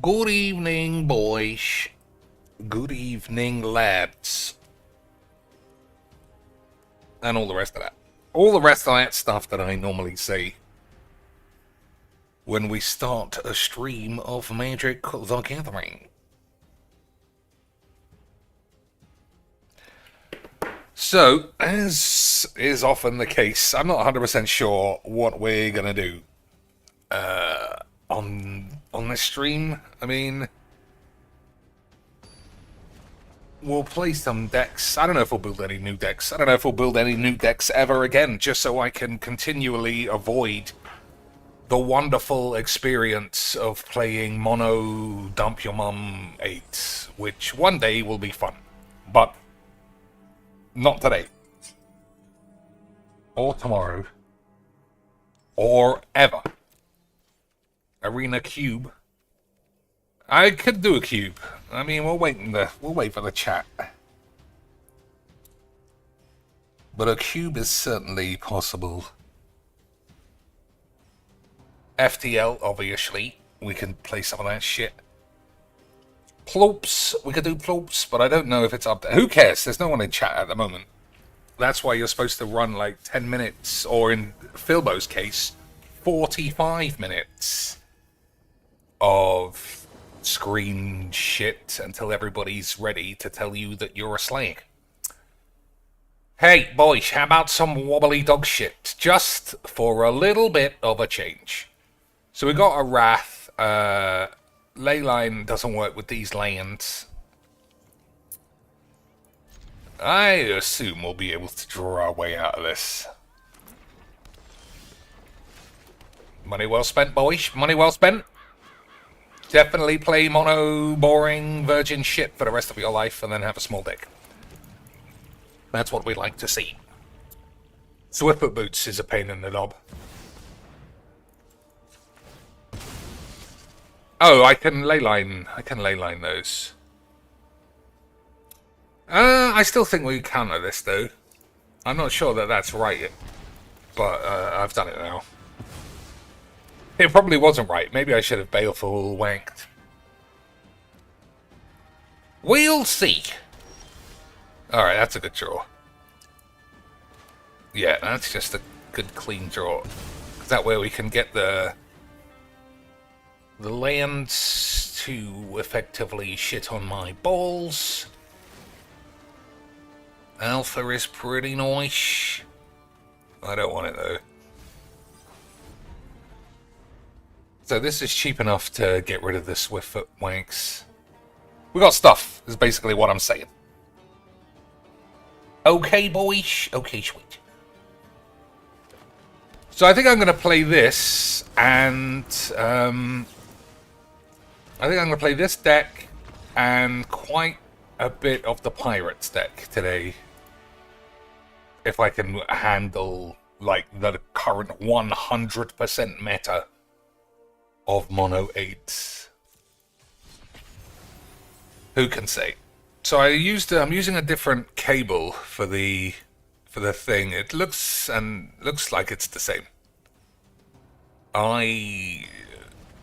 Good evening, boys. Good evening, lads. And all the rest of that. All the rest of that stuff that I normally say when we start a stream of Magic the Gathering. So, as is often the case, I'm not 100% sure what we're going to do on this stream. I mean, we'll play some decks. I don't know if we'll build any new decks. I don't know if we'll build any new decks ever again, just so I can continually avoid the wonderful experience of playing Mono Dump Your Mum 8, which one day will be fun. But not today. Or tomorrow. Or ever. Arena Cube. I could do a cube. I mean, we'll wait for the chat. But a cube is certainly possible. FTL, obviously. We can play some of that shit. Ploops. We could do ploops, but I don't know if it's up there. Who cares? There's no one in chat at the moment. That's why you're supposed to run like 10 minutes, or in Philbo's case, 45 minutes of screen shit until everybody's ready to tell you that you're a slag. Hey, boys, how about some wobbly dog shit? Just for a little bit of a change. So we got a Wrath. Leyline doesn't work with these lands. I assume we'll be able to draw our way out of this. Money well spent, boys. Money well spent. Definitely play mono, boring, virgin shit for the rest of your life and then have a small deck. That's what we like to see. Swiftfoot Boots is a pain in the knob. Oh, I can leyline those. I still think we counter this though. I'm not sure that that's right, but I've done it now. It probably wasn't right. Maybe I should have baleful wanked. We'll see. Alright, that's a good draw. Yeah, that's just a good clean draw. That way we can get the lands to effectively shit on my balls. Alpha is pretty nice. I don't want it though. So this is cheap enough to get rid of the Swiftfoot wanks. We got stuff, is basically what I'm saying. Okay, boys. Okay, sweet. So I think I'm going to play this, and I think I'm going to play this deck and quite a bit of the Pirates deck today. If I can handle, like, the current 100% meta of Mono 8. Who can say? So I'm using a different cable for the thing. It looks like it's the same.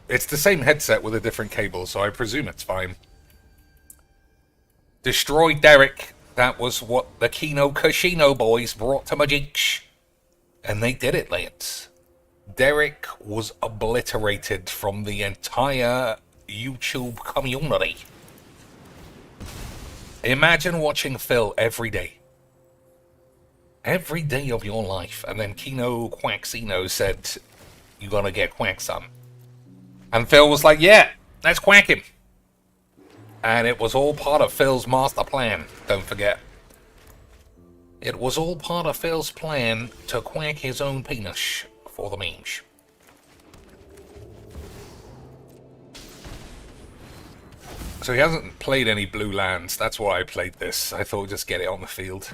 It's the same headset with a different cable, so I presume it's fine. Destroy Derek. That was what the Kino Casino boys brought to Magic's. And they did it, Lance. Derek was obliterated from the entire YouTube community. Imagine watching Phil every day. Every day of your life. And then Kino Quacksino said, "You're gonna get Quack, son." And Phil was like, "Yeah, let's quack him." And it was all part of Phil's master plan, don't forget. It was all part of Phil's plan to quack his own penis for the memes. So he hasn't played any blue lands, that's why I played this. I thought just get it on the field.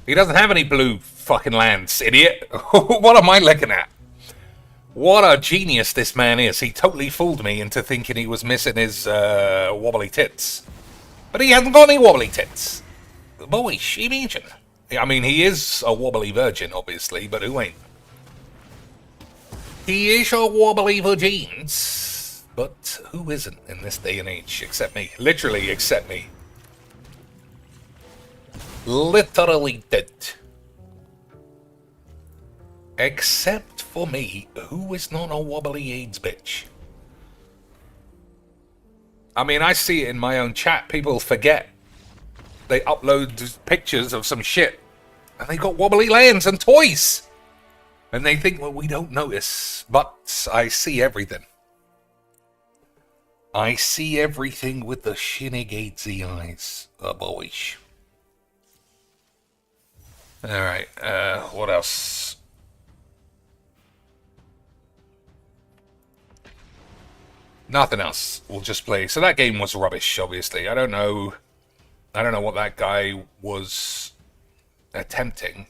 He doesn't have any blue fucking lands, idiot. What am I looking at? What a genius this man is. He totally fooled me into thinking he was missing his wobbly tits. But he hasn't got any wobbly tits. Boy, imagine. I mean, he is a wobbly virgin, obviously, but who ain't? He is a wobbly virgin, but who isn't in this day and age except me? Literally, except me. Literally dead. Except for me, who is not a wobbly AIDS bitch. I mean, I see it in my own chat. People forget. They upload pictures of some shit, and they got wobbly lands and toys. And they think, well, we don't notice. But I see everything. I see everything with the shinny eyes. Oh, boyish. Alright, what else? Nothing else. We'll just play. So that game was rubbish, obviously. I don't know what that guy was attempting.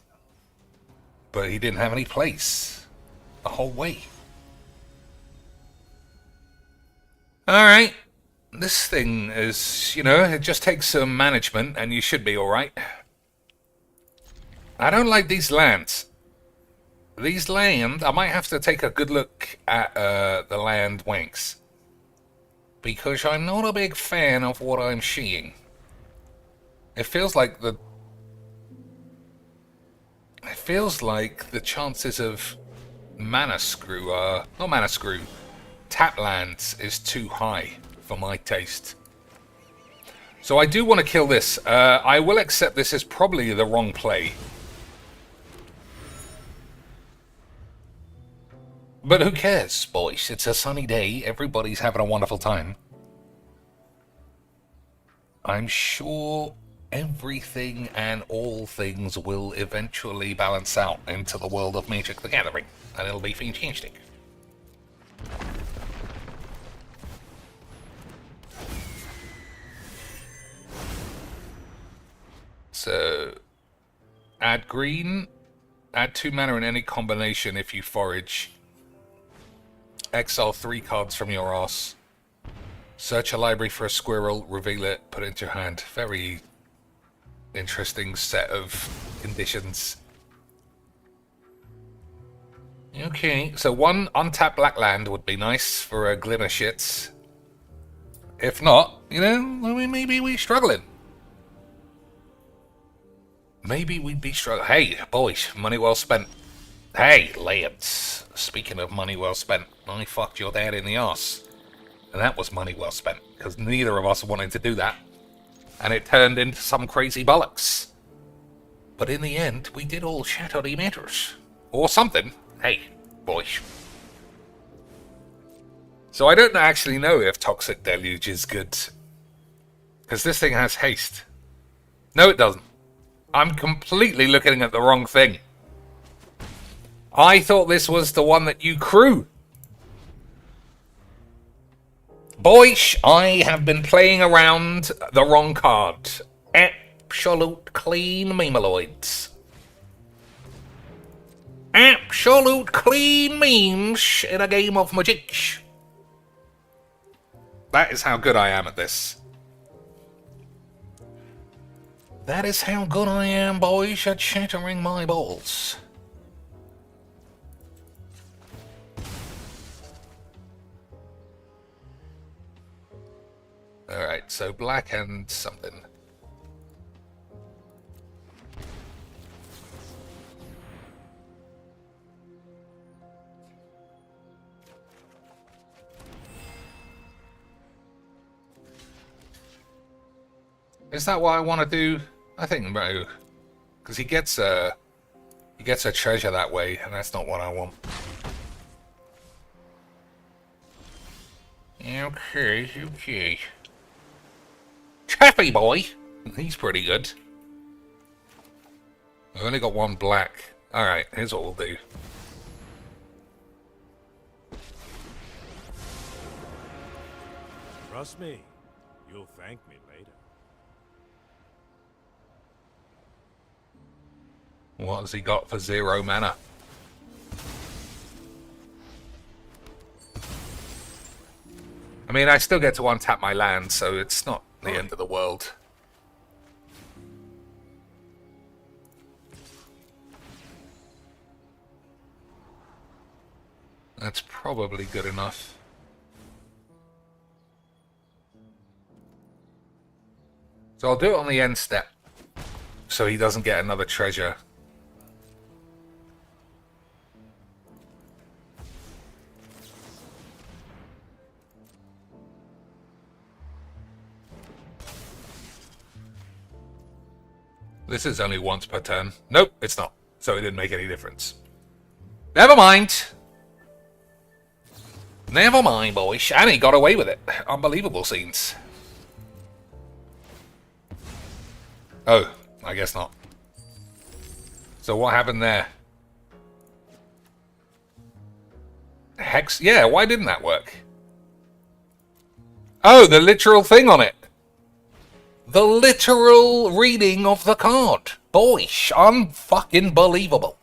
But he didn't have any place. The whole way. Alright. This thing is, it just takes some management and you should be alright. I don't like these lands. These land, I might have to take a good look at the land wanks. Because I'm not a big fan of what I'm seeing. It feels like the chances of mana screw not mana screw, tap lands is too high for my taste. So I do want to kill this. I will accept this is probably the wrong play. But who cares, boys? It's a sunny day. Everybody's having a wonderful time. I'm sure everything and all things will eventually balance out into the world of Magic the Gathering. And it'll be fantastic. So, add green. Add 2 mana in any combination if you forage. Exile 3 cards from your arse. Search a library for a squirrel, reveal it, put it into your hand. Very interesting set of conditions. Okay, so 1 untapped black land would be nice for a glimmer shits. If not, maybe we're struggling. Maybe we'd be struggling. Hey, boys, money well spent. Hey, lads, speaking of money well spent, I fucked your dad in the arse. And that was money well spent, because neither of us wanted to do that. And it turned into some crazy bollocks. But in the end, we did all shadowy matters. Or something. Hey, boys. So I don't actually know if Toxic Deluge is good. Because this thing has haste. No, it doesn't. I'm completely looking at the wrong thing. I thought this was the one that you crew. Boys, I have been playing around the wrong card. Absolute clean memeloids. Absolute clean memes in a game of Magic. That is how good I am at this. That is how good I am, boys, at shattering my balls. Alright, so black and something. Is that what I want to do? I think no. Because he gets a treasure that way, and that's not what I want. Okay. Chappy boy! He's pretty good. I've only got 1 black. Alright, here's what we'll do. Trust me, you'll thank me later. What has he got for 0 mana? I mean, I still get to untap my land, so it's not the end of the world. That's probably good enough. So I'll do it on the end step, so he doesn't get another treasure. This is only once per turn. Nope, it's not. So it didn't make any difference. Never mind. Never mind, boys. And he got away with it. Unbelievable scenes. Oh, I guess not. So what happened there? Hex? Yeah, why didn't that work? Oh, the literal thing on it. The literal reading of the card. Boys, unfucking believable.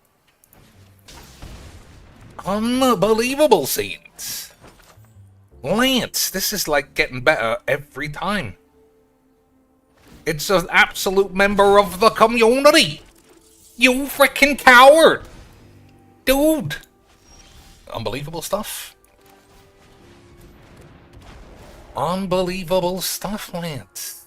Unbelievable scenes. Lance, this is like getting better every time. It's an absolute member of the community. You freaking coward. Dude. Unbelievable stuff. Unbelievable stuff, Lance.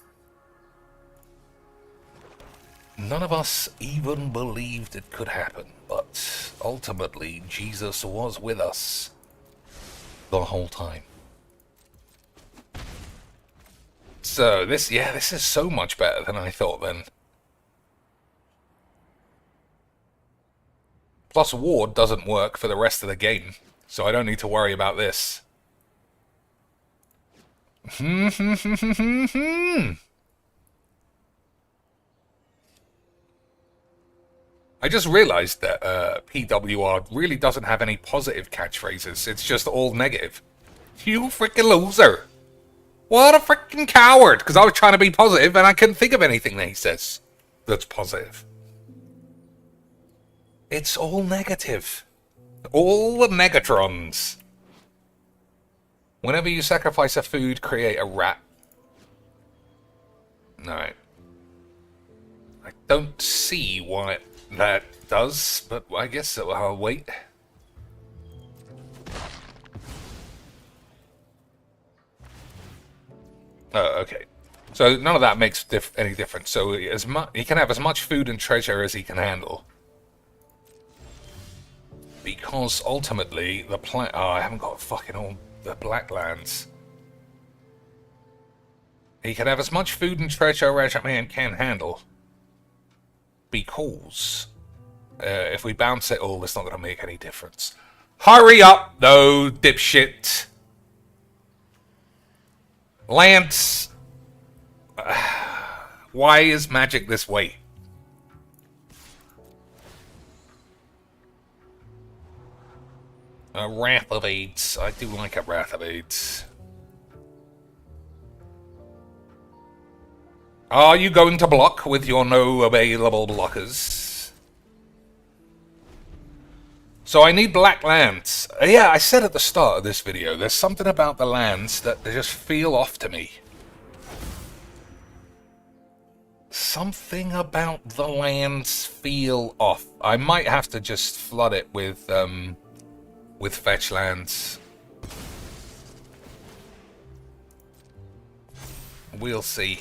None of us even believed it could happen, but ultimately Jesus was with us the whole time. So this is so much better than I thought then. Plus ward doesn't work for the rest of the game, so I don't need to worry about this. I just realized that PWR really doesn't have any positive catchphrases. It's just all negative. You freaking loser. What a freaking coward. Because I was trying to be positive and I couldn't think of anything that he says that's positive. It's all negative. All the negatrons. Whenever you sacrifice a food, create a rat. No. I don't see why that does, but I guess I'll wait. Oh, okay. So none of that makes any difference. So he can have as much food and treasure as he can handle. Because ultimately, the I haven't got fucking all the black lands. He can have as much food and treasure as a man can handle. Because if we bounce it all, it's not going to make any difference. Hurry up, though, dipshit. Lance. Why is magic this way? A Wrath of AIDS. I do like a Wrath of AIDS. Are you going to block with your no available blockers? So I need black lands. Yeah, I said at the start of this video, there's something about the lands that they just feel off to me. Something about the lands feel off. I might have to just flood it with fetch lands. We'll see.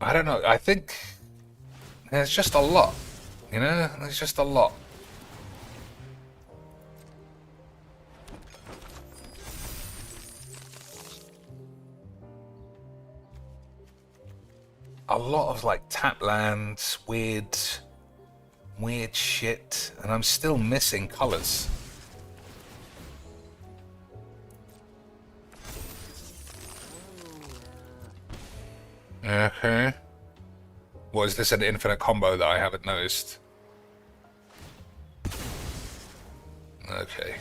I don't know. I think there's just a lot. You know, there's just a lot. A lot of like tap lands, weird shit, and I'm still missing colors. Okay. What, is this an infinite combo that I haven't noticed? Okay.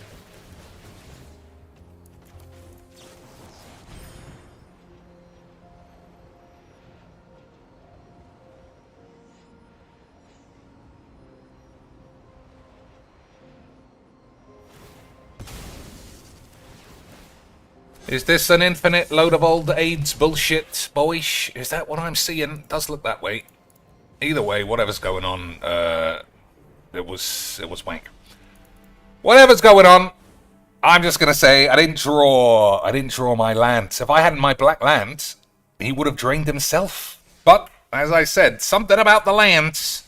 Is this an infinite load of old AIDS bullshit, boyish? Is that what I'm seeing? It does look that way. Either way, whatever's going on, it was wank. Whatever's going on, I'm just gonna say I didn't draw my land. If I hadn't my black land, he would have drained himself. But as I said, something about the lands.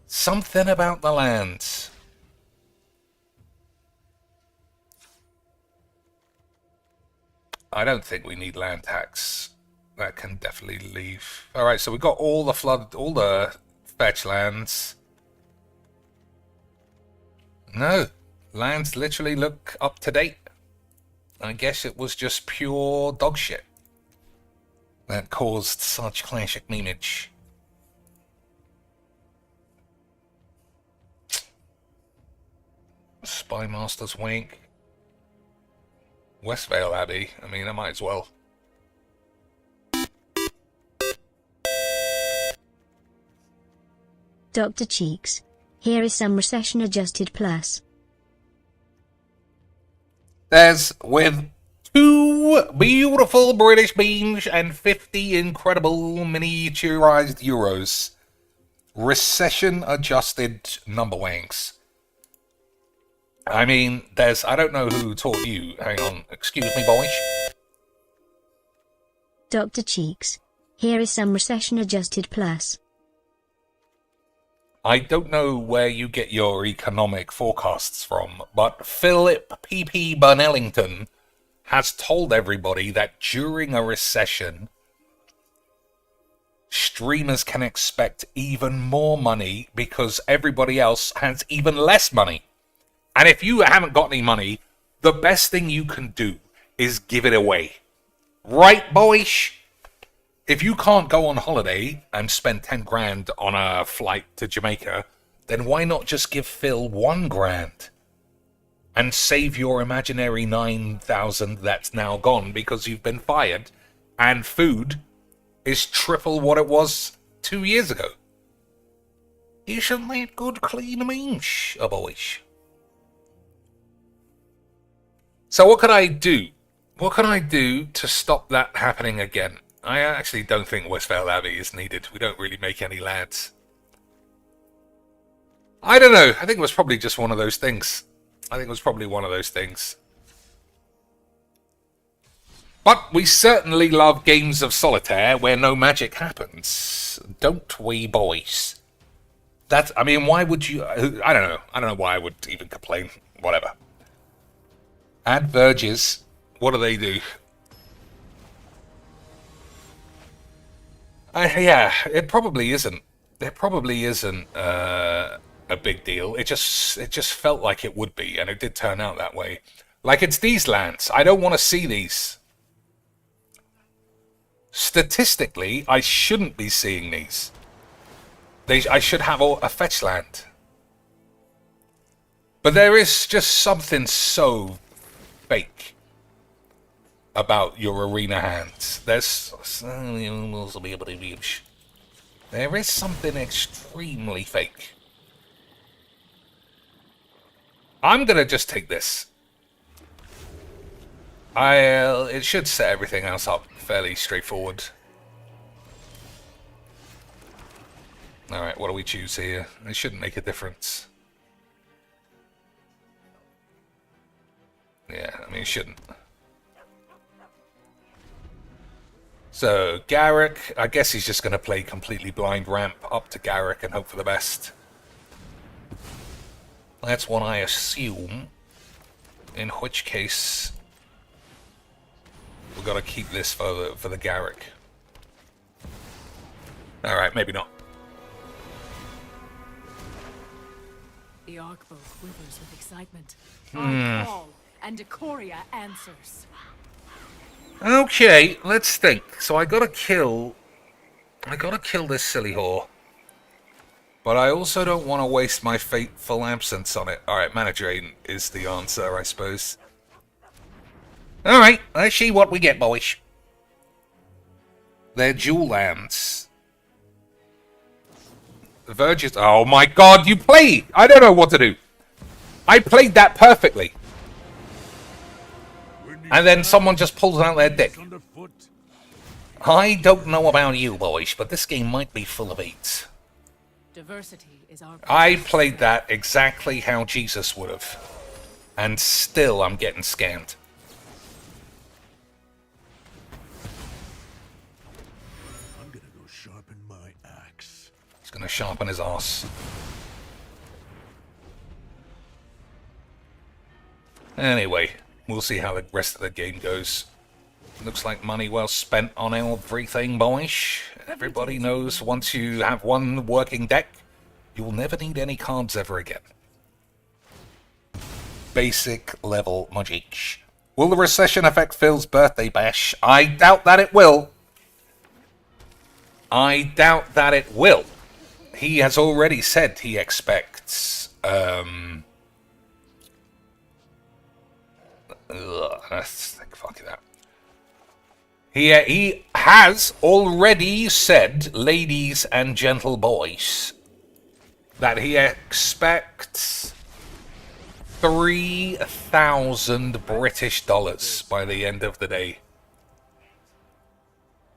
Something about the lands. I don't think we need land tax. That can definitely leave. Alright, so we got all the fetch lands. No. Lands literally look up to date. I guess it was just pure dog shit that caused such classic memeage. Spymaster's Wink. Westvale Abbey. I mean, I might as well. Dr. Cheeks. Here is some recession-adjusted plus. There's with 2 beautiful British beans and 50 incredible miniaturized euros. Recession-adjusted number wanks. I mean, I don't know who taught you. Hang on, excuse me, boys. Dr. Cheeks. Here is some recession-adjusted plus. I don't know where you get your economic forecasts from, but Philip P.P. Burnellington has told everybody that during a recession, streamers can expect even more money because everybody else has even less money. And if you haven't got any money, the best thing you can do is give it away. Right, boys? If you can't go on holiday and spend 10 grand on a flight to Jamaica, then why not just give Phil 1 grand and save your imaginary 9,000 that's now gone because you've been fired and food is triple what it was 2 years ago? Isn't that good clean means, boys? So what could I do? What can I do to stop that happening again? I actually don't think Westvale Abbey is needed. We don't really make any lads. I don't know. I think it was probably just one of those things. But we certainly love games of solitaire where no magic happens. Don't we, boys? I mean, why would you... I don't know. I don't know why I would even complain. Whatever. Add verges. What do they do? Yeah, it probably isn't. It probably isn't a big deal. It just felt like it would be, and it did turn out that way. Like, it's these lands. I don't want to see these. Statistically, I shouldn't be seeing these. I should have a fetch land. But there is just something so fake about your arena hands. There is something extremely fake. I'm gonna just take this. It should set everything else up fairly straightforward. Alright, what do we choose here? It shouldn't make a difference. Yeah, I mean, it shouldn't. So, Garrick, I guess he's just going to play completely blind ramp up to Garrick and hope for the best. That's what I assume. In which case, we've got to keep this for the Garrick. Alright, maybe not. The Arkbow quivers with excitement. I call, and Decoria answers. Okay, let's think. So I gotta kill this silly whore. But I also don't want to waste my fateful absence on it. Alright, Mana Drain is the answer, I suppose. Alright, let's see what we get, boys. They're dual lands. The Verges... Oh my god, you play! I don't know what to do. I played that perfectly. When and then someone just pulls out their dick. Underfoot. I don't know about you, boys, but this game might be full of 8s. Diversity is our I played that exactly how Jesus would have. And still I'm getting scammed. I'm gonna go sharpen my axe. He's gonna sharpen his ass. Anyway, we'll see how the rest of the game goes. Looks like money well spent on everything, boys. Everybody knows once you have one working deck, you will never need any cards ever again. Basic level magic. Will the recession affect Phil's birthday bash? I doubt that it will. I doubt that it will. He has already said he expects... fuck that. He has already said, ladies and gentle boys, that he expects 3,000 British dollars by the end of the day.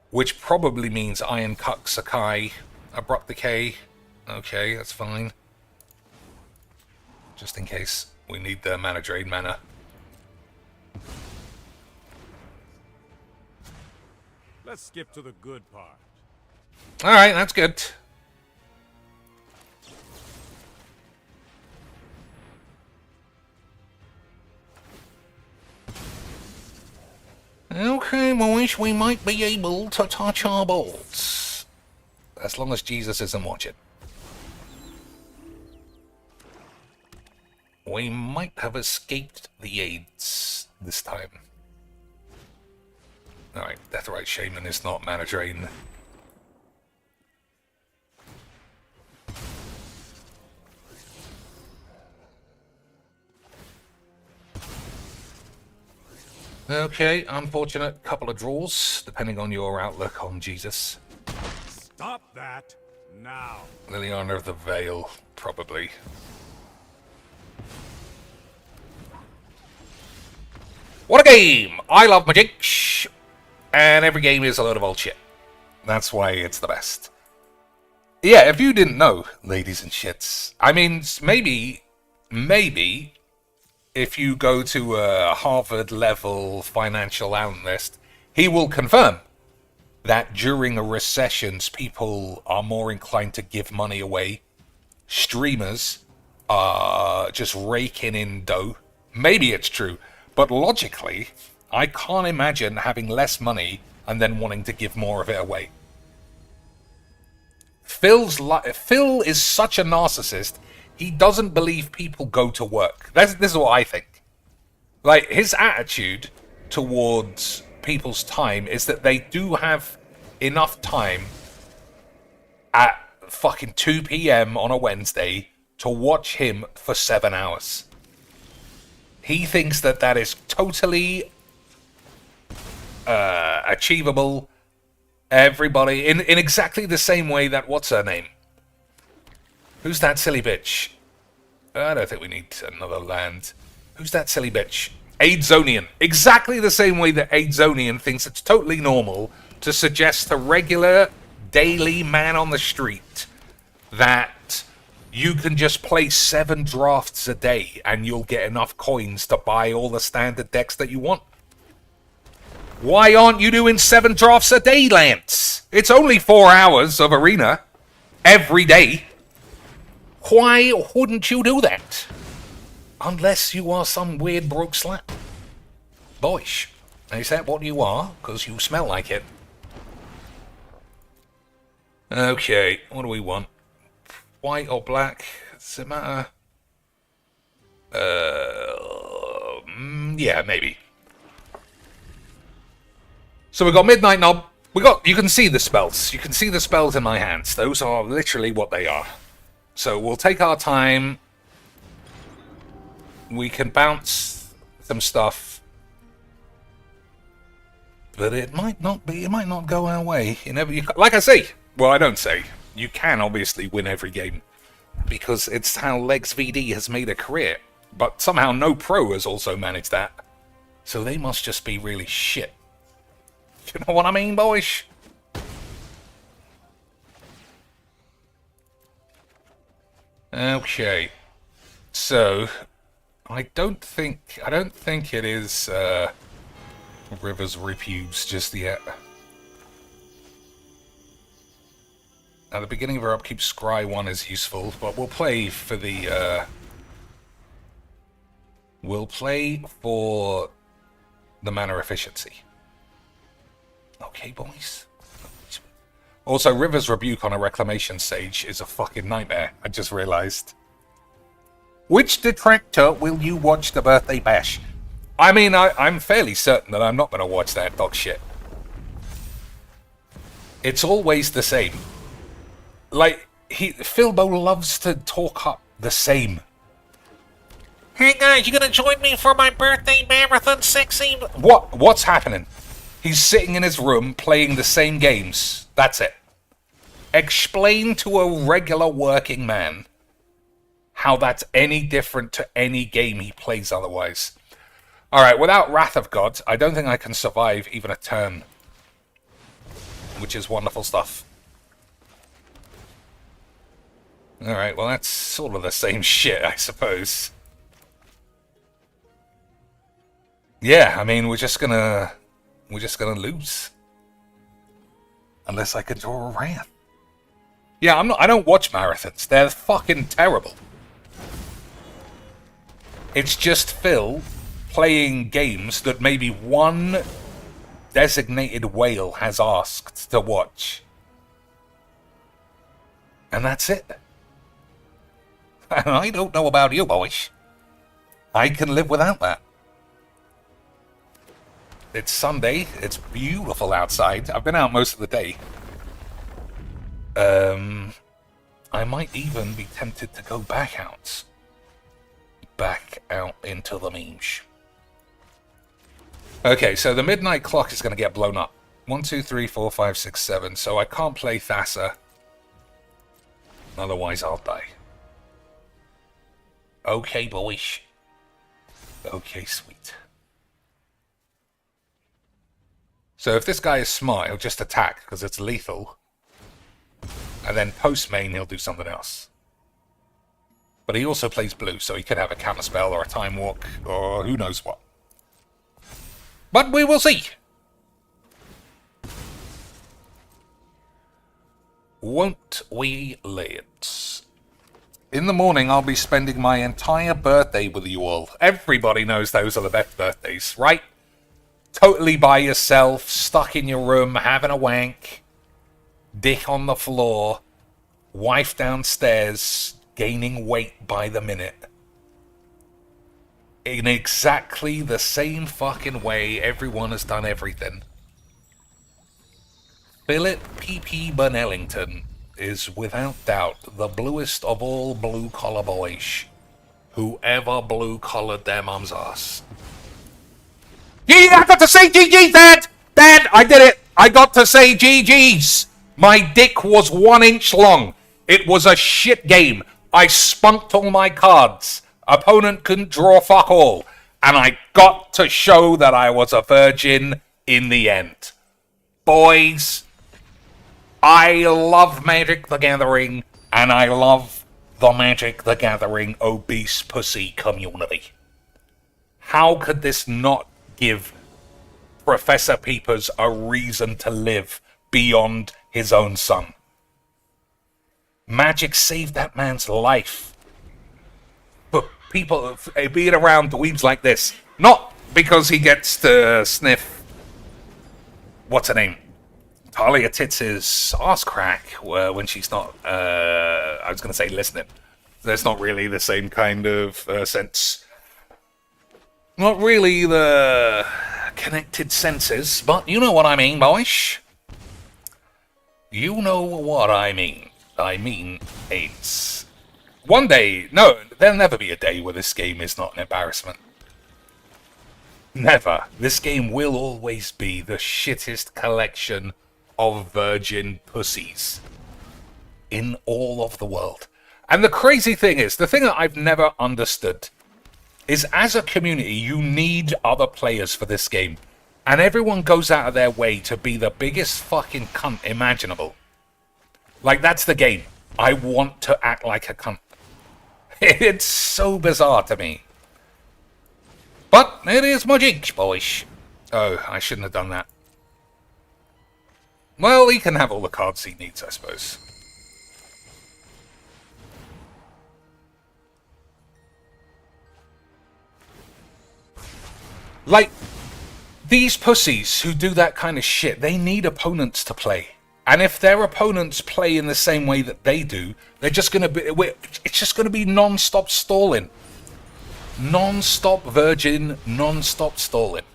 Which probably means Iron Cuck Sakai, Abrupt Decay. Okay, that's fine. Just in case we need the Mana Drain mana. Let's skip to the good part. Alright, that's good. Okay, boys, we might be able to touch our balls. As long as Jesus isn't watching. We might have escaped the AIDS this time. Alright, Deathrite Shaman is not Mana Drain. Okay, unfortunate couple of draws, depending on your outlook on Jesus. Stop that now. Liliana of the Veil, probably. What a game! I love Magic, and every game is a load of old shit. That's why it's the best. Yeah, if you didn't know, ladies and shits, I mean, maybe, if you go to a Harvard-level financial analyst, he will confirm that during recessions, people are more inclined to give money away. Streamers are just raking in dough. Maybe it's true, but logically, I can't imagine having less money and then wanting to give more of it away. Phil is such a narcissist. He doesn't believe people go to work. This is what I think. Like, his attitude towards people's time is that they do have enough time at fucking 2 p.m. on a Wednesday to watch him for 7 hours. He thinks that that is totally achievable. Everybody, in exactly the same way that, what's her name? Who's that silly bitch? I don't think we need another land. Who's that silly bitch? Aidzonian. Exactly the same way that Aidzonian thinks it's totally normal to suggest to regular, daily man on the street that you can just play 7 drafts a day and you'll get enough coins to buy all the standard decks that you want. Why aren't you doing 7 drafts a day, Lance? It's only 4 hours of arena every day. Why wouldn't you do that? Unless you are some weird broke slap. Boyish. Is that what you are? Because you smell like it. Okay, what do we want? White or black? Does it matter? Yeah, maybe. So we got Midnight Knob. You can see the spells. You can see the spells in my hands. Those are literally what they are. So we'll take our time. We can bounce some stuff. But it might not go our way. Like I say, well, I don't say. You can obviously win every game. Because it's how Legs VD has made a career. But somehow no pro has also managed that. So they must just be really shit. You know what I mean, boys? Okay. So I don't think it is Rivers Repubes just yet. At the beginning of our upkeep, Scry 1 is useful, but we'll play for the mana efficiency. Okay, boys. Also, River's Rebuke on a Reclamation Sage is a fucking nightmare, I just realized. Which detractor will you watch the birthday bash? I mean, I'm fairly certain that I'm not going to watch that dog shit. It's always the same. Like, Philbo loves to talk up the same. Hey guys, you gonna join me for my birthday marathon sexy? What's happening? He's sitting in his room playing the same games. That's it. Explain to a regular working man how that's any different to any game he plays otherwise. Alright, without Wrath of God, I don't think I can survive even a turn. Which is wonderful stuff. Alright, well that's sort of the same shit, I suppose. Yeah, I mean, we're just gonna lose. Unless I can draw a Wrath. Yeah, I don't watch marathons. They're fucking terrible. It's just Phil playing games that maybe one designated whale has asked to watch. And that's it. And I don't know about you, boys. I can live without that. It's Sunday. It's beautiful outside. I've been out most of the day. I might even be tempted to go back out. Back out into the memes. Okay, so the midnight clock is going to get blown up. 1, 2, 3, 4, 5, 6, 7. So I can't play Thassa. Otherwise, I'll die. Okay, boys. Okay, sweet. So if this guy is smart, he'll just attack, because it's lethal. And then post-main, he'll do something else. But he also plays blue, so he could have a counterspell or a time walk, or who knows what. But we will see! Won't we, lads? In the morning, I'll be spending my entire birthday with you all. Everybody knows those are the best birthdays, right? Totally by yourself, stuck in your room, having a wank, dick on the floor, wife downstairs, gaining weight by the minute. In exactly the same fucking way everyone has done everything. Philip P.P. Burnellington is without doubt the bluest of all blue-collar boys who ever blue-collared their mum's ass. I got to say GG's, Dad! Dad, I did it! I got to say GG's! My dick was 1 inch long. It was a shit game. I spunked all my cards. Opponent couldn't draw fuck all. And I got to show that I was a virgin in the end. Boys, I love Magic the Gathering, and I love the Magic the Gathering obese pussy community. How could this not give Professor Peepers a reason to live beyond his own son? Magic saved that man's life. But people being around dweebs like this, not because he gets to sniff, what's her name, Talia Tits' arse crack when she's not, I was going to say listening. There's not really the same kind of sense. Not really the connected senses, but you know what I mean, boys. You know what I mean. I mean AIDS. One day, no, there'll never be a day where this game is not an embarrassment. Never. This game will always be the shittest collection of virgin pussies in all of the world. And the crazy thing is, the thing that I've never understood is as a community, you need other players for this game. And everyone goes out of their way to be the biggest fucking cunt imaginable. Like, that's the game. I want to act like a cunt. It's so bizarre to me. But it is magic, boys. Oh, I shouldn't have done that. Well, he can have all the cards he needs, I suppose. Like, these pussies who do that kind of shit, they need opponents to play. And if their opponents play in the same way that they do, they're just going to be... It's just going to be non-stop stalling. Non-stop virgin, non-stop stalling.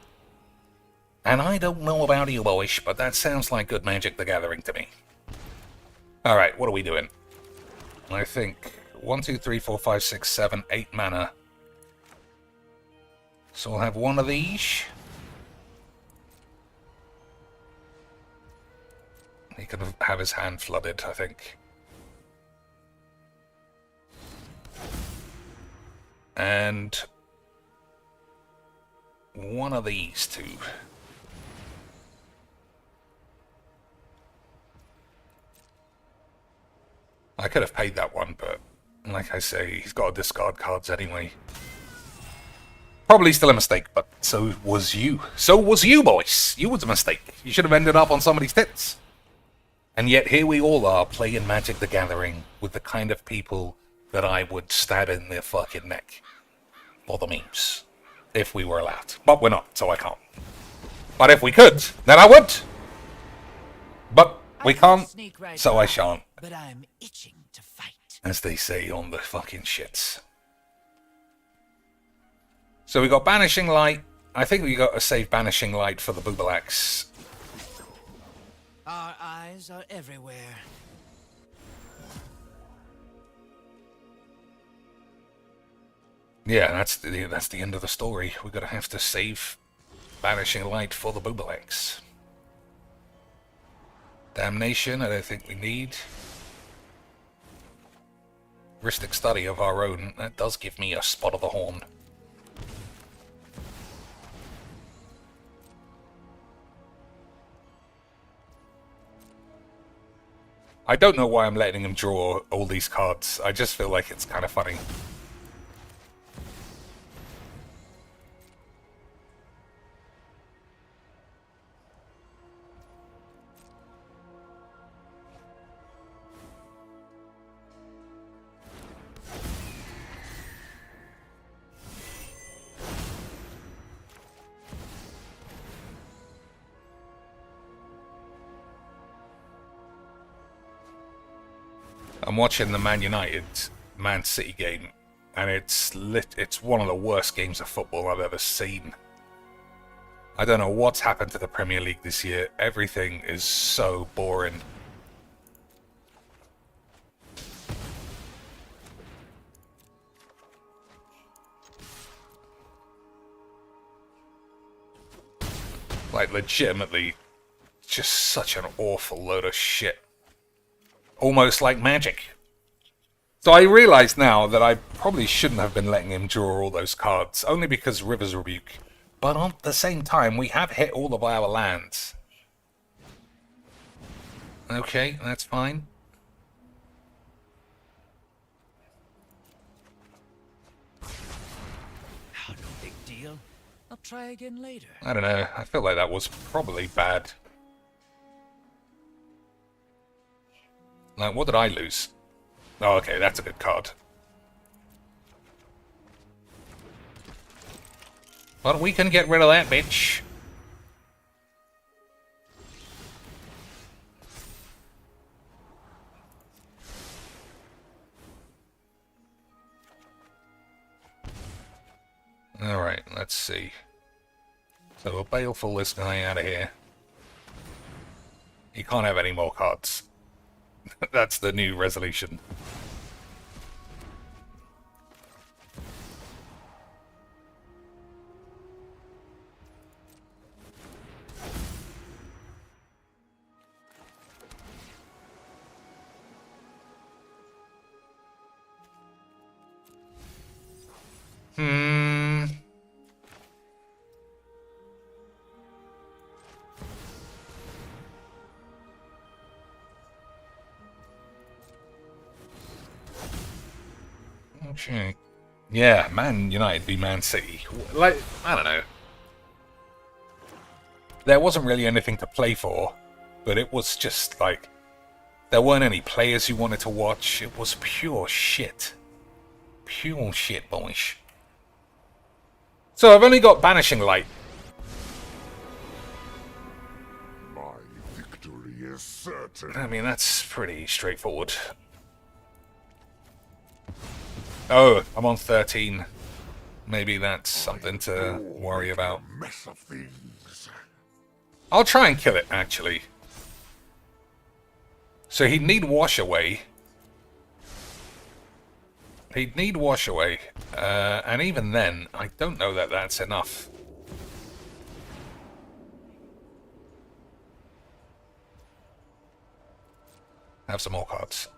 And I don't know about you, boys, but that sounds like good Magic the Gathering to me. Alright, what are we doing? I think 1, 2, 3, 4, 5, 6, 7, 8 mana. So I'll have one of these. He can have his hand flooded, I think. And one of these two. I could have paid that one, but like I say, he's got to discard cards anyway. Probably still a mistake, but so was you. So was you, boys. You was a mistake. You should have ended up on somebody's tits. And yet here we all are playing Magic the Gathering with the kind of people that I would stab in their fucking neck for the memes. If we were allowed. But we're not, so I can't. But if we could, then I would. But we can't, so I shan't. But I'm itching to fight. As they say on the fucking shits. So we got Banishing Light. I think we got to save Banishing Light for the Boobalax. Our eyes are everywhere. Yeah, that's the end of the story. We're gonna have to save Banishing Light for the Boobalax. Damnation, I don't think we need. Heuristic Study of our own. That does give me a Spot of the Horn. I don't know why I'm letting him draw all these cards. I just feel like it's kind of funny. I'm watching the Man United Man City game, and it's one of the worst games of football I've ever seen. I don't know what's happened to the Premier League this year. Everything is so boring. Like, legitimately, just such an awful load of shit. Almost like Magic. So I realise now that I probably shouldn't have been letting him draw all those cards, only because River's Rebuke. But at the same time, we have hit all of our lands. Okay, that's fine. Oh, no big deal. I'll try again later. I don't know, I feel like that was probably bad. Like, what did I lose? Oh, okay, that's a good card. But we can get rid of that bitch. Alright, let's see. So we'll baleful this guy out of here. He can't have any more cards. That's the new resolution. Shit. Yeah, Man United v Man City. Like, I don't know. There wasn't really anything to play for, but it was just like there weren't any players you wanted to watch. It was pure shit. Pure shit, boys. So I've only got Banishing Light. My victory is certain. I mean, that's pretty straightforward. Oh, I'm on 13. Maybe that's something to worry about. Mess of things. I'll try and kill it, actually. So he'd need Wash Away. He'd need Wash Away. And even then, I don't know that that's enough. Have some more cards.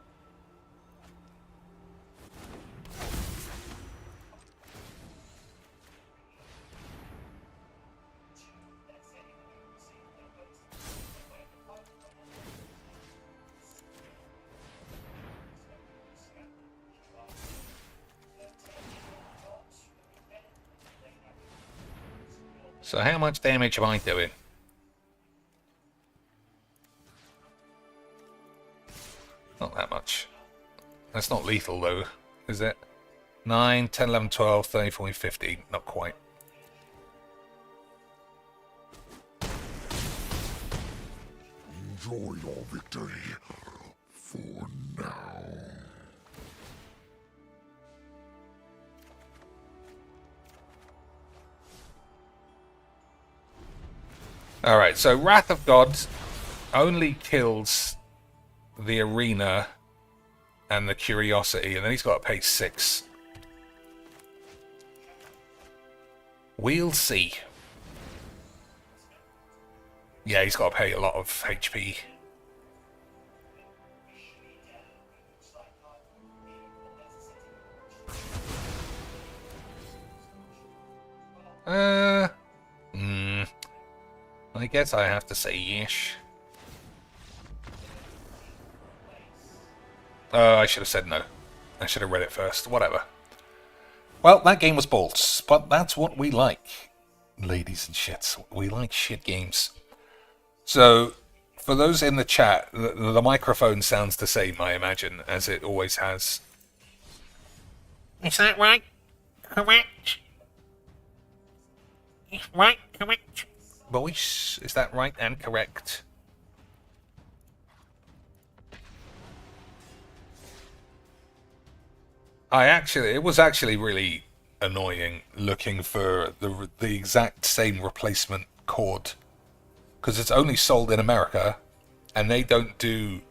So how much damage am I doing? Not that much. That's not lethal though, is it? 9, 10, 11, 12, 13, 14, 15. Not quite. Enjoy your victory for now. Alright, so Wrath of God only kills the Arena and the Curiosity, and then he's got to pay 6. We'll see. Yeah, he's got to pay a lot of HP. I guess I have to say yes. I should have said no. I should have read it first. Whatever. Well, that game was balls, but that's what we like. Ladies and shits. We like shit games. So, for those in the chat, the microphone sounds the same, I imagine, as it always has. Is that right? Correct? Right, correct? Boys, is that right and correct? It was actually really annoying looking for the exact same replacement cord, because it's only sold in America, and they don't do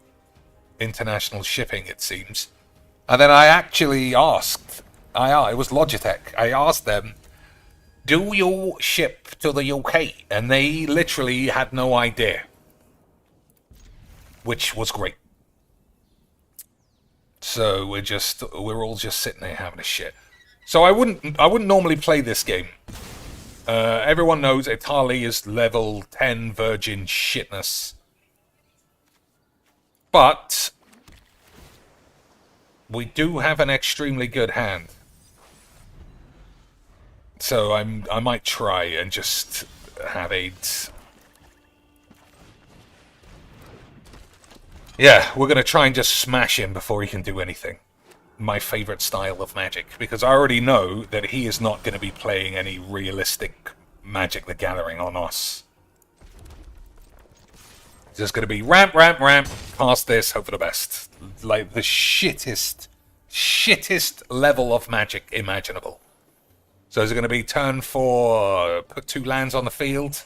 international shipping, it seems. And then I actually asked, it was Logitech, I asked them, do you ship to the UK? And they literally had no idea, which was great. So we're all just sitting there having a shit. So I wouldn't normally play this game. Everyone knows Itali is level 10 virgin shitness. But we do have an extremely good hand. So I might try and just have aids. Yeah, we're going to try and just smash him before he can do anything. My favourite style of Magic, because I already know that he is not going to be playing any realistic Magic the Gathering on us. It's just going to be ramp, ramp, ramp, past this, hope for the best. Like the shittest level of Magic imaginable. So is it going to be turn 4, put 2 lands on the field?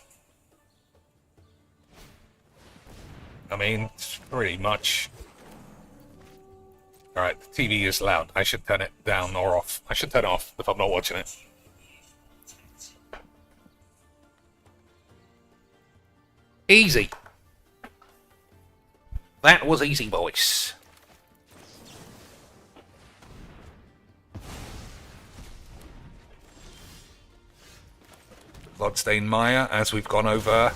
I mean, it's pretty much. Alright, the TV is loud. I should turn it down or off. I should turn it off if I'm not watching it. Easy. That was easy, boys. Bloodstained Maya, as we've gone over,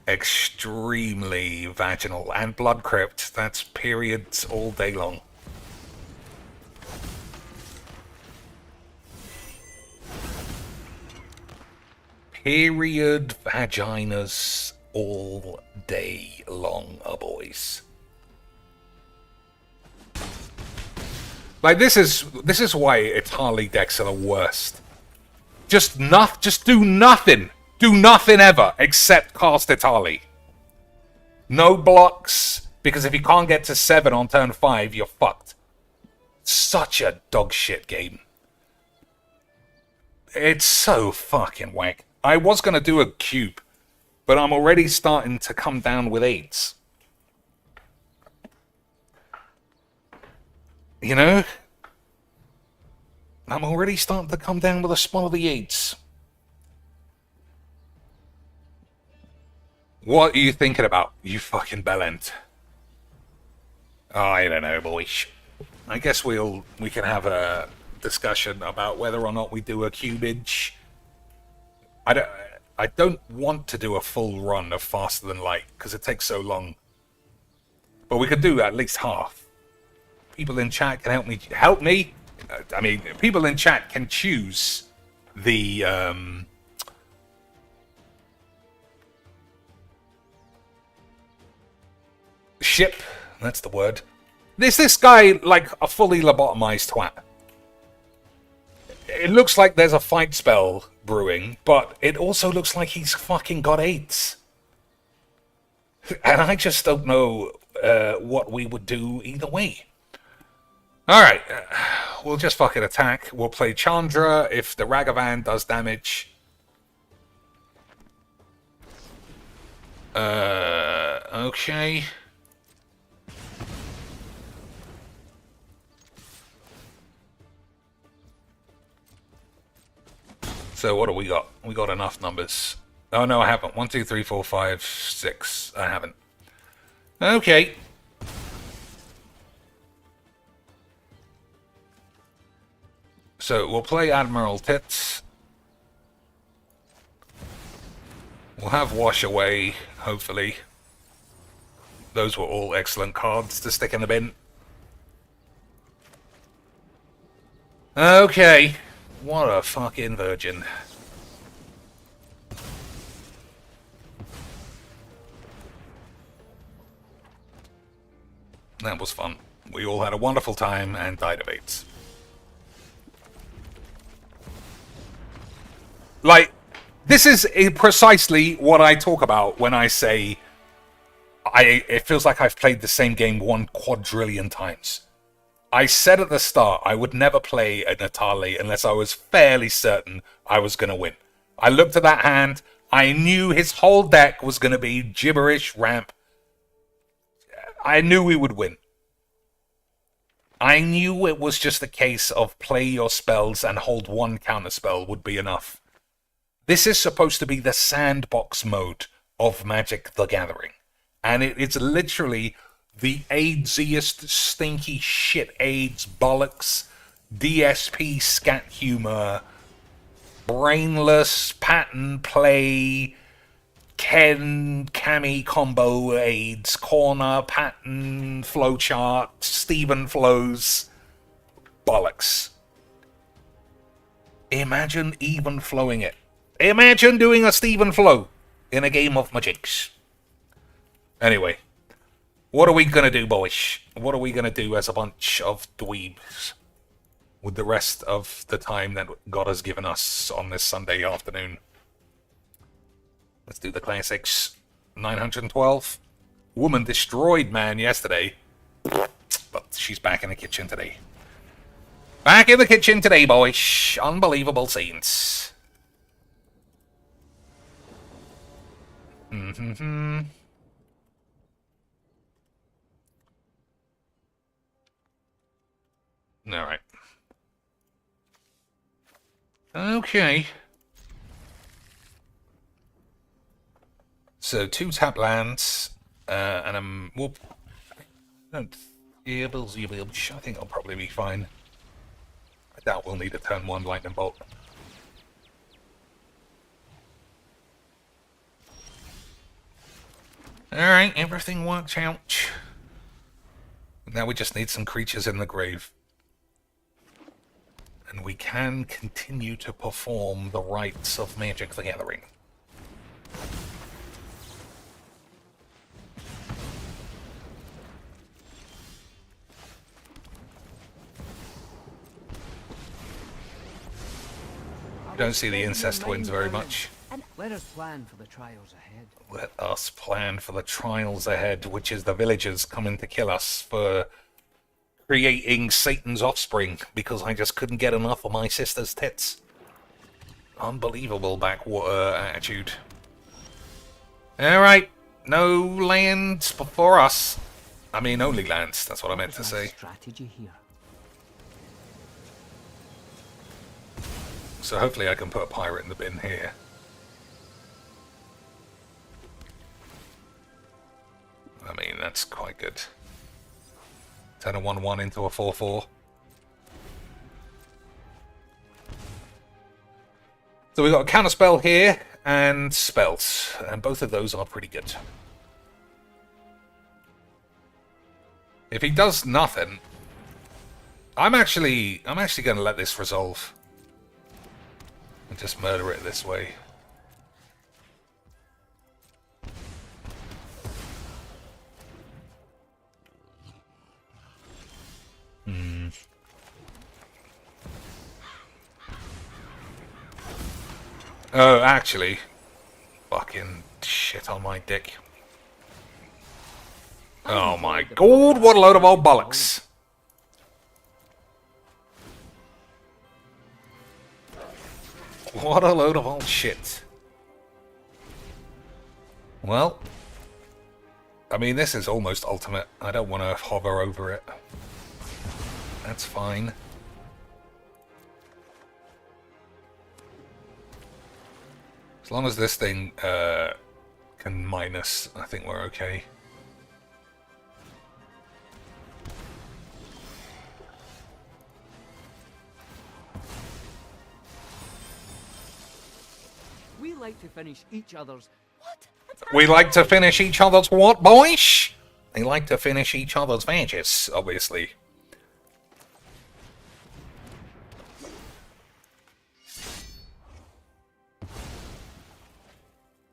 extremely vaginal. And Blood Crypt, that's periods all day long. Period vaginas all day long, boys. Like, this is why Itali decks are the worst. Just do nothing. Do nothing ever except cast Itali. No blocks, because if you can't get to 7 on turn 5, you're fucked. Such a dog shit game. It's so fucking whack. I was going to do a cube, but I'm already starting to come down with AIDS. You know? I'm already starting to come down with a spot of the AIDS. What are you thinking about, you fucking bellend? I don't know, boys. I guess we can have a discussion about whether or not we do a cubage. I don't want to do a full run of Faster Than Light because it takes so long. But we could do at least half. People in chat can help me. Help me? I mean, people in chat can choose the ship. That's the word. Is this guy like a fully lobotomized twat? It looks like there's a fight spell brewing, but it also looks like he's fucking got AIDS. And I just don't know what we would do either way. Alright, we'll just fucking attack. We'll play Chandra if the Ragavan does damage. Okay. So what do we got? We got enough numbers. Oh no, I haven't. 1, 2, 3, 4, 5, 6. I haven't. Okay. So we'll play Admiral Tits. We'll have Wash Away, hopefully. Those were all excellent cards to stick in the bin. Okay. What a fucking virgin. That was fun. We all had a wonderful time and died of AIDS. Like, this is precisely what I talk about when I say it feels like I've played the same game 1 quadrillion times. I said at the start I would never play an Atali unless I was fairly certain I was going to win. I looked at that hand. I knew his whole deck was going to be gibberish ramp. I knew we would win. I knew it was just a case of play your spells and hold 1 counterspell would be enough. This is supposed to be the sandbox mode of Magic the Gathering. And it's literally the AIDSiest stinky shit AIDS bollocks, DSP scat humor, brainless pattern play, Ken Cammy combo AIDS, corner pattern flowchart, Steven flows bollocks. Imagine even flowing it. Imagine doing a Steven flow in a game of Magics. Anyway, what are we gonna do, boys? What are we gonna do as a bunch of dweebs with the rest of the time that God has given us on this Sunday afternoon? Let's do the classics. 912. Woman destroyed man yesterday, but she's back in the kitchen today. Back in the kitchen today, boys. Unbelievable scenes. Alright. Okay. So 2 tap lands, and whoop. I think I'll probably be fine. I doubt we'll need a turn 1 lightning bolt. Alright, everything worked out. Now we just need some creatures in the grave. and we can continue to perform the rites of Magic the Gathering. You don't see the incest twins very much. Let us plan for the trials ahead. Let us plan for the trials ahead, which is the villagers coming to kill us for creating Satan's offspring because I just couldn't get enough of my sister's tits. Unbelievable backwater attitude. Alright, no lands before us. I mean, only lands, that's what I meant to say. Strategy here. So hopefully I can put a pirate in the bin here. I mean, that's quite good. Turn a 1-1 into a 4-4. So we've got a counterspell here and spells, and both of those are pretty good. If he does nothing, I'm actually going to let this resolve and just murder it this way. Oh, actually, fucking shit on my dick. Oh my god, what a load of old bollocks. What a load of old shit. Well, I mean, this is almost ultimate. I don't want to hover over it. That's fine. As long as this thing can minus, I think we're okay. We like to finish each other's. What? We like to finish each other's what, boys? They like to finish each other's matches, obviously.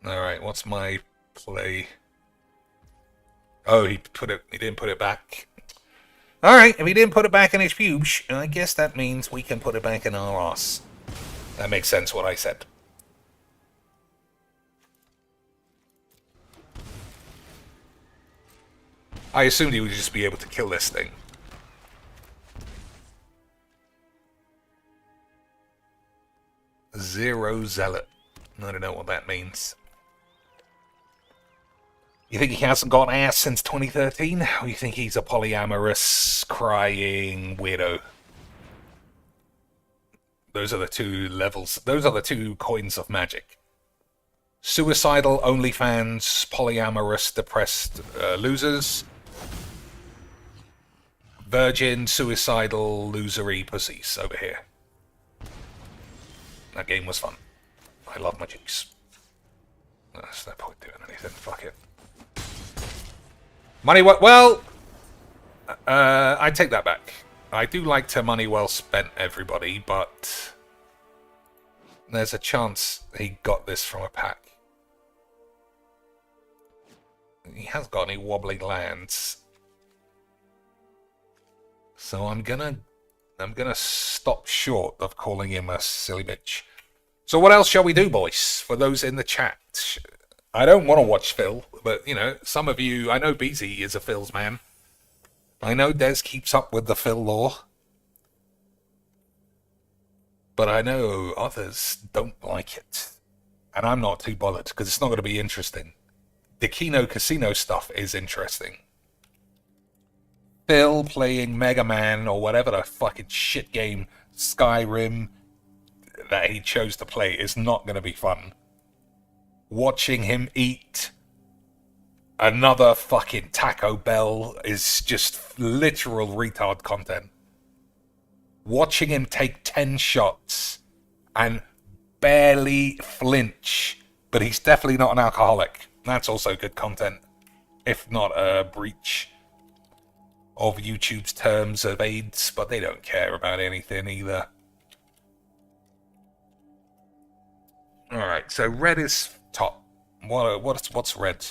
Alright, what's my play? Oh, he didn't put it back. Alright, if he didn't put it back in his pubes, I guess that means we can put it back in our ass. That makes sense what I said. I assumed he would just be able to kill this thing. Zero Zealot. I don't know what that means. You think he hasn't got ass since 2013? Or you think he's a polyamorous, crying weirdo? Those are the two levels. Those are the two coins of magic. Suicidal OnlyFans, polyamorous, depressed losers. Virgin, suicidal, losery pussies over here. That game was fun. I love my jukes. There's no point doing anything. Fuck it. Money well, I take that back. I do like to money well spent, everybody, but there's a chance he got this from a pack. He hasn't got any wobbly lands. So I'm gonna stop short of calling him a silly bitch. So what else shall we do, boys? For those in the chat, I don't want to watch Phil, but you know, some of you, I know BZ is a Phil's man. I know Des keeps up with the Phil lore, but I know others don't like it, and I'm not too bothered because it's not going to be interesting. The Kino Casino stuff is interesting. Phil playing Mega Man or whatever the fucking shit game, Skyrim, that he chose to play is not going to be fun. Watching him eat another fucking Taco Bell is just literal retard content. Watching him take 10 shots and barely flinch, but he's definitely not an alcoholic. That's also good content, if not a breach of YouTube's terms of AIDS, but they don't care about anything either. Alright, so red is top. What's red?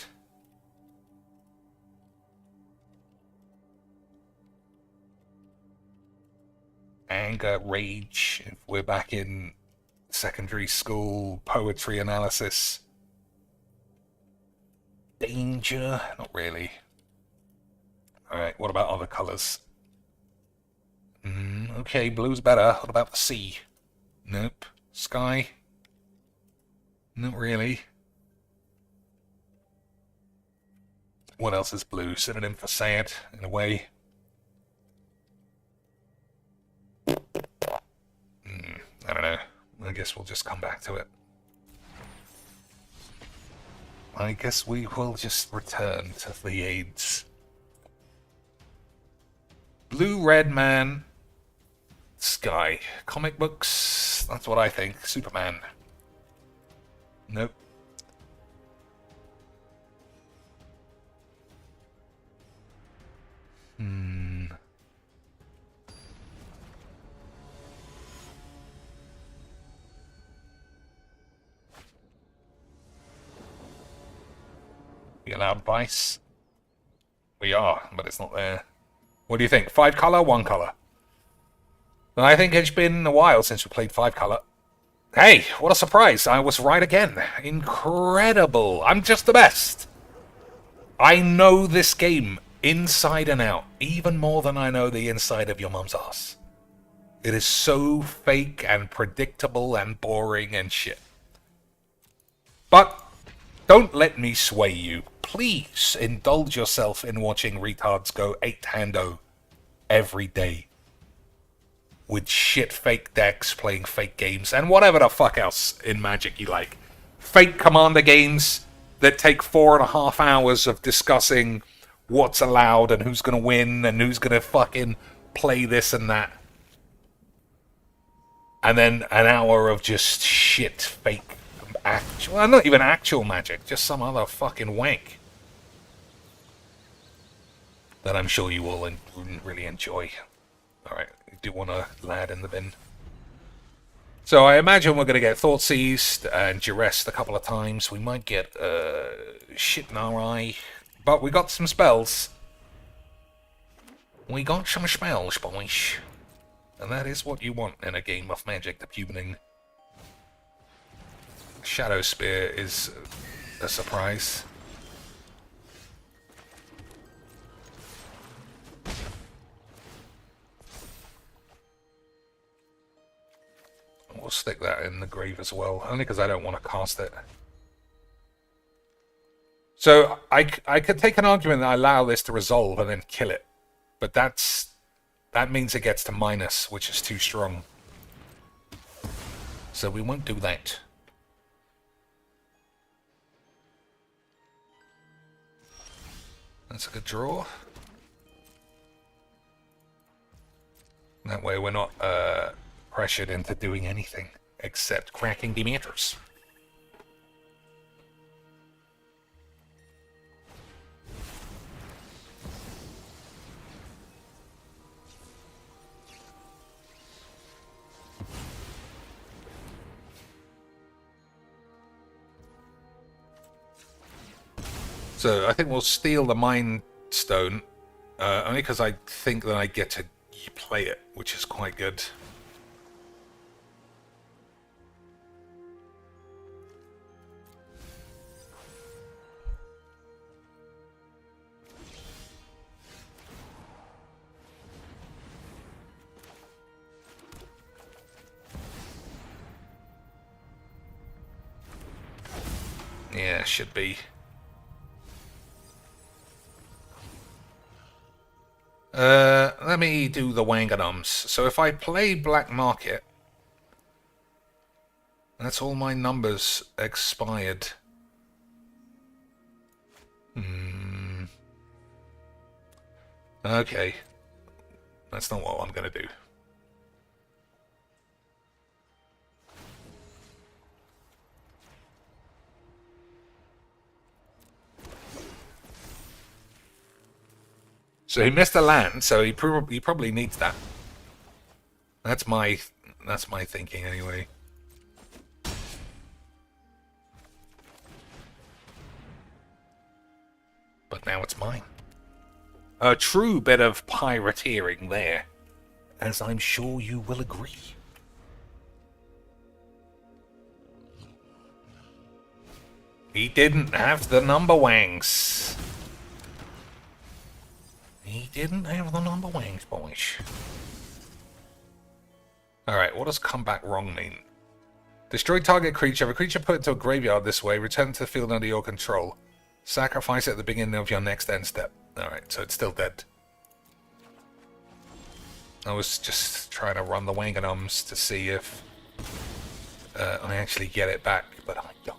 Anger, rage. If we're back in secondary school, poetry analysis. Danger? Not really. Alright, what about other colours? Okay, blue's better. What about the sea? Nope. Sky? Not really. What else is blue? Synonym for sad, in a way. I don't know. I guess we'll just come back to it. I guess we will just return to the AIDS. Blue, red man, sky. Comic books, that's what I think. Superman. Nope. We allowed Vice? We are, but it's not there. What do you think? 5 color, 1 color? And I think it's been a while since we played 5 color. Hey, what a surprise. I was right again. Incredible. I'm just the best. I know this game inside and out, even more than I know the inside of your mum's ass. It is so fake and predictable and boring and shit. But don't let me sway you. Please indulge yourself in watching retards go 8-hando every day. With shit fake decks, playing fake games, and whatever the fuck else in Magic you like. Fake Commander games that take 4.5 hours of discussing what's allowed and who's gonna win and who's gonna fucking play this and that. And then an hour of just shit fake actual, well, not even actual Magic, just some other fucking wank that I'm sure you all really enjoy. Alright, I do want a lad in the bin. So I imagine we're going to get Thought Seized and Duressed a couple of times. We might get shit in our eye. But we got some spells. We got some spells, boys. And that is what you want in a game of Magic the Pubening. Shadow Spear is a surprise. We'll stick that in the grave as well, only because I don't want to cast it. So I could take an argument that I allow this to resolve and then kill it, but that means it gets to minus, which is too strong. So we won't do that. That's a good draw. That way we're not pressured into doing anything except cracking Demeters. So I think we'll steal the Mind Stone, only because I think that I get to play it, which is quite good. Yeah, should be. Let me do the Wanganums. So if I play Black Market, that's all my numbers expired. Okay. That's not what I'm going to do. So he missed a land, so he probably needs that. That's my thinking anyway. But now it's mine. A true bit of pirateering there, as I'm sure you will agree. He didn't have the number wangs. He didn't have the number wangs, boys. Alright, what does come back wrong mean? Destroy target creature. If a creature put into a graveyard this way, return to the field under your control. Sacrifice it at the beginning of your next end step. Alright, so it's still dead. I was just trying to run the Wanganums to see if I actually get it back, but I don't.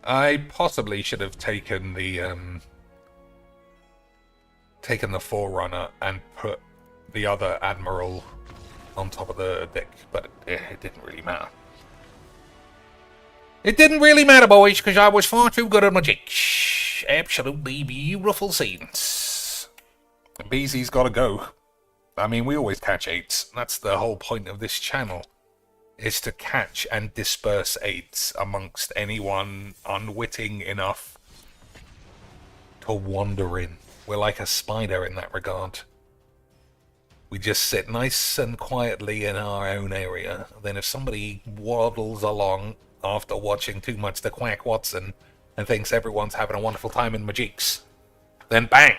I possibly should have taken the Forerunner and put the other Admiral on top of the deck, but it didn't really matter. It didn't really matter, boys, because I was far too good at magic. Absolutely beautiful scenes. Beezy's got to go. I mean, we always catch 8s. That's the whole point of this channel, is to catch and disperse 8s amongst anyone unwitting enough to wander in. We're like a spider in that regard. We just sit nice and quietly in our own area. Then if somebody waddles along after watching too much The Quack Watson and thinks everyone's having a wonderful time in Magics, then bang!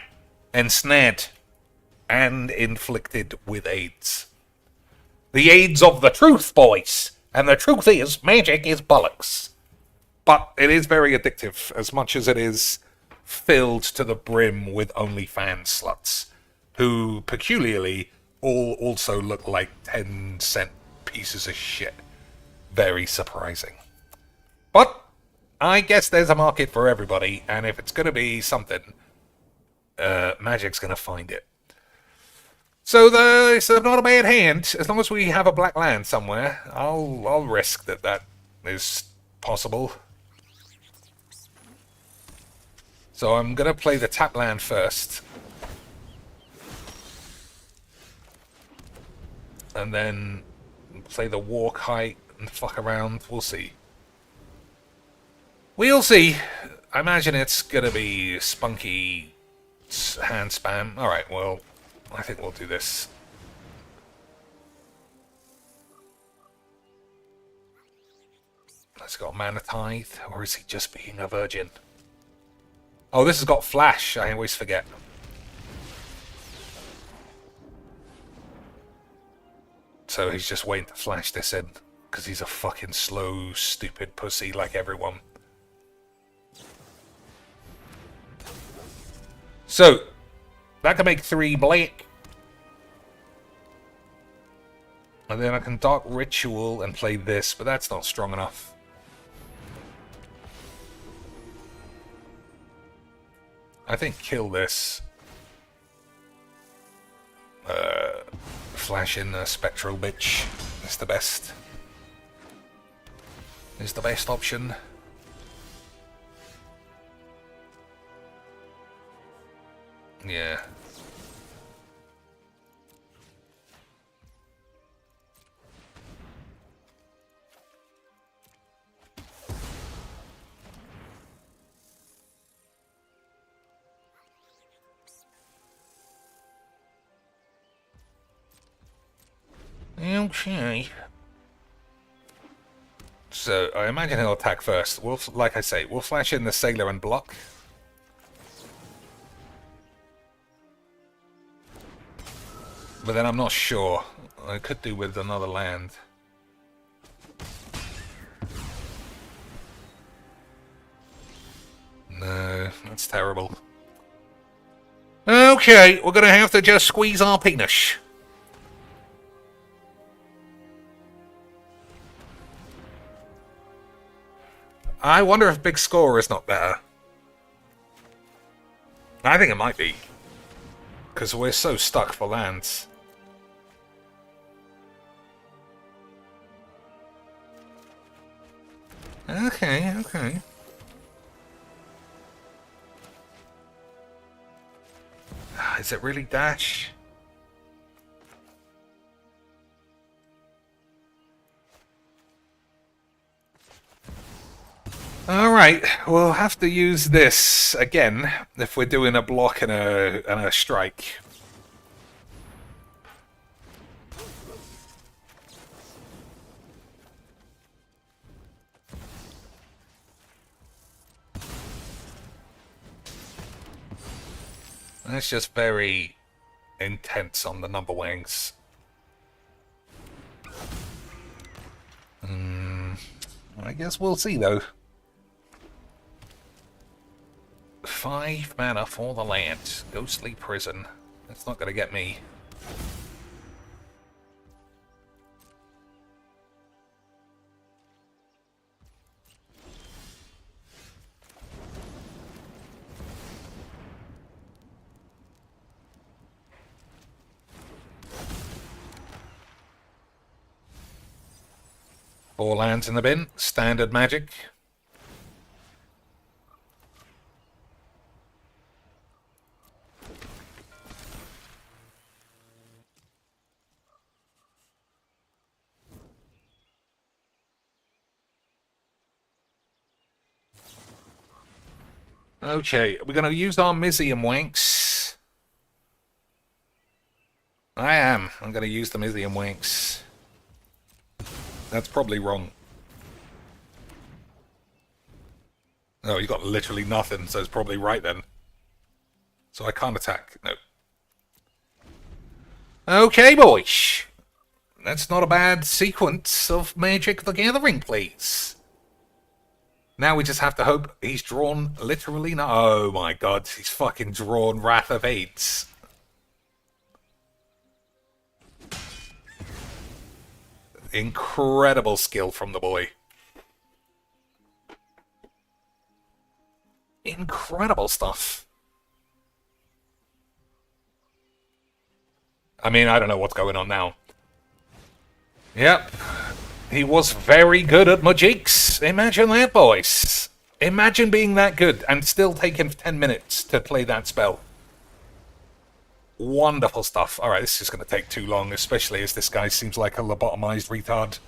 Ensnared and inflicted with AIDS. The AIDS of the truth, boys! And the truth is, magic is bollocks. But it is very addictive, as much as it is filled to the brim with OnlyFans sluts, who peculiarly all also look like 10-cent pieces of shit. Very surprising. But I guess there's a market for everybody, and if it's going to be something, Magic's going to find it. So it's not a bad hand. As long as we have a black land somewhere, I'll risk that is possible. So I'm going to play the tap land first. And then play the war kite and fuck around. We'll see. We'll see. I imagine it's going to be spunky hand spam. Alright, well, I think we'll do this. Let's go Mana Tithe, or is he just being a virgin? Oh, this has got flash, I always forget. So he's just waiting to flash this in, because he's a fucking slow, stupid pussy like everyone. So, that can make 3 black. And then I can Dark Ritual and play this, but that's not strong enough. I think kill this. Flash in a Spectral Bitch is the best. Is the best option. Yeah. Okay. So I imagine he'll attack first. We'll, like I say, we'll flash in the Sailor and block. But then I'm not sure. I could do with another land. No, that's terrible. Okay, we're gonna have to just squeeze our penis. I wonder if Big Score is not better. I think it might be. Because we're so stuck for lands. Okay, okay. Is it really dash? Alright, we'll have to use this again if we're doing a block and a strike. That's just very intense on the number wings. I guess we'll see though. 5 mana for the land. Ghostly Prison. That's not gonna get me. Four lands in the bin. Standard Magic. Okay, we're going to use our Mizium Wanks. I'm going to use the Mizium Wanks. That's probably wrong. Oh, you got literally nothing, so it's probably right then. So I can't attack. No. Okay, boys. That's not a bad sequence of Magic the Gathering, please. Now we just have to hope he's drawn literally no. Oh my god, he's fucking drawn Wrath of Aids. Incredible skill from the boy. Incredible stuff. I mean, I don't know what's going on now. Yep. He was very good at Magics. Imagine that, boys. Imagine being that good and still taking 10 minutes to play that spell. Wonderful stuff. Alright, this is going to take too long, especially as this guy seems like a lobotomized retard.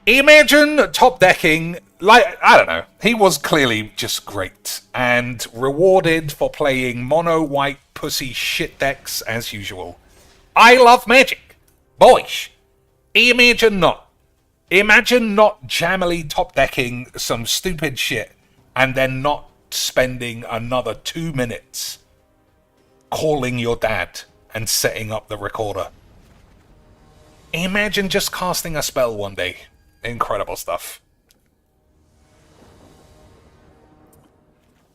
Imagine top decking, like, I don't know. He was clearly just great and rewarded for playing mono white pussy shit decks as usual. I love Magic. Boys. Imagine not. Imagine not jammily top decking some stupid shit and then not spending another 2 minutes calling your dad and setting up the recorder. Imagine just casting a spell one day. Incredible stuff.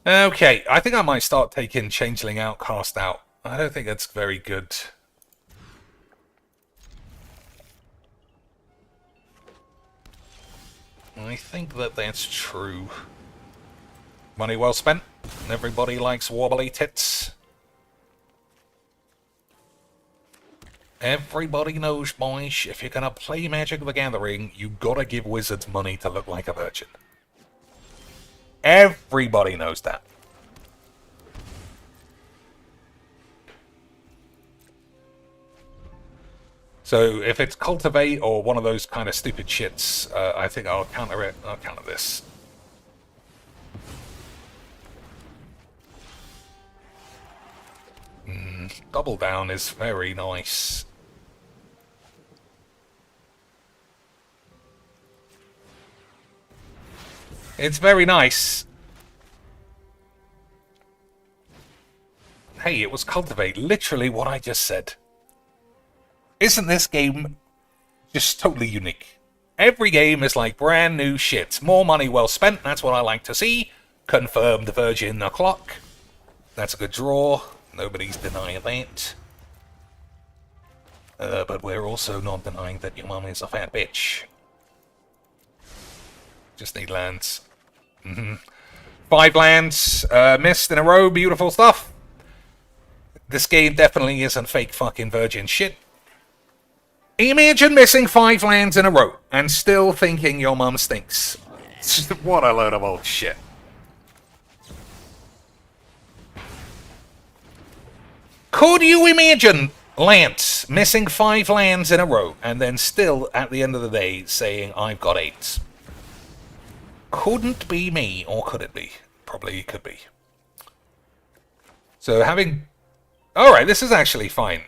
Okay, I think I might start taking Changeling out, Cast out. I don't think that's very good. I think that that's true. Money well spent. Everybody likes wobbly tits. Everybody knows, boys, if you're gonna play Magic the Gathering, you gotta give wizards money to look like a virgin. Everybody knows that. So if it's Cultivate or one of those kind of stupid shits, I think I'll counter it. I'll counter this. Double down is very nice. It's very nice. Hey, it was Cultivate. Literally what I just said. Isn't this game just totally unique? Every game is like brand new shit. More money well spent, that's what I like to see. Confirmed Virgin o'clock. That's a good draw. Nobody's denying that. But we're also not denying that your mum is a fat bitch. Just need lands. 5 lands. Missed in a row. Beautiful stuff. This game definitely isn't fake fucking virgin shit. Imagine missing 5 lands in a row and still thinking your mum stinks. What a load of old shit. Could you imagine Lance missing 5 lands in a row and then still at the end of the day saying I've got 8? Couldn't be me, or could it be? Probably could be. So having... Alright, this is actually fine.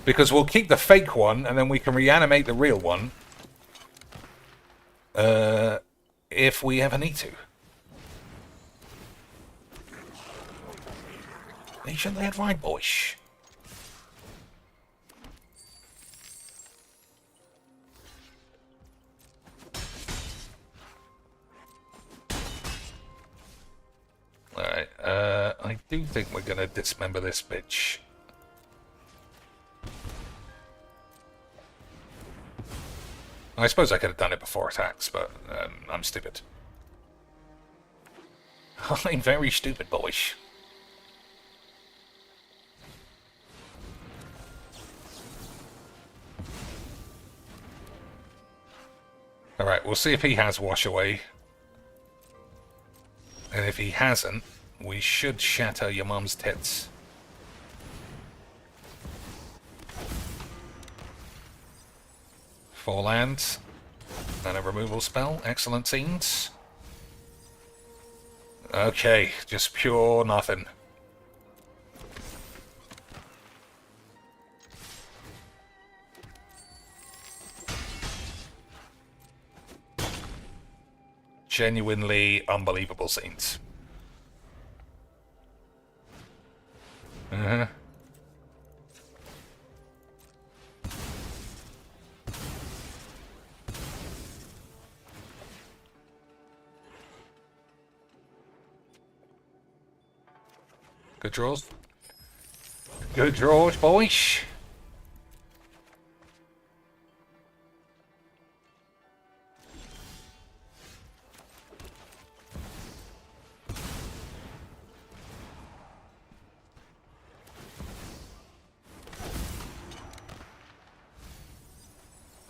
Because we'll keep the fake one and then we can reanimate the real one. If we ever need to. Nation that right, boys. Alright, I do think we're gonna dismember this bitch. I suppose I could have done it before attacks, but I'm stupid. I'm very stupid, boys. Alright, we'll see if he has Wash Away. And if he hasn't, we should shatter your mum's tits. Four lands. And a removal spell. Excellent scenes. Okay, just pure nothing. Genuinely unbelievable scenes. Good draws. Good draws, boys.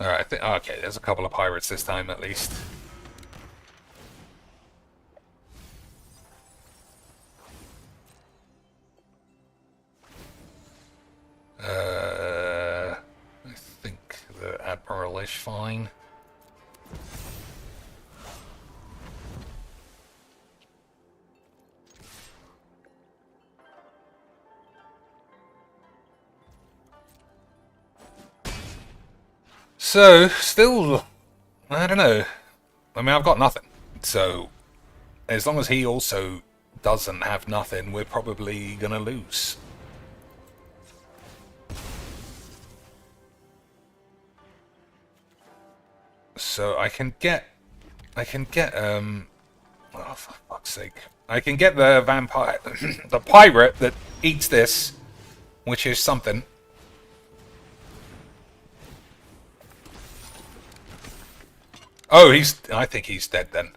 Alright, okay, there's a couple of pirates this time at least. I think the Admiral is fine. So, still, I don't know. I mean, I've got nothing. So, as long as he also doesn't have nothing, we're probably gonna lose. So I can get, oh, for fuck's sake. I can get the vampire, the pirate that eats this, which is something. Oh, I think he's dead then.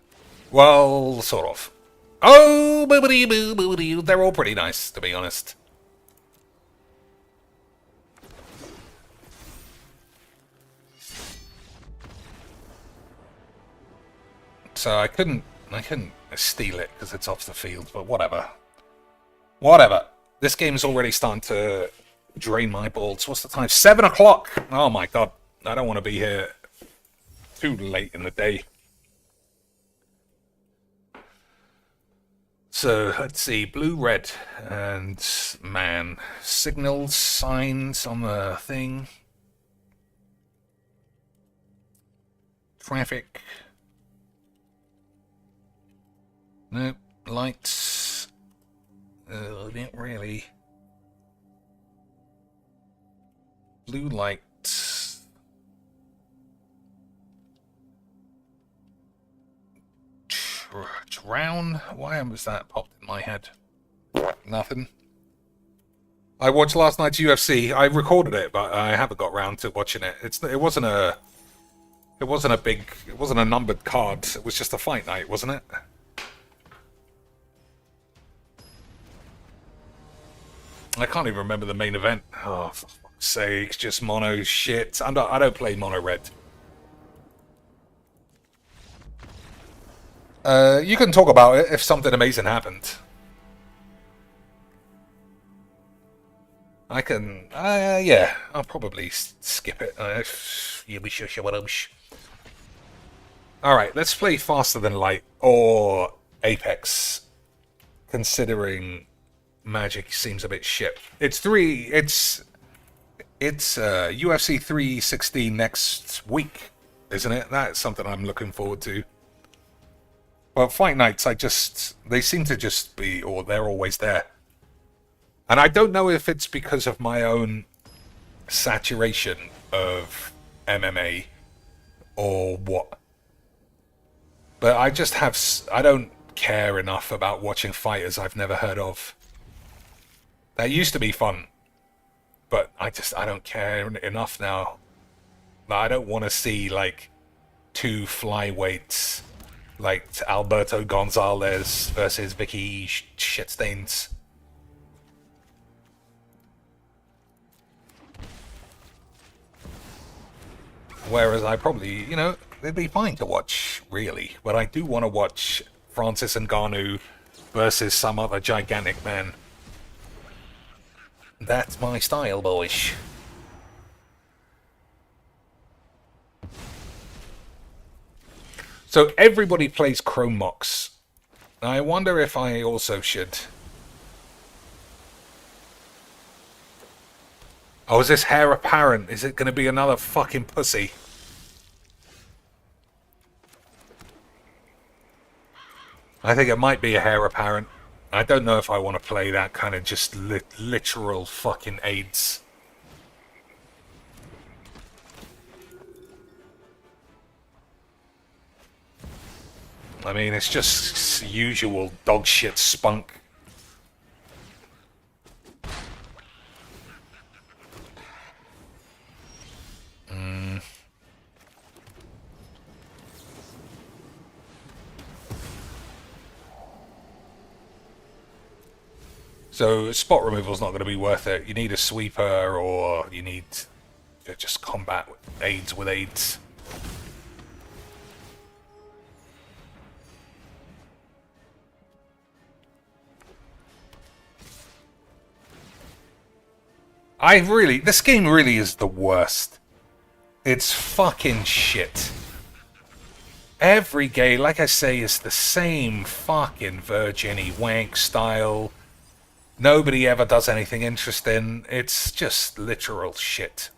Well, sort of. Oh, boobity boo, boobity. They're all pretty nice, to be honest. So I couldn't steal it because it's off the field, but whatever. Whatever. This game's already starting to drain my balls. What's the time? 7 o'clock! Oh my god. I don't want to be here too late in the day. So, let's see. Blue, red, and man. Signals, signs on the thing. Traffic. Nope. Lights. Not really. Blue lights. Drown? Why was that popped in my head? Nothing. I watched last night's UFC. I recorded it, but I haven't got round to watching it. It wasn't a numbered card. It was just a fight night, wasn't it? I can't even remember the main event. Oh, for fuck's sake, just mono shit. I don't play mono red. You can talk about it if something amazing happened. I can, yeah, I'll probably skip it. Alright, let's play Faster Than Light or Apex, considering Magic seems a bit shit. It's UFC 316 next week, isn't it? That's something I'm looking forward to. Well, Fight Nights, they seem to just be, or they're always there. And I don't know if it's because of my own saturation of MMA or what. But I don't care enough about watching fighters I've never heard of. That used to be fun. But I don't care enough now. I don't want to see, like, two flyweights, like Alberto Gonzalez versus Vicky Shitstains. Whereas I probably, they'd be fine to watch, really. But I do want to watch Francis Ngannou versus some other gigantic man. That's my style, boys. So everybody plays Chrome Mox. I wonder if I also should. Oh, is this hair apparent? Is it going to be another fucking pussy? I think it might be a hair apparent. I don't know if I want to play that kind of just literal fucking AIDS. I mean, it's just usual dog shit spunk. So spot removal is not going to be worth it. You need a sweeper, or you need to just combat AIDS with AIDS. This game really is the worst. It's fucking shit. Every game, like I say, is the same fucking virgin-y wank style. Nobody ever does anything interesting. It's just literal shit.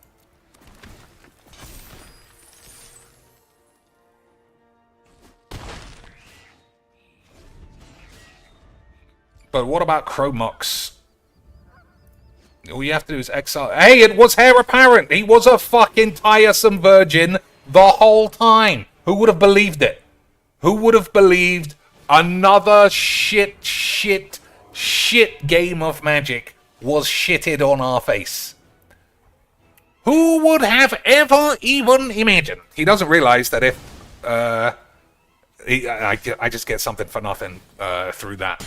But what about Chromox? All you have to do is exile. Hey, it was hair apparent. He was a fucking tiresome virgin the whole time. Who would have believed it? Who would have believed another shit game of Magic was shitted on our face? Who would have ever even imagined? He doesn't realize that if I just get something for nothing through that.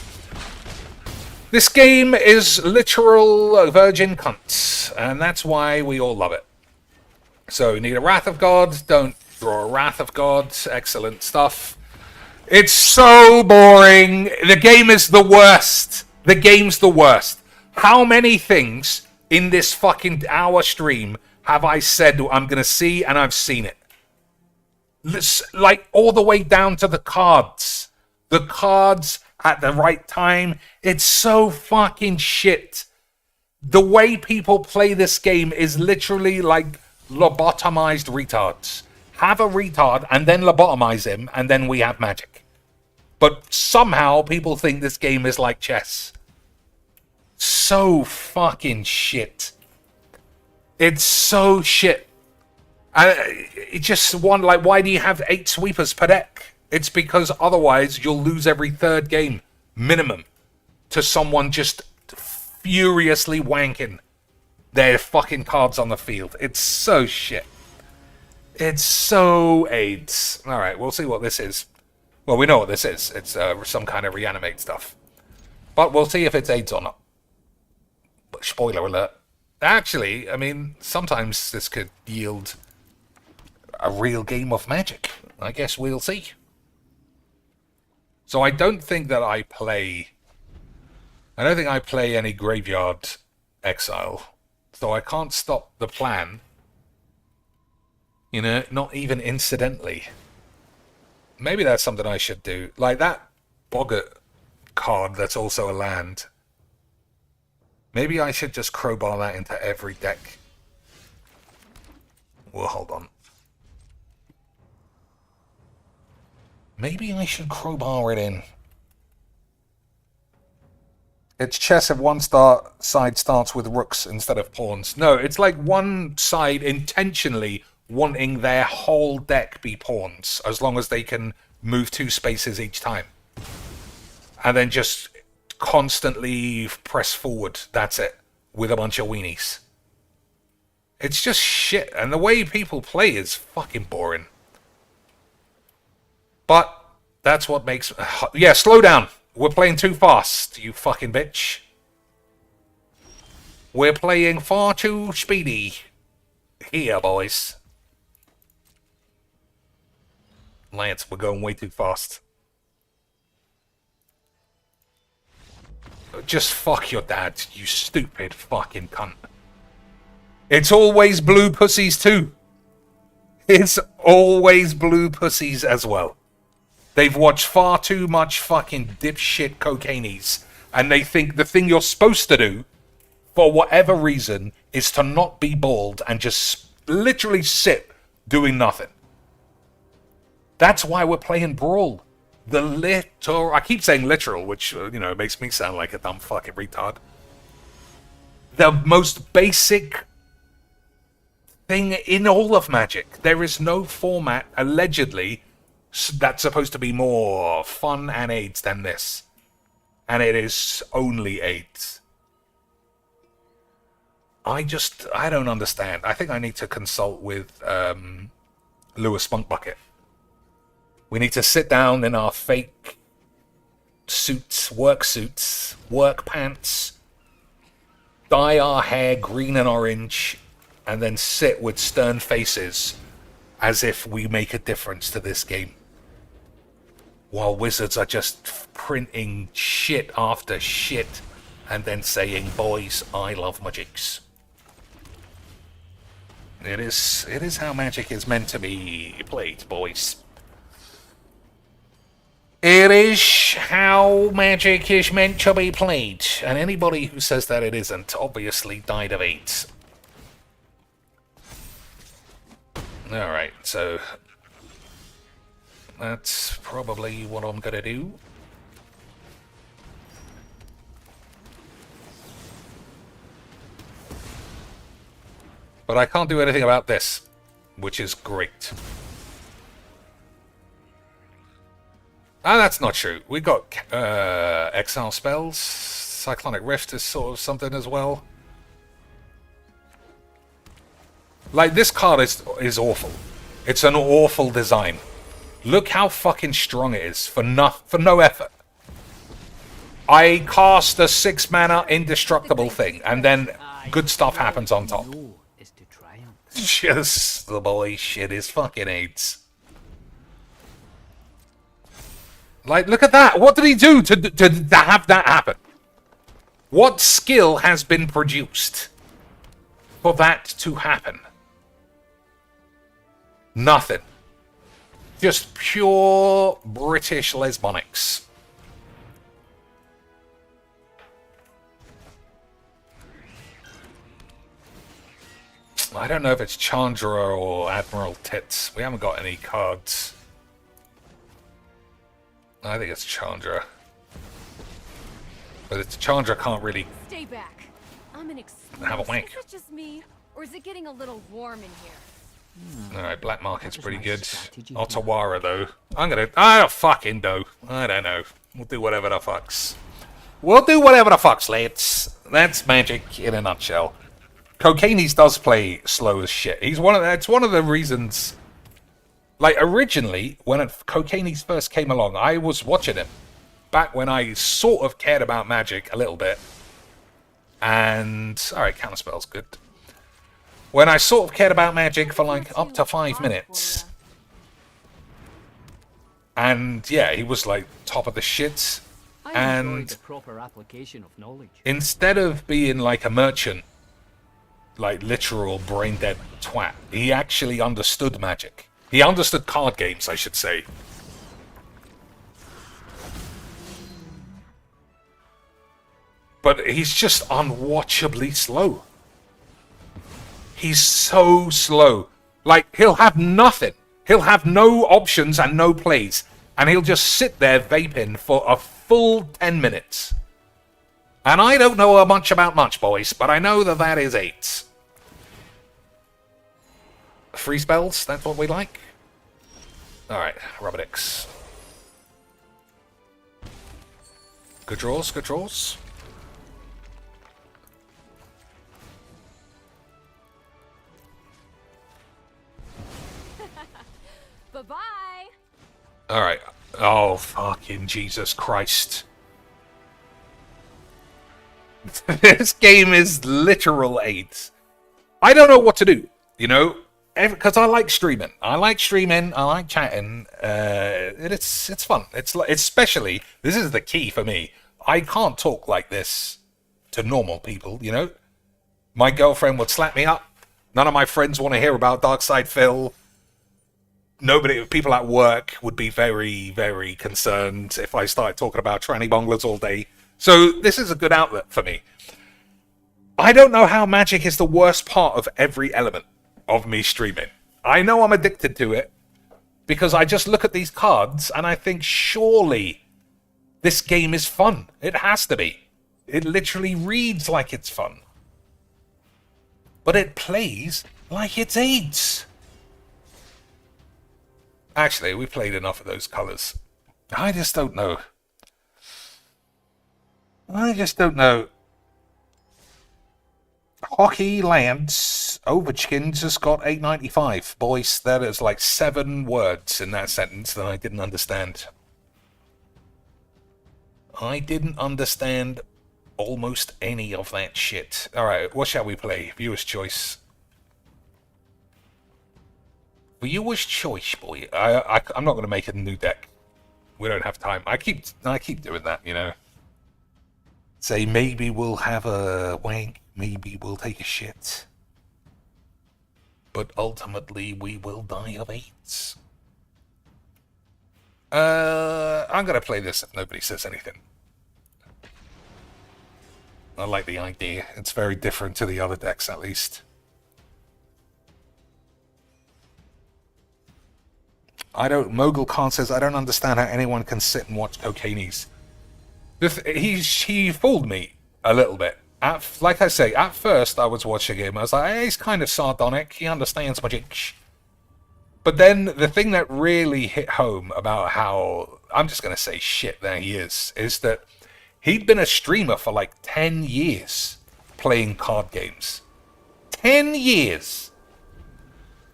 This game is literal virgin cunts, and that's why we all love it. So you need a Wrath of God. Don't draw a Wrath of God. Excellent stuff. It's so boring. The game is the worst. The game's the worst. How many things in this fucking hour stream have I said I'm going to see, and I've seen it? Like, all the way down to the cards. The cards at the right time. It's so fucking shit. The way people play this game is literally like lobotomized retards. Have a retard and then lobotomize him, and then we have Magic. But somehow people think this game is like chess. So fucking shit. It's so shit. It just one, like, why do you have 8 sweepers per deck? It's because otherwise you'll lose every third game, minimum, to someone just furiously wanking their fucking cards on the field. It's so shit. It's so AIDS. Alright, we'll see what this is. Well, we know what this is. It's some kind of reanimate stuff. But we'll see if it's AIDS or not. But spoiler alert. Actually, I mean, sometimes this could yield a real game of Magic. I guess we'll see. So I don't think I play any graveyard exile. So I can't stop the plan. You know, not even incidentally. Maybe that's something I should do. Like that Boggart card that's also a land. Maybe I should just crowbar that into every deck. Well, hold on. Maybe I should crowbar it in. It's chess if one side starts with rooks instead of pawns. No, it's like one side intentionally wanting their whole deck be pawns, as long as they can move 2 spaces each time. And then just constantly press forward, that's it, with a bunch of weenies. It's just shit, and the way people play is fucking boring. But that's what makes... yeah, slow down. We're playing too fast, you fucking bitch. We're playing far too speedy. Here, boys. Lance, we're going way too fast. Just fuck your dad, you stupid fucking cunt. It's always blue pussies too. It's always blue pussies as well. They've watched far too much fucking dipshit cocainies, and they think the thing you're supposed to do, for whatever reason, is to not be bald and just literally sit doing nothing. That's why we're playing Brawl. The literal... I keep saying literal, which, you know, makes me sound like a dumb fucking retard. The most basic thing in all of Magic. There is no format, allegedly, that's supposed to be more fun and AIDS than this. And it is only AIDS. I don't understand. I think I need to consult with Lewis Spunkbucket. We need to sit down in our fake suits, work pants, dye our hair green and orange, and then sit with stern faces as if we make a difference to this game. While Wizards are just printing shit after shit and then saying, boys, I love Magics. It is how Magic is meant to be played, boys. It is how Magic is meant to be played, and anybody who says that it isn't obviously died of AIDS. Alright, so that's probably what I'm gonna do. But I can't do anything about this, which is great. Ah, that's not true. We got exile spells. Cyclonic Rift is sort of something as well. Like, this card is awful. It's an awful design. Look how fucking strong it is for no effort. I cast a 6-mana indestructible thing, and then good stuff happens on top. Just the boy shit is fucking AIDS. Like, look at that. What did he do to have that happen? What skill has been produced for that to happen? Nothing. Just pure British lesbonics. I don't know if it's Chandra or Admiral Tits. We haven't got any cards. I think it's Chandra. But it's Chandra can't really Stay back. I'm an have a wank. Is it just me, or is it getting a little warm in here? Alright, Black Market's pretty good. Otawara, though. I don't fucking know. I don't know. We'll do whatever the fucks. We'll do whatever the fucks, lads. That's Magic in a nutshell. Cocainies does play slow as shit. It's one of the reasons... Like, originally, when Cocainies first came along, I was watching him. Back when I sort of cared about Magic a little bit. And... Alright, Counterspell's good. When I sort of cared about Magic for, like, up to 5 minutes. And, yeah, he was, like, top of the shit. I enjoy And the proper application of knowledge. instead of being like a merchant, like literal brain dead twat, he actually understood magic. He understood card games, I should say. But he's just unwatchably slow. He's so slow. Like, he'll have nothing. He'll have no options and no plays. And he'll just sit there vaping for a full 10 minutes. And I don't know much about much, boys, but I know that that is 8. Free spells, that's what we like. Alright, rubber dicks. Good draws, good draws. Bye-bye. Alright. Oh, fucking Jesus Christ. This game is literal 8. I don't know what to do, you know? Because I like streaming. I like chatting. It's fun. It's like, especially, this is the key for me. I can't talk like this to normal people, you know? My girlfriend would slap me up. None of my friends want to hear about Darkside Phil. People at work would be very, very concerned if I started talking about tranny bonglers all day. So this is a good outlet for me. I don't know how magic is the worst part of every element of me streaming. I know I'm addicted to it because I just look at these cards and I think, surely this game is fun. It has to be. It literally reads like it's fun. But it plays like it's AIDS. Actually, we played enough of those colours. I just don't know. Hockey Lance Ovechkin just got 895. Boys, that is like 7 words in that sentence that I didn't understand. I didn't understand almost any of that shit. Alright, what shall we play? Viewer's choice. Viewer's choice, boy. I'm not going to make a new deck. We don't have time. I keep doing that, you know. Say maybe we'll have a wank, maybe we'll take a shit. But ultimately we will die of AIDS. I'm going to play this if nobody says anything. I like the idea. It's very different to the other decks, at least. Mogul Khan says, I don't understand how anyone can sit and watch Cocainies. He fooled me a little bit. Like I say, at first I was watching him, I was like, hey, he's kind of sardonic, he understands magic. But then the thing that really hit home about how, I'm just going to say shit, there he is that he'd been a streamer for like 10 years playing card games. 10 years!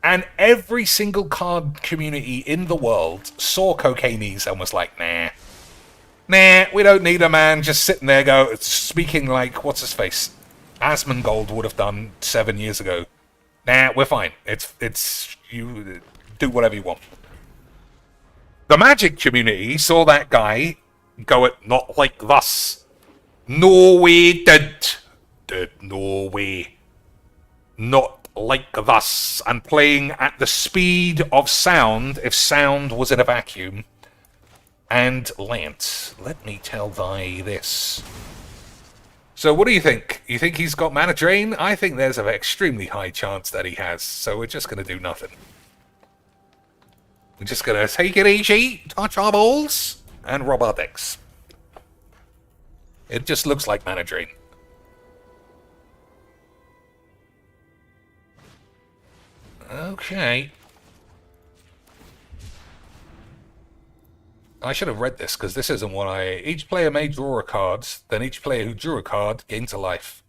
And every single card community in the world saw Cocainies and was like, nah, we don't need a man just sitting there speaking like, what's his face? Asmongold would have done 7 years ago. Nah, we're fine. It's you do whatever you want. The Magic community saw that guy go it not like thus. No way did no way. Not like thus, and playing at the speed of sound, if sound was in a vacuum. And Lance, let me tell thy this. So what do you think? You think he's got mana drain? I think there's an extremely high chance that he has, so we're just going to do nothing. We're just going to take it easy, touch our balls, and rob our decks. It just looks like mana drain. Okay. I should have read this, because this isn't what each player may draw a card, then each player who drew a card gains a life.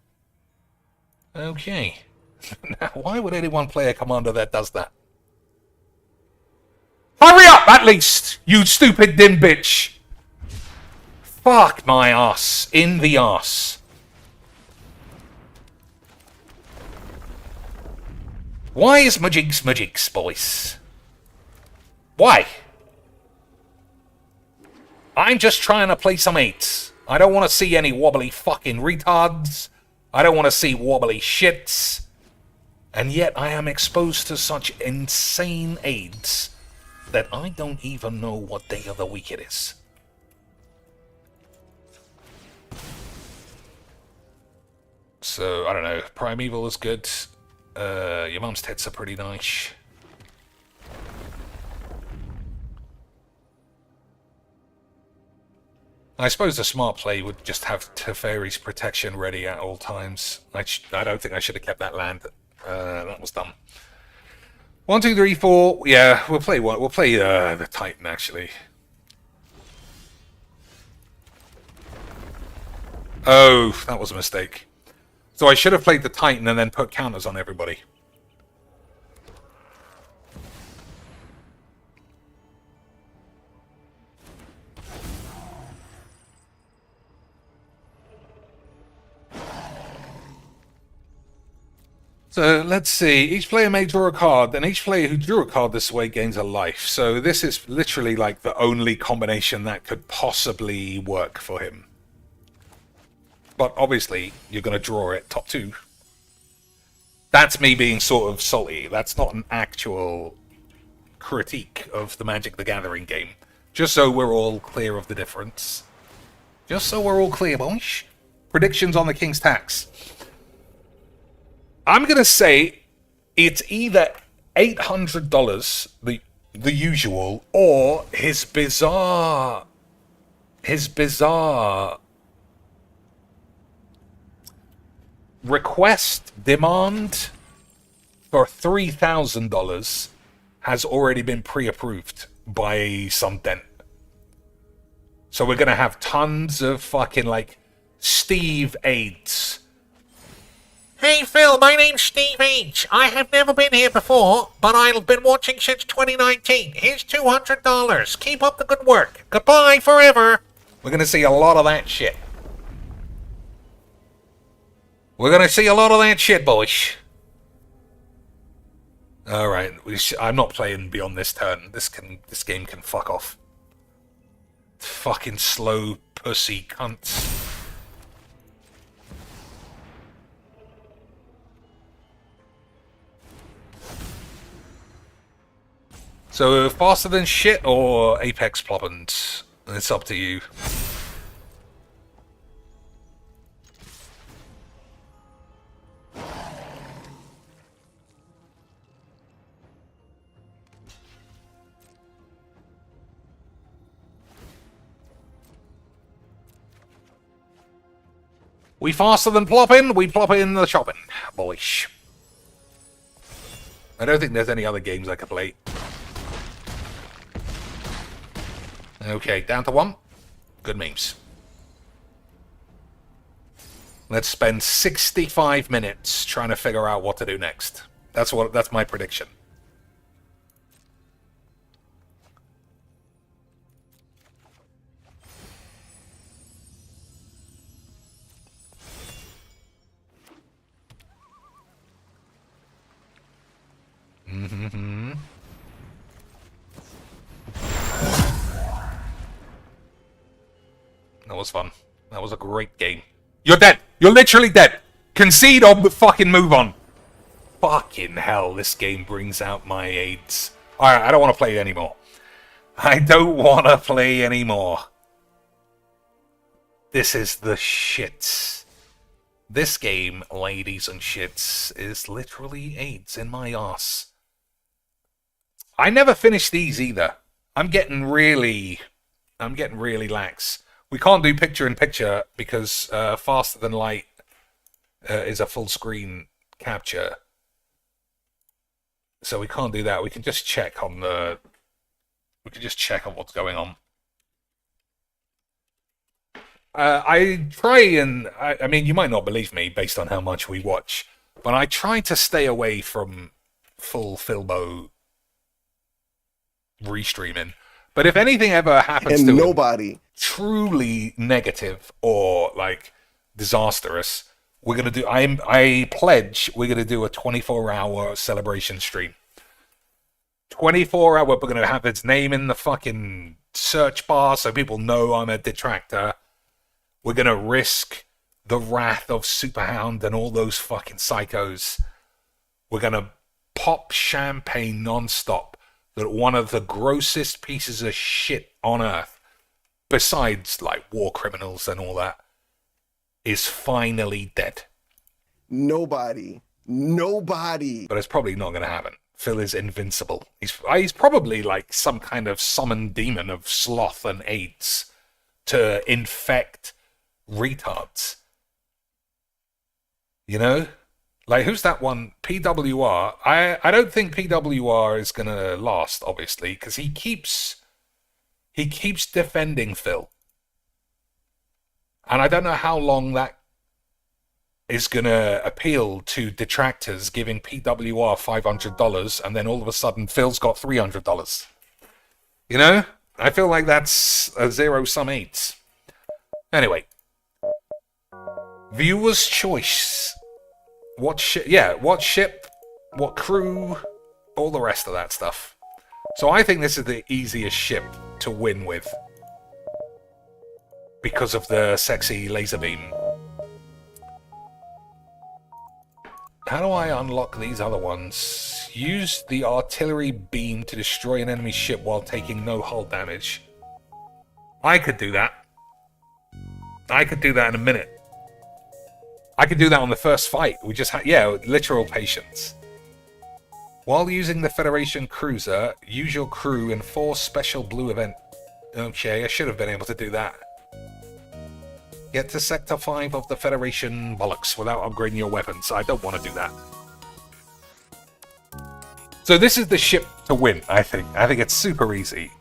Okay. Now, why would any one player commander that does that? Hurry up, at least, you stupid dim bitch! Fuck my ass. In the ass. Why is Majigs, boys? Why? I'm just trying to play some 8s. I don't want to see any wobbly fucking retards. I don't want to see wobbly shits. And yet I am exposed to such insane aids that I don't even know what day of the week it is. So, I don't know. Primeval is good. Your mum's tits are pretty nice. I suppose the smart play would just have Teferi's protection ready at all times. I don't think I should have kept that land. That was dumb. 1, 2, 3, 4. Yeah, we'll play what? We'll play the Titan actually. Oh, that was a mistake. So I should have played the Titan and then put counters on everybody. So let's see, each player may draw a card, and each player who drew a card this way gains a life. So this is literally like the only combination that could possibly work for him. But obviously, you're going to draw it top 2. That's me being sort of salty. That's not an actual critique of the Magic the Gathering game. Just so we're all clear of the difference. Just so we're all clear, boys. Predictions on the King's Tax. I'm going to say it's either $800, the usual, or his bizarre request demand for $3,000 has already been pre-approved by some dent. So we're going to have tons of fucking, like, Steve aids. Hey Phil, my name's Steve H. I have never been here before, but I've been watching since 2019. Here's $200. Keep up the good work. Goodbye forever. We're going to see a lot of that shit. We're going to see a lot of that shit, boys. Alright, I'm not playing beyond this turn. This game can fuck off. Fucking slow pussy cunts. So, faster than shit or Apex Ploppins? It's up to you. We faster than plopping, we plop in the shopping, boys. I don't think there's any other games I could play. Okay, down to 1. Good memes. Let's spend 65 minutes trying to figure out what to do next. That's my prediction. Mm-hmm. That was fun. That was a great game. You're dead! You're literally dead! Concede or fucking move on! Fucking hell, this game brings out my aids. Alright, I don't want to play anymore. I don't want to play anymore. This is the shits. This game, ladies and shits, is literally aids in my arse. I never finished these either. I'm getting really lax. We can't do picture-in-picture because Faster Than Light is a full-screen capture. So we can't do that. We can just check on the... We can just check on what's going on. I try and... I mean, you might not believe me based on how much we watch, but I try to stay away from full Filbo restreaming. But if anything ever happens to nobody truly negative or like disastrous, we're gonna do. I pledge we're gonna do a 24-hour celebration stream. 24-hour. We're gonna have its name in the fucking search bar so people know I'm a detractor. We're going to risk the wrath of Superhound and all those fucking psychos. We're going to pop champagne non-stop that one of the grossest pieces of shit on earth, besides like war criminals and all that, is finally dead. Nobody. But it's probably not going to happen. Phil is invincible. He's probably like some kind of summoned demon of sloth and AIDS to infect retards. You know? Like, who's that one? PWR. I don't think PWR is going to last, obviously, because he keeps defending Phil. And I don't know how long that is going to appeal to detractors, giving PWR $500, and then all of a sudden Phil's got $300. You know? I feel like that's a zero-sum eight. Anyway. Viewer's choice. What ship, what crew, all the rest of that stuff. So I think this is the easiest ship to win with. Because of the sexy laser beam. How do I unlock these other ones? Use the artillery beam to destroy an enemy ship while taking no hull damage. I could do that. I could do that in a minute. I could do that on the first fight. We just had, yeah, literal patience. While using the Federation cruiser, use your crew in 4 special blue event. Okay, I should have been able to do that. Get to Sector 5 of the Federation bollocks without upgrading your weapons. I don't want to do that. So this is the ship to win, I think. I think it's super easy.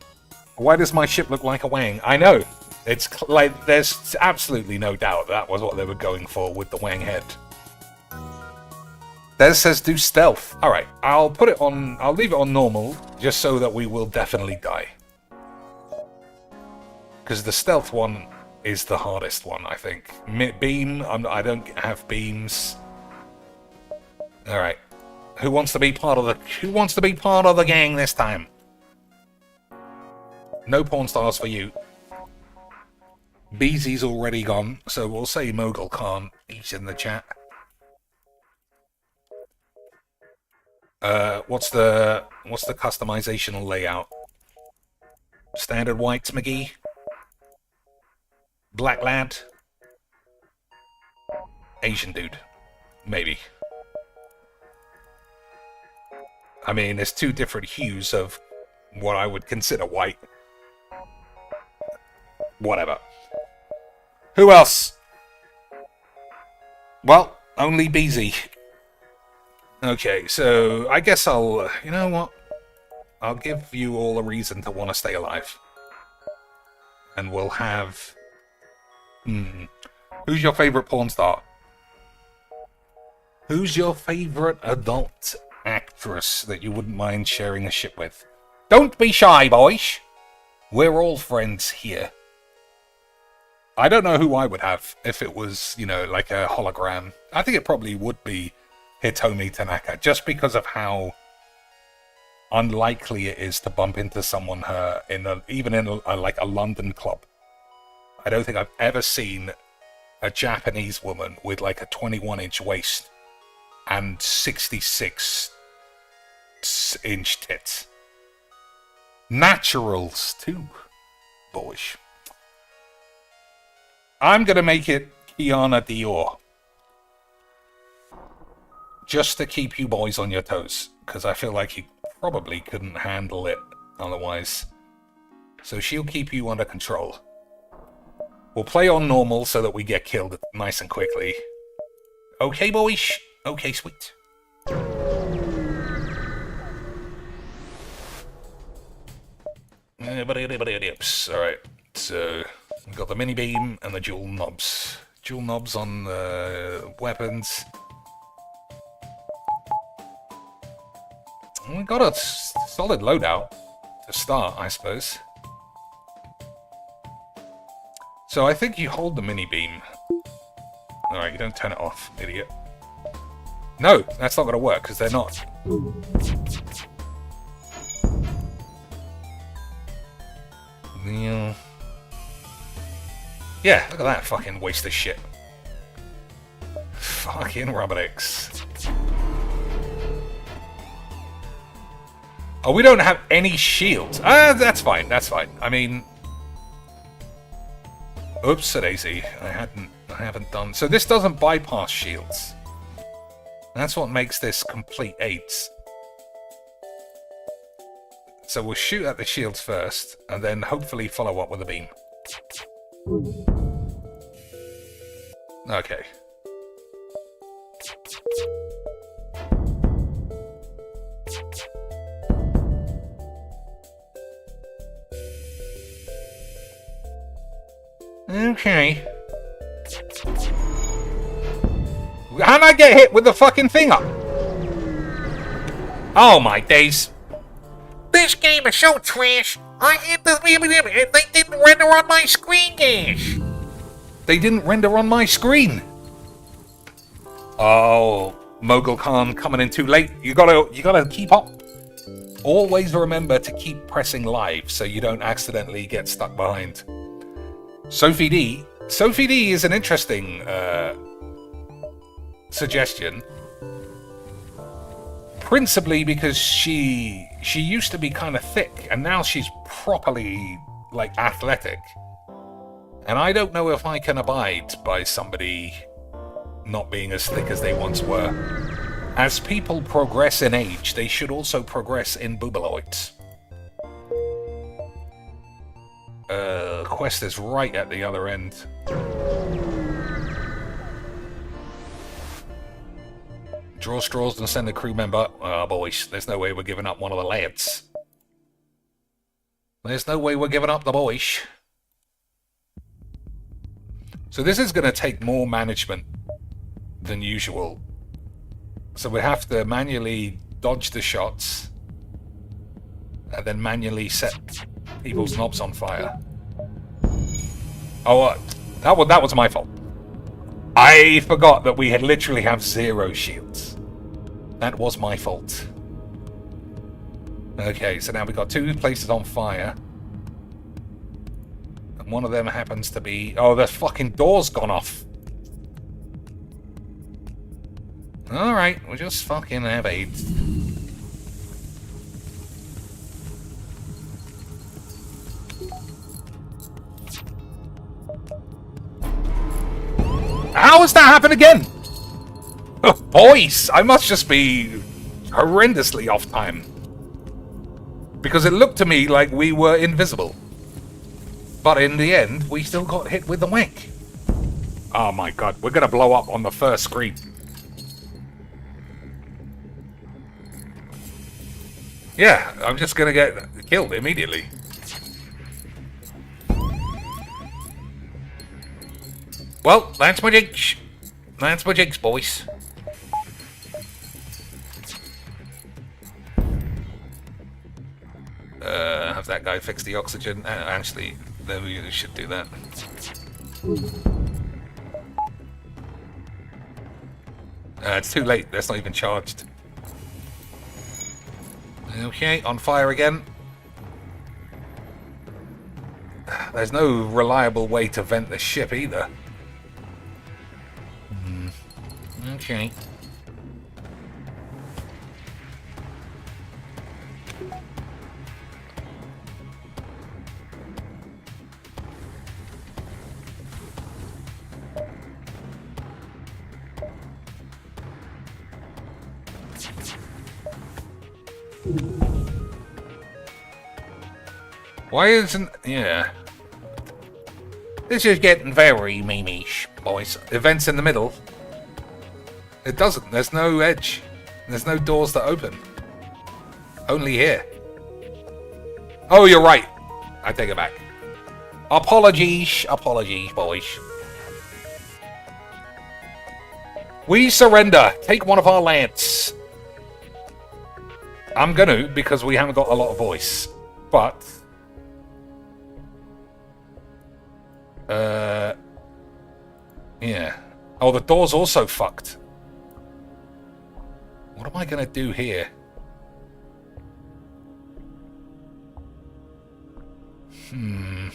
Why does my ship look like a wang? I know. It's like, there's absolutely no doubt that was what they were going for with the wang head. Des says do stealth. Alright, I'll leave it on normal, just so that we will definitely die. Because the stealth one is the hardest one, I think. Beam, I don't have beams. Alright. Who wants to be part of the gang this time? No porn stars for you. Beezy's already gone, so we'll say Mogul can't. He's in the chat. What's the customizational layout? Standard whites, McGee? Black lad? Asian dude? Maybe. I mean, there's 2 different hues of what I would consider white. Whatever. Who else? Well, only Beezy. Okay, so I guess I'll... You know what? I'll give you all a reason to want to stay alive. And we'll have... Who's your favorite porn star? Who's your favorite adult actress that you wouldn't mind sharing a ship with? Don't be shy, boys. We're all friends here. I don't know who I would have if it was, you know, like a hologram. I think it probably would be Hitomi Tanaka, just because of how unlikely it is to bump into someone even in like a London club. I don't think I've ever seen a Japanese woman with like a 21-inch waist and 66-inch tits. Naturals too, boys. I'm gonna make it Kiana Dior. Just to keep you boys on your toes, because I feel like you probably couldn't handle it otherwise. So she'll keep you under control. We'll play on normal so that we get killed nice and quickly. Okay, boys? Okay, sweet. Alright, so we've got the mini beam and the dual knobs. Dual knobs on the weapons. We got a solid loadout to start, I suppose. So I think you hold the mini beam. Alright, you don't turn it off, idiot. No, that's not going to work, because they're not. Yeah. Yeah, look at that fucking waste of shit. Fucking Rubbernicks. Oh, we don't have any shields. That's fine, that's fine. I mean... Oops, daisy. I haven't done... So this doesn't bypass shields. That's what makes this complete 8s. So we'll shoot at the shields first, and then hopefully follow up with a beam. Okay. Okay. How'd I get hit with the fucking thing up? Oh my days. This game is so trash. I hit the they didn't render on my screen, Dash. They didn't render on my screen. Oh, Mogul Khan coming in too late. You gotta keep up. Always remember to keep pressing live so you don't accidentally get stuck behind. Sophie D. Sophie D is an interesting suggestion. Principally because she used to be kind of thick, and now she's properly, like, athletic. And I don't know if I can abide by somebody not being as thick as they once were. As people progress in age, they should also progress in boobeloids. Quest is right at the other end. Draw straws and send a crew member. Oh, boys, there's no way we're giving up one of the lads. There's no way we're giving up the boys. So this is going to take more management than usual. So we have to manually dodge the shots and then manually set people's knobs on fire. Oh, that was my fault. I forgot that we had literally have 0 shields. That was my fault. Okay, so now we've got 2 places on fire. And one of them happens to be... Oh, the fucking door's gone off. Alright, we'll just fucking have AIDS. How has that happened again? Oh, boys, I must just be horrendously off time. Because it looked to me like we were invisible. But in the end, we still got hit with the whack. Oh my god, we're gonna blow up on the first screen. Yeah, I'm just gonna get killed immediately. Well, that's my jinx. That's my jinx, boys. Have that guy fix the oxygen. Actually, then we should do that. It's too late. That's not even charged. Okay, on fire again. There's no reliable way to vent the ship either. Okay. Why isn't... Yeah. This is getting very meme-ish, boys. Events in the middle. It doesn't. There's no edge. There's no doors that open. Only here. Oh, you're right. I take it back. Apologies. Apologies, boys. We surrender. Take one of our lads. I'm gonna, because we haven't got a lot of voice. But... yeah. Oh, the door's also fucked. What am I gonna do here? I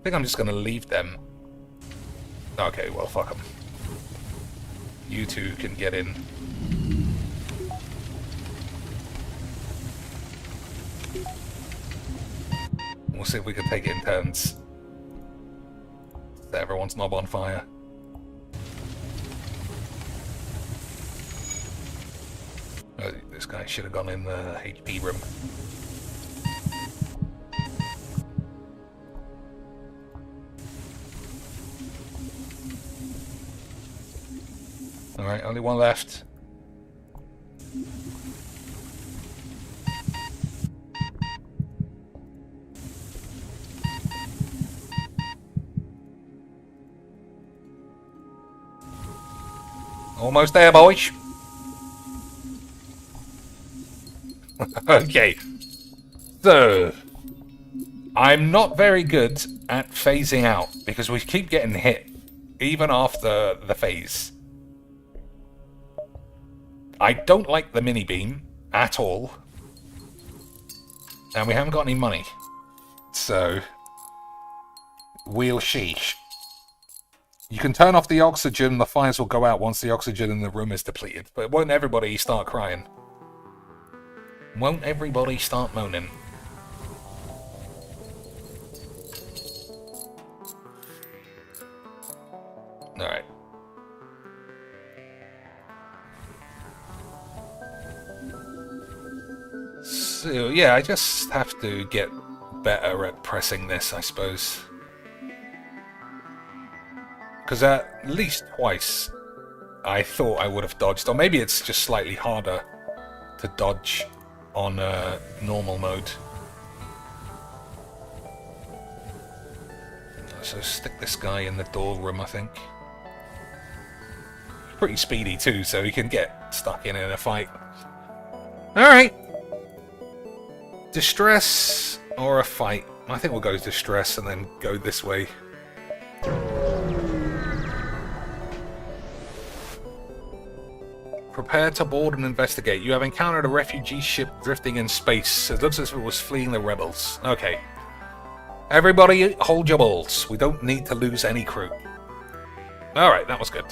think I'm just going to leave them. Okay, well, fuck them. You two can get in. We'll see if we can take it in turns. Set everyone's knob on fire. Oh, this guy should have gone in the HP room. Alright, only one left. Almost there, boys. Okay. So, I'm not very good at phasing out because we keep getting hit even after the phase. I don't like the mini beam at all. And we haven't got any money. So, we'll sheesh. You can turn off the oxygen, the fires will go out once the oxygen in the room is depleted. But won't everybody start crying? Won't everybody start moaning? Alright. So, yeah, I just have to get better at pressing this, I suppose. Because at least twice I thought I would have dodged, or maybe it's just slightly harder to dodge on normal mode. So stick this guy in the door room, I think. Pretty speedy too, so he can get stuck in a fight. Alright. Distress or a fight? I think we'll go distress and then go this way. Prepare to board and investigate. You have encountered a refugee ship drifting in space. It looks as if it was fleeing the rebels. Okay. Everybody hold your balls. We don't need to lose any crew. Alright, that was good.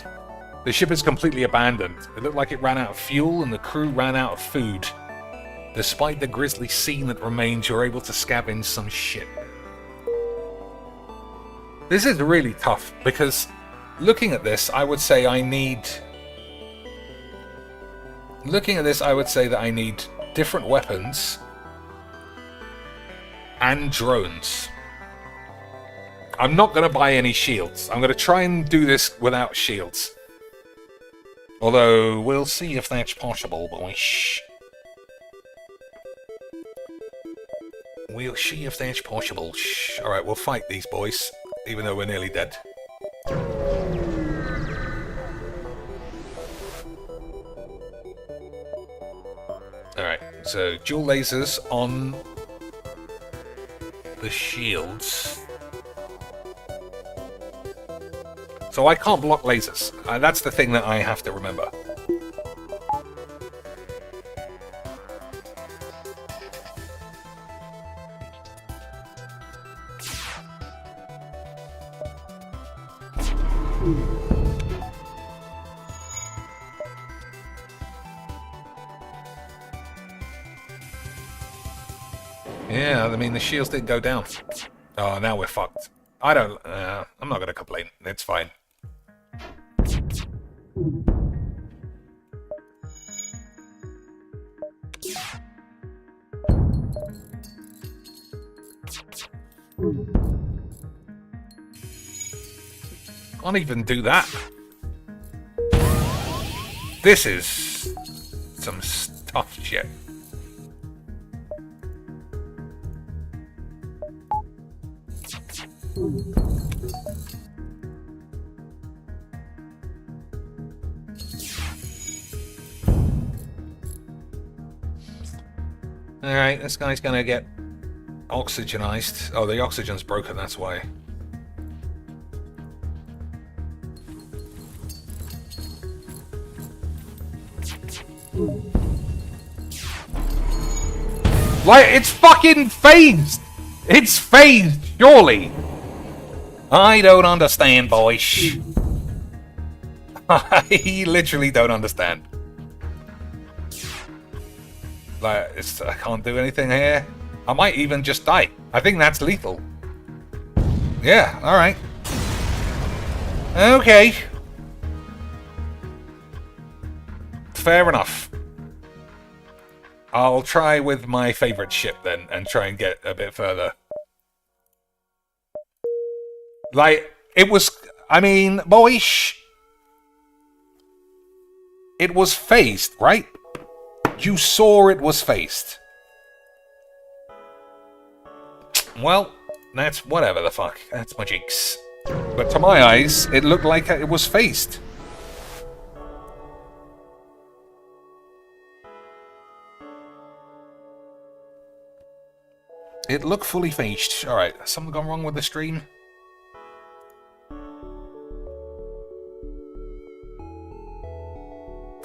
The ship is completely abandoned. It looked like it ran out of fuel and the crew ran out of food. Despite the grisly scene that remains, you're able to scavenge some shit. This is really tough because looking at this, I would say I need... Looking at this, I would say that I need different weapons and drones. I'm not going to buy any shields. I'm going to try and do this without shields. Although, we'll see if that's possible, boys. We'll see if that's possible. Alright, we'll fight these boys, even though we're nearly dead. Alright, so dual lasers on the shields. So I can't block lasers. That's the thing that I have to remember. Yeah, I mean, the shields didn't go down. Oh, now we're fucked. I'm not gonna complain. It's fine. Can't even do that. This is some tough shit. Alright, this guy's gonna get oxygenized. Oh, the oxygen's broken, that's why. Like, it's fucking phased! It's phased, surely. I don't understand, boys. I literally don't understand. Like, I can't do anything here. I might even just die. I think that's lethal. Yeah, alright. Okay. Fair enough. I'll try with my favorite ship then and try and get a bit further. Like, it was... I mean, boys... It was phased, right? You saw it was phased. Well, that's whatever the fuck. That's my jinx. But to my eyes, it looked like it was phased. It looked fully phased. Alright, has something gone wrong with the stream?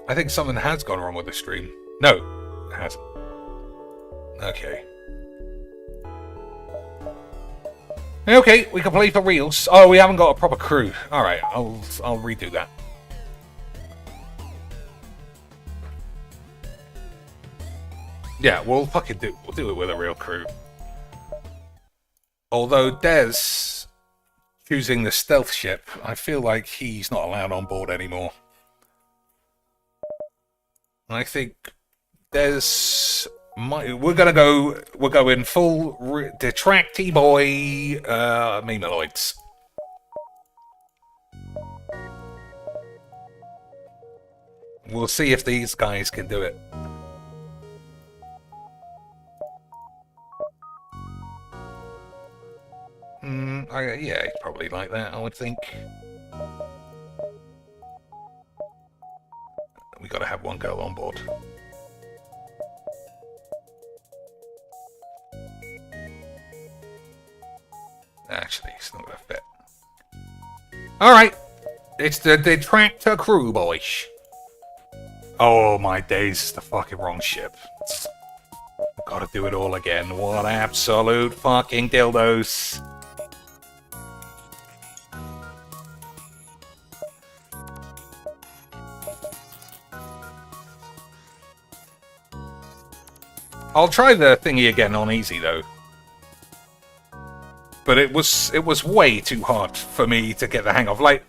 I think something has gone wrong with the stream. No, it hasn't. Okay. Okay, we can play for reals. Oh, we haven't got a proper crew. Alright, I'll redo that. Yeah, we'll do it with a real crew. Although Des choosing the stealth ship, I feel like he's not allowed on board anymore. I think there's we're going full detracty boy memeloids. We'll see if these guys can do it. Yeah, he'd probably like that, I would think. We gotta have one girl on board. Actually, it's not gonna fit. Alright, it's the detractor crew, boys. Oh my days, it's the fucking wrong ship. Gotta do it all again. What absolute fucking dildos. I'll try the thingy again on easy though. But it was way too hard for me to get the hang of. Like,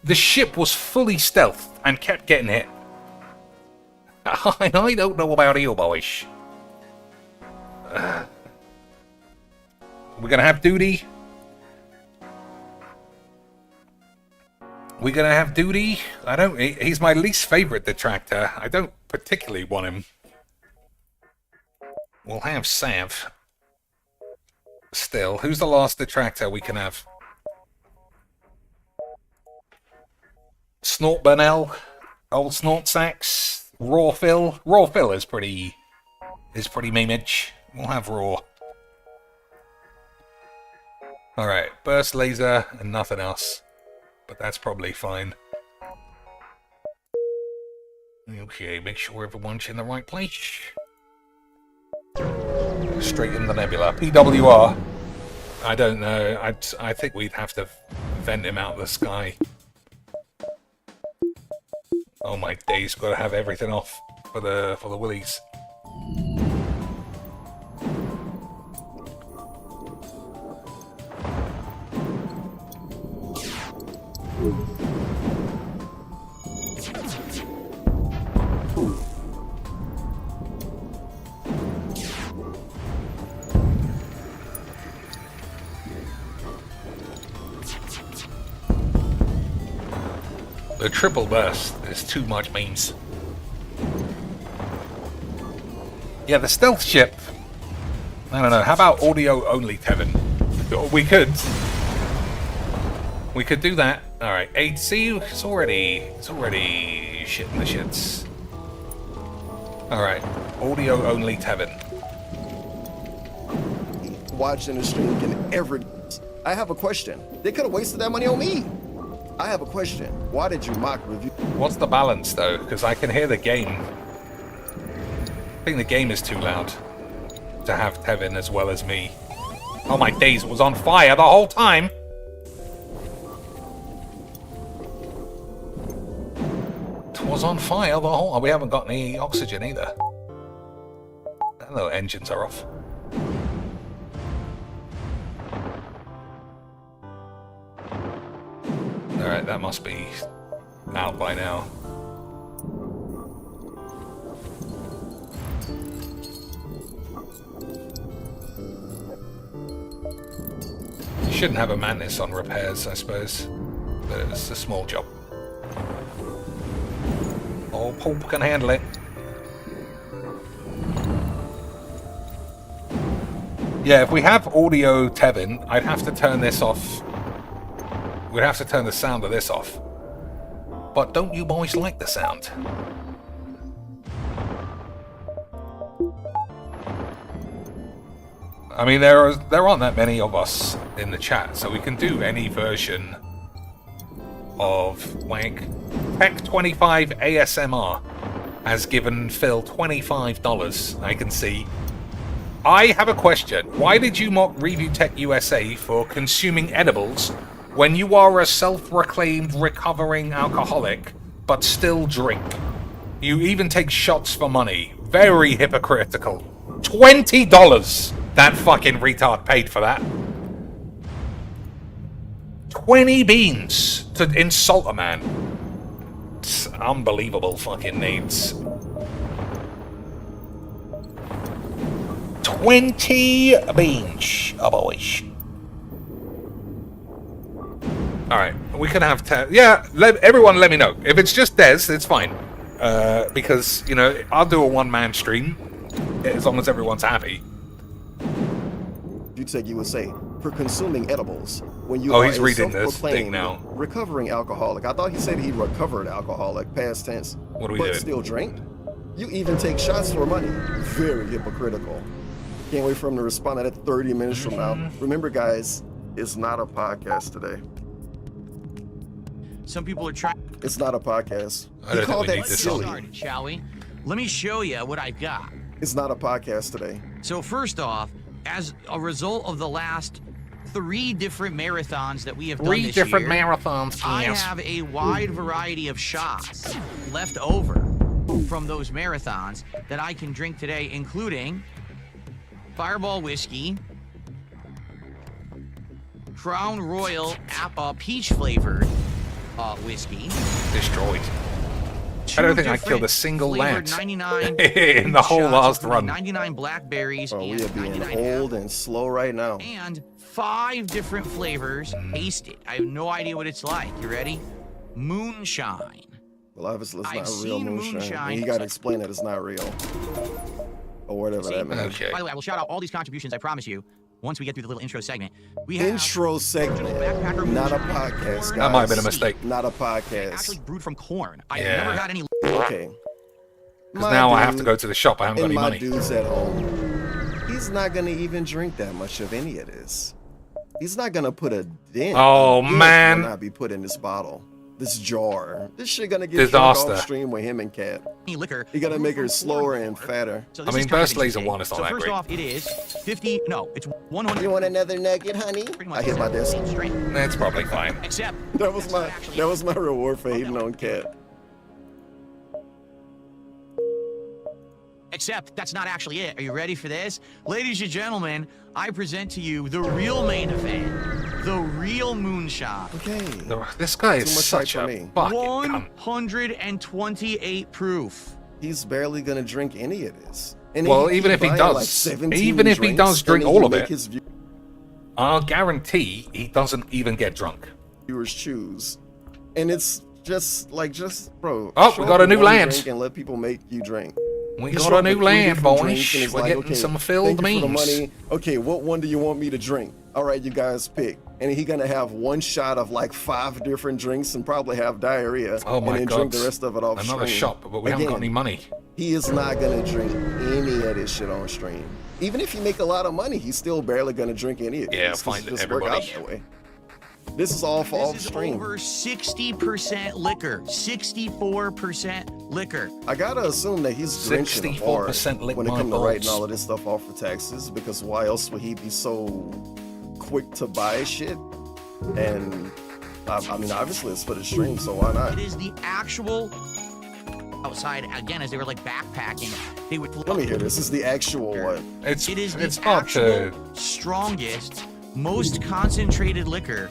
the ship was fully stealth and kept getting hit. I don't know about you, boys. We're gonna have duty. We're gonna have duty. He's my least favorite detractor. I don't particularly want him. We'll have Sav. Still, who's the last detractor we can have? Snort Burnell, old Snort Sacks, Raw Phil. Raw Phil is pretty memeage. We'll have Raw. Alright, Burst Laser and nothing else. But that's probably fine. Okay, make sure everyone's in the right place. Straight in the nebula. PWR. I don't know. I think we'd have to vent him out of the sky. Oh my days, gotta have everything off for the willies. The triple burst is too much memes. Yeah, the stealth ship. I don't know. How about audio only, Tevin? We could do that. All right. 8C. It's already shit in the shits. All right. Audio only, Tevin. Watching the stream can ever. I have a question. They could have wasted that money on me. I have a question. Why did you mock review? What's the balance though? Because I can hear the game. I think the game is too loud to have Tevin as well as me. Oh my days, it was on fire the whole time. It was on fire the whole... Oh, we haven't got any oxygen either. Hello, engines are off. Alright, that must be out by now. You shouldn't have a madness on repairs, I suppose. But it's a small job. Oh, Pulp can handle it. Yeah, if we have audio Tevin, I'd have to turn this off. We'd have to turn the sound of this off. But don't you boys like the sound? I mean, there aren't that many of us in the chat, so we can do any version of wank. Tech25 ASMR has given Phil $25, I can see. I have a question. Why did you mock Review Tech USA for consuming edibles when you are a self-proclaimed recovering alcoholic, but still drink? You even take shots for money. Very hypocritical. $20! That fucking retard paid for that. 20 beans to insult a man. It's unbelievable fucking needs. 20 beans, oh boys. Alright, we can have 10. Yeah, everyone let me know. If it's just Des, it's fine. Because, you know, I'll do a one-man stream as long as everyone's happy. You take USA for consuming edibles when you Oh, are he's a reading this thing self-proclaimed now. recovering alcoholic. I thought he said he recovered alcoholic, past tense. What are we but doing? Still drink? You even take shots for money. Very hypocritical. Can't wait for him to respond to that 30 minutes from now. Remember, guys, it's not a podcast today. Some people are trying. It's not a podcast. I He don't think called we that need this silly. Started, shall we? Let me show you what I got. It's not a podcast today. So first off, as a result of the last 3 different marathons that we have done this year, marathons. I have a wide variety of shots left over from those marathons that I can drink today, including Fireball Whiskey, Crown Royal peach flavored whiskey. Destroyed. I don't think I killed a single flavored lance 99 in the whole shots, last including run. 99 blackberries Oh, we and are being 99 old and slow right now. and 5 different flavors. Taste it. I have no idea what it's like. You ready? Moonshine. Well, obviously, it's I've not real seen moonshine. moonshine. And you got to explain that it's not real. Or whatever See? that means. Okay. By the way, I will shout out all these contributions, I promise you, once we get through the little intro segment. We have Intro segment, Backpacker not a moonshine, podcast, corn, guys. That might have been a mistake. Not a actually podcast. brewed from corn. I've Yeah. never had any. Okay. Because now I have to go to the shop. I haven't got And any my money. dude's at home. He's not gonna even drink that much of any of this. He's not gonna put a dent. Oh, a dent man. will not be put in this bottle, this jar. This shit gonna get drunk Disaster. off stream with him and Cat. Liquor. You gotta make her brewed from slower corn and before. fatter. So I this mean, is kind of Burst Laser interesting. 1 is not so that first great. off, it is 50. No, it's 100. You want another nugget, honey? Pretty much I hit my desk. straight. That's probably fine. Except That was that's my not actually that was my reward for hating on Cat. Except that's not actually it. Are you ready for this? Ladies and gentlemen, I present to you the real main event. The real moonshine. Okay. This guy Too is much such hype a for me. fucking cunt. 128 proof. He's barely gonna drink any of this. And Well, he even if he buy, does, like 17 even if he drinks, does drink and then all you of make it, his I'll guarantee he doesn't even get drunk. viewers choose, and it's just bro. Oh, show we got up a new with one land. drink and let people make you drink. We You got show a up new with 3 land, different boys. drinks, and it's We're like, getting okay, some filled thank you for the memes. money. Okay, what one do you want me to drink? All right, you guys pick. And he gonna have one shot of like 5 different drinks and probably have diarrhea. Oh my and then god. drink the rest of it off Another stream. shop, but we haven't got Again, any money. He is not gonna drink any of this shit on stream. Even if you make a lot of money, he's still barely gonna drink any of it. Yeah, It's find just work out everybody. that way. This is all for off This is stream. over 60% liquor, 64% liquor. I gotta assume that he's drenching 64% hard lick when it my comes to writing balls. all of this stuff off for taxes, because why else would he be so quick to buy shit? And I mean, obviously it's for the stream, so why It not? is the actual outside again as they were like backpacking. They would Let me hear this. This is the actual what? It's It is the it's not actual strongest, most concentrated liquor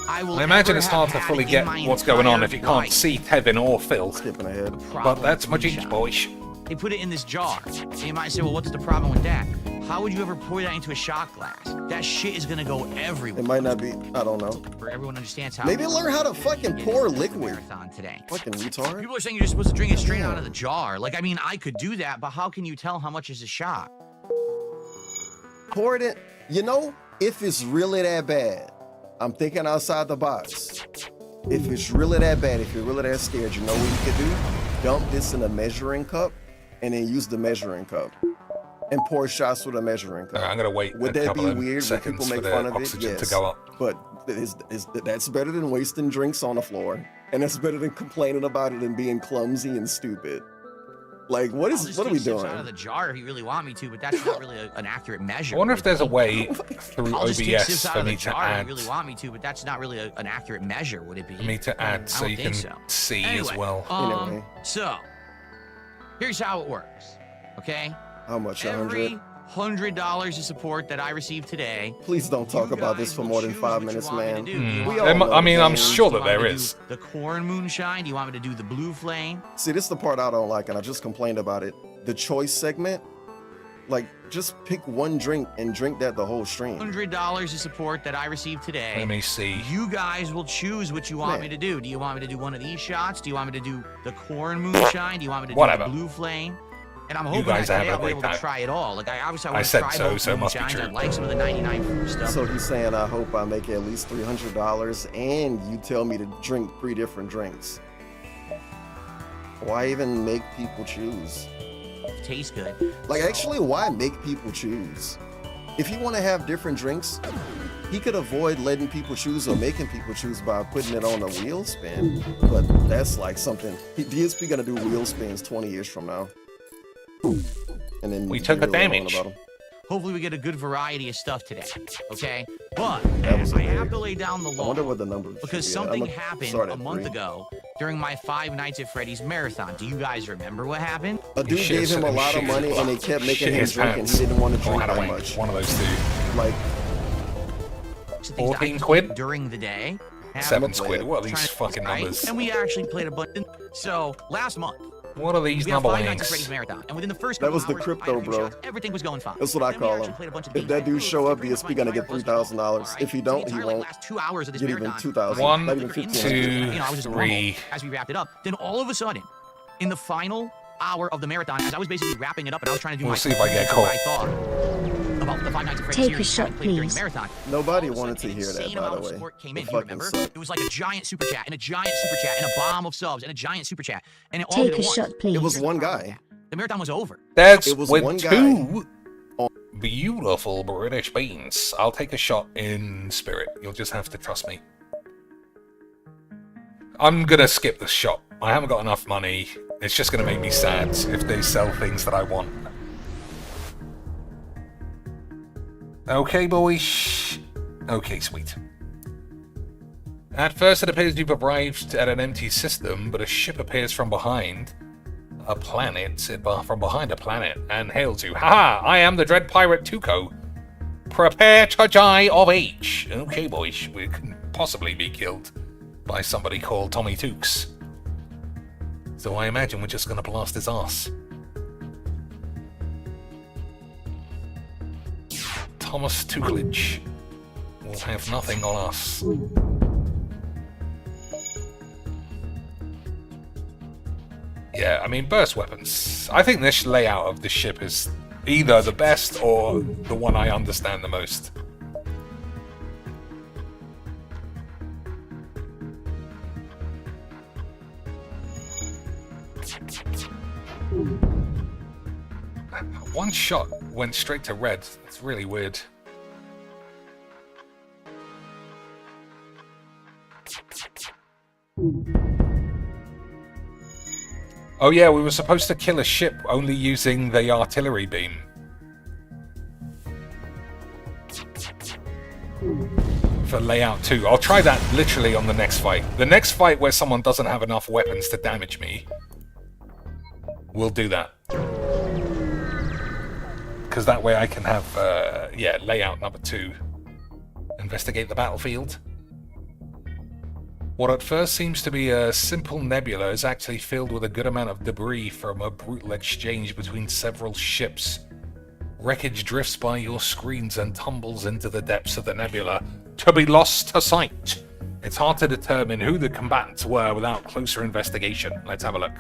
I will I imagine ever it's have hard to had fully in get my what's going on if you entire can't life. see Tevin or Phil. Skipping ahead. But Problem that's my with ginge, moonshine. boys. They put it in this jar. And you might say, well, what's the problem with that? How would you ever pour that into a shot glass? That shit is gonna go everywhere. It might not be. I don't know. For everyone understands how. Maybe learn how to fucking pour liquid. Marathon today. Fucking retard. People are saying you're just supposed to drink it straight out of the jar. Like, I mean, I could do that, but how can you tell how much is a shot? Pour it in. You know, if it's really that bad, I'm thinking outside the box. If it's really that bad, if you're really that scared, you know what you could do? Dump this in a measuring cup and then use the measuring cup and pour shots with a measuring cup. I'm gonna wait Would a that couple be of weird when seconds people for make the fun of it? oxygen Yes. to go up. But that's better than wasting drinks on the floor. And that's better than complaining about it and being clumsy and stupid. Like, I'll what just are we take sips doing? out of the jar if you really want me to, but that's not really an accurate measure. I wonder if there's a way Oh through I'll just take sips OBS out for of the me to jar if add you really want me to, but that's not really an accurate measure, would it be? for me to add so don't you think can so. see Anyway, as well. Anyway. So, here's how it works, okay? How much? Every 100? $100 of support that I received today. Please don't talk you about this guys for will more than choose 5 what you minutes, want me to man. do. Do you Hmm. want all me to know I mean, the I'm game. sure Do that you want there me to is. do the corn moonshine? Do you want me to do the blue flame? See, this is the part I don't like, and I just complained about it. The choice segment, like, just pick one drink and drink that the whole stream. $100 of support that I received today. Let me see. You guys will choose what you want Man. me to do. Do you want me to do one of these shots? Do you want me to do the corn moonshine? Do you want me to do Whatever. the blue flame? And I'm You hoping guys that have today a I'll be great able to time. try it all. Like, I obviously I want to said try so, both so it must be moonshines. true. I like some of the 99 proof stuff. So he's saying, I hope I make at least $300 and you tell me to drink 3 different drinks. Why even make people choose? Tastes good. Like, actually, why make people choose? If you want to have different drinks, he could avoid letting people choose or making people choose by putting it on a wheel spin. But that's like something. DSP gonna do wheel spins 20 years from now. And then We be took a really wrong damage. about 'em. Hopefully we get a good variety of stuff today, okay? But That was I weird. have to lay down the I law wonder what the number because should be. something I'm gonna happened start a at month 3. ago during my 5 Nights at Freddy's marathon. Do you guys remember what happened? A dude Shit gave him a lot of shit money his- and they kept making shit him his drink and pants. he didn't want to Or drink had a that wank. much. One of those two. Like, Things that I 14 can quid? do during the day. have 7 play squid. it. What are these trying to- fucking right? numbers? And we actually played a bunch. So last month, What are these we had number 5 Nights at Freddy's links? marathon, and within the first That couple was the hours, crypto, I had a few bro. shots, everything was going fine. that's what I Then we call actually him. played a bunch of If games. that dude show up, Pretty much DSP my gonna entire get was $3,000. all right? If he So don't, the he entire, like, won't last 2 hours of this get even marathon, 2,000. One, Not even we were in 15. there, two, you know, I was just normal three. as we wrapped it up. Then all of a sudden, in the final hour of the marathon, as I was basically wrapping it up and I was trying to do We'll my see if I get what I caught. thought about the 5 Nights at Freddy's Take a series shot, I played during the please. marathon. Nobody All of a wanted sudden, to an hear that, insane by the amount of way. support came The in. Do you fucking remember? suck. It was like a giant super chat and a giant super chat and a bomb of subs and a giant super chat. And it all Take hit a at once. shot, please. It was Here's the one problem with guy. that. The marathon was over. That's It was with one guy. 2 beautiful British beans. I'll take a shot in spirit. You'll just have to trust me. I'm gonna skip the shot. I haven't got enough money. It's just gonna make me sad if they sell things that I want. Okay, boys. Okay, sweet. At first, it appears you've arrived at an empty system, but a ship appears from behind a planet, from behind a planet, and hails you. Haha! I am the dread pirate Tuco. Prepare to die of age. Okay, boys, we can possibly be killed by somebody called Tommy Tukes. So I imagine we're just gonna blast his ass. Thomas Tuklage will have nothing on us. Yeah, I mean, burst weapons. I think this layout of the ship is either the best or the one I understand the most. One shot went straight to red. It's really weird. Oh yeah, we were supposed to kill a ship only using the artillery beam. For layout 2. I'll try that literally on the next fight. The next fight where someone doesn't have enough weapons to damage me, we'll do that. Because that way I can have, yeah, layout number 2. Investigate the battlefield. What at first seems to be a simple nebula is actually filled with a good amount of debris from a brutal exchange between several ships. Wreckage drifts by your screens and tumbles into the depths of the nebula, to be lost to sight. It's hard to determine who the combatants were without closer investigation. Let's have a look.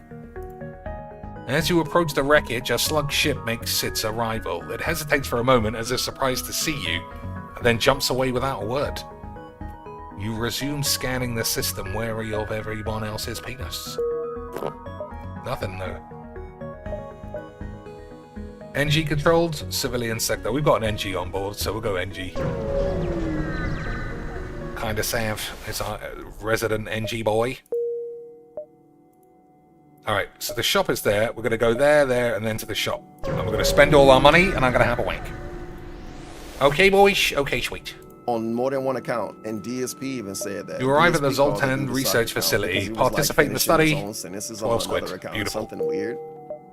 As you approach the wreckage, a slug ship makes its arrival. It hesitates for a moment as if surprised to see you, and then jumps away without a word. You resume scanning the system, wary of everyone else's penis. Nothing, though. NG controlled, civilian sector. We've got an NG on board, so we'll go NG. Kinda Sav is our resident NG boy. Alright, so the shop is there. We're gonna go there, and then to the shop. And we're gonna spend all our money, and I'm gonna have a wank. Okay, boys? Okay, sweet. On more than one account, and DSP even said that. You arrive at the DSP called Zoltan it Research account Facility. because he was, Participate in the study. finishing his own sentences on 12 another squid. account, Beautiful. something weird.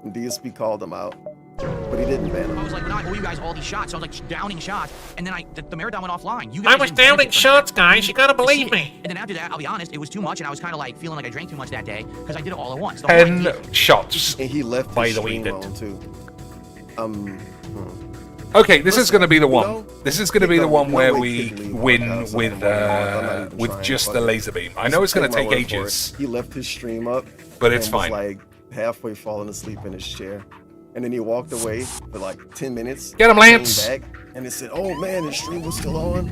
And DSP called him out, but he didn't ban him. I was like, when I owe you guys all these shots, I was like downing shots, and then the marathon went offline. You I guys was didn't downing benefit from shots, that. guys. You gotta I believe see it. me. And then after that, I'll be honest, it was too much, and I was kind of like feeling like I drank too much that day because I did it all at once. The whole 10 idea- shots. And he left By his the way, stream that- on too. Okay, this is Listen, going to be the you one. know, This is going to be the no- one no where way we could we win work out with something I'm not even trying, just fuck the it. laser beam. I know it's going to Take take my word for it. ages. He left his stream up, But it's and was, fine. like halfway falling asleep in his chair, and then he walked away for like 10 minutes. Get him, came Lance. Back, and it said, "Oh man, his stream was still on."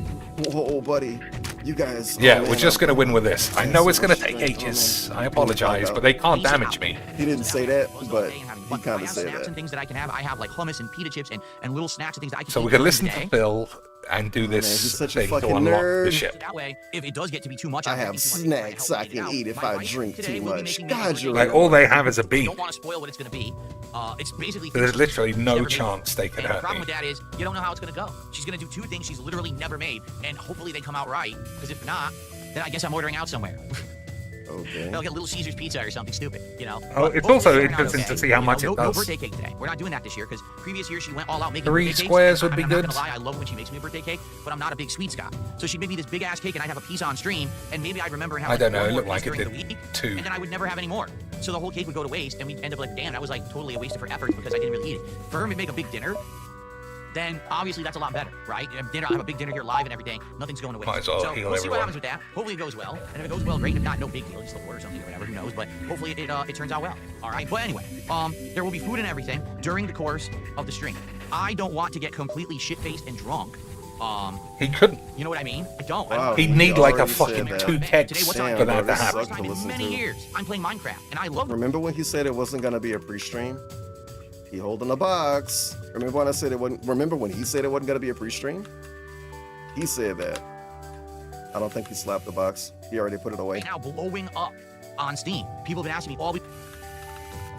Whoa, buddy, you guys. Yeah, oh, we're man, just going to win with this. I know it's going to so take much ages. strength. I apologize, but they can't damage me. He didn't say that, Close all but day and having he fun. kind I of have said snacks and that. things that I can have. I have like hummus and pita chips and little snacks and things that I can So eat we can during listen the to day. Phil and do man, this he's such a thing to fucking unlock the nerd. ship. That way, if it does get to be too much, I I'm have drinking too much snacks to I help me can out. eat if My I wife drink today too will be much. making me God, a you're Like, all they have is a I beam. don't want to spoil what it's going to be. It's basically. There's literally no never made. chance they can And the hurt problem me. with that is you don't know how it's going to go. She's going to do two things she's literally never made, and hopefully they come out right. Because if not, then I guess I'm ordering out somewhere. Okay. They'll get Little Caesars pizza or something stupid, you know. Oh, But it's hopefully also it'll turn out interesting to see how You much know, it no does. birthday cake today. We're not doing that this year because previous year she went all out making 3 birthday cakes. squares would I be mean, I'm good. not gonna lie, I love when she makes me a birthday cake, but I'm not a big sweets guy. So she'd make me this big ass cake and I'd have a piece on stream, and maybe I'd remember and have I like don't know, one it more looked like piece it during did the week, too. and then I would never have any more. So the whole cake would go to waste, and we'd end up like, damn, that was like totally a waste of her effort because I didn't really eat it. For her to make a big dinner, then obviously that's a lot better, right? Dinner, I have a big dinner here live and everything. Nothing's going to waste. Might as well so heal we'll see what everyone. happens with that. Hopefully it goes well. And if it goes well, great. If not, no big deal. Just a war or something or whatever. Who knows? But hopefully it turns out well. All right. But anyway, there will be food and everything during the course of the stream. I don't want to get completely shit-faced and drunk. He couldn't. You know what I mean? I don't. Wow. He'd He need like a already said fucking that. 2 Today, kegs what's Damn, for bro, that to this happen. sucks. First time to in listen many to. years, I'm playing Minecraft, and I love Remember when he said it wasn't gonna be a pre-stream? He holding a box. Remember when I said it wasn't? Remember when he said it wasn't gonna be a pre-stream? He said that. I don't think he slapped the box. He already put it away. right now blowing up on Steam. People have been asking me all week.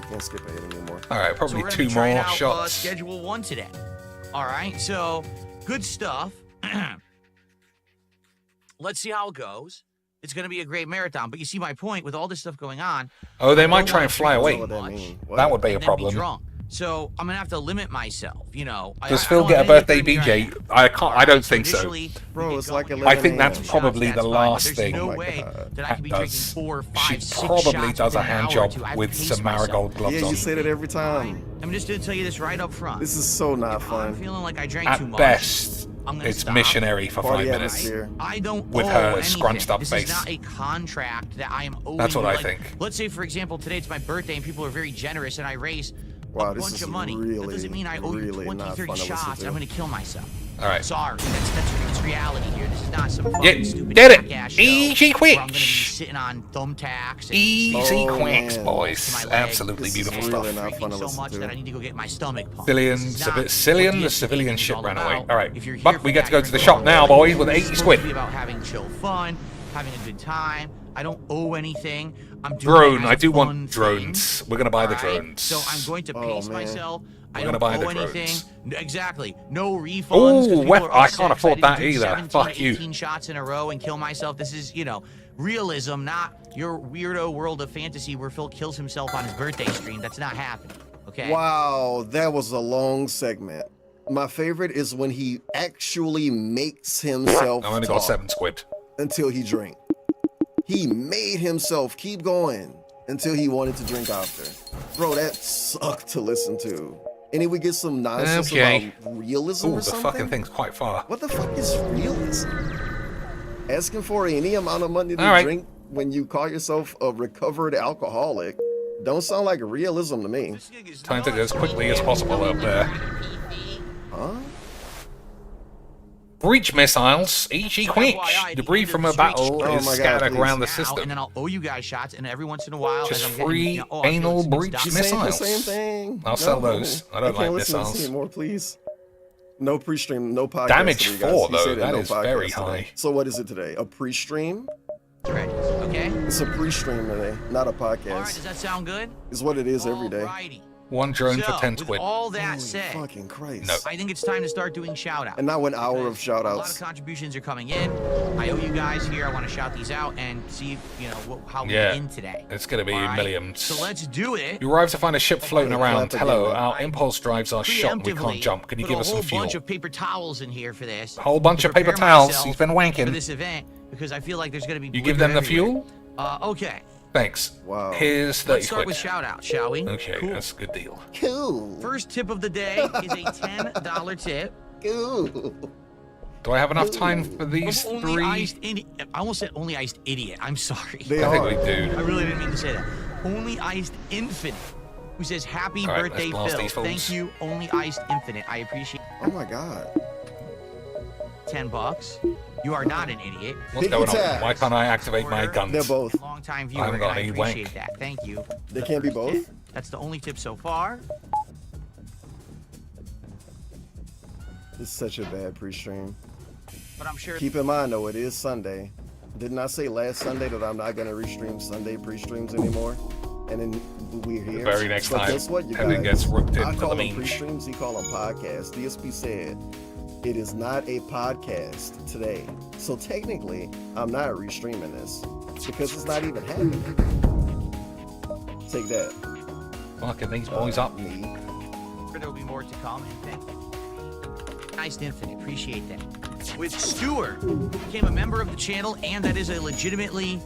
I can't skip ahead anymore. All right, So probably we're 2 gonna be trying more out, shots. Schedule 1 today. All right, so good stuff. Let's see how it goes. It's going to be a great marathon. But you see my point with all this stuff going on. Oh, they I might don't try wanna and fly drink away. too What that much mean? What? That would be a and then be problem. drunk. So I'm gonna have to limit myself. You know. Does I Phil don't get a have any birthday different here BJ? I can't. I don't think so. initially, Bro, we it's get like going, 11 I think that's a.m. probably shots, the that's fine, but last there's thing no Oh my way God. that I Cat could be drinking does. 4, 5, She 6 probably shots does a within an hand hour or job two. I with pace some myself. marigold gloves Yeah, on. you say that every time. I'm just gonna tell you this right up front. This is so not I'm fun. feeling like I drank too At much. best, I'm gonna it's stop. missionary for 5 Party minutes. atmosphere. I don't With owe her anything. scrunched up this face. is not a contract that I am owing. That's what you. I Like, think. Let's say, for example, today it's my birthday and people are very generous and I raise Wow, a this bunch is of money. That really, doesn't mean I owe you really 20, not 30 fun to listen shots. to. I'm gonna kill myself. All right. Sorry, that's reality here. This is not some fucking Yeah, stupid get it. jackass show Easy where I'm gonna be Quacks. sitting on thumbtacks. And Easy Oh, Quacks, man. boys. To my leg. Absolutely This is beautiful really stuff. not fun to so listen much to. that I need to go get my stomach pumped. Cillian, This is not Cillian, what the DSP civilian is ship all ran about. away. All right, If you're here but for we get that, to go you're to the gonna shop go now, all boys, in. with It's 80 supposed squid. to be about having chill fun. having a good time. I don't owe anything. I'm doing Drone. it as I do a fun want drones. thing. We're gonna buy the Alright? drones. So I'm going to pace man. myself. I We're don't gonna buy owe the anything. drones. Exactly. No refunds. 'cause Ooh, people weapon- are I upset can't 'cause afford didn't that do either. 17, Fuck you. 18 shots in a row and kill myself. This is, you know, realism, not your weirdo world of fantasy where Phil kills himself on his birthday stream. That's not happening. Okay. Wow, that was a long segment. My favorite is when he actually makes himself I've only got talk 7 squid. until he drank. He made himself keep going until he wanted to drink after. Bro, that sucked to listen to. And then we get some nonsense Okay. about realism Ooh, or the something. fucking thing's quite far. What the fuck is realism? Asking for any amount of money to All right. drink when you call yourself a recovered alcoholic don't sound like realism to me. Time to go as quickly as possible up there. Huh? Breach missiles, e.g. quick. Debris from a battle Oh is my God, scattered please. around the Now, system. and then I'll owe you guys shots, and every once in a while, Just as I'm getting, free you know, oh, I feel anal like breach someone's You're saying the missiles. same thing. I'll sell those. I don't can't like listen to this missiles. anymore, please. No pre-stream, no podcast. Damage today, guys. 4 He said though, it, that no is podcast very today. high. So what is it today? A pre-stream? ready, okay? It's a pre-stream today, not a All right, podcast. does that sound good? It's what it is every day. Alrighty. 1 drone for So, 10 with squid. all that Holy said, fucking Christ. No. I think it's time to start doing shout-outs. And now an hour of because shout-outs. A lot of contributions are coming in. I owe you guys here. I want to shout these out and see, you know, how we Yeah. in today. It's gonna be All right? millions. So let's do it. You arrive to find a ship floating Okay, around. clap Hello, again, our impulse drives are shot and we Preemptively can't jump. Can you put give a us some whole fuel? bunch of paper towels in here for this. Whole bunch to of paper prepare towels. myself He's been for wanking. this event because I feel like there's going to be You give liquor them the everywhere. fuel? Okay. Thanks. Wow. Here's 30 Let's start quid. with shout out, shall we? Okay, Cool. that's a good deal. Cool. First tip of the day is a $10 tip. Cool. Do I have enough time for these Of only 3? iced I almost said only iced idiot. I'm sorry. They I think are. we do. I really didn't mean to say that. Only iced infinite. Who says happy All right, birthday, let's blast Phil? these fools. Thank you, only iced infinite. I appreciate Oh my God. $10. You are not an idiot. What's Picky going on? tags. Why can't I activate my Order. guns? They're both. Long-time I viewer, haven't and got I any appreciate wank. that. Thank you. They can't be First both? tip. That's the only tip so far. It's such a bad pre-stream. But I'm sure Keep in mind though, it is Sunday. Didn't I say last Sunday that I'm not gonna restream Sunday pre-streams anymore? And then we're here. The very next but time, guess what, you everything guys? gets ripped I into call the them memes. pre-streams, he call them podcasts. DSP said it is not a podcast today. So technically, I'm not restreaming this because it's not even happening. Take that. Fucking these boys up. Me. there will be more to come. And thank you. Iced Infinite, appreciate that. With Stewart, became a member of the channel, and that is a legitimately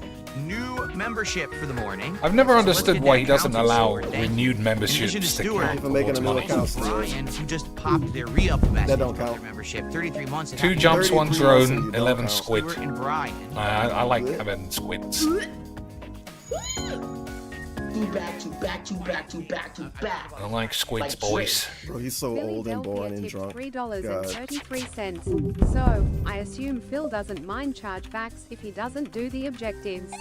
new membership for the morning. I've never So let's understood get why that he doesn't counted, allow Stewart. Thank you. renewed In memberships addition to to Stewart, count For making towards another money. account. Brian, who just popped their re-up message That don't for their count. membership, 33 months. and 2 happy jumps, 1 33 months and drone, you don't 11 count. squid. Stewart and Brian. I like having squids. Back. I like squids, boys. Bro, he's so Billy old and Belfier boring and tipped drunk. $3.33. So, I assume Phil doesn't mind chargebacks if he doesn't do the objectives.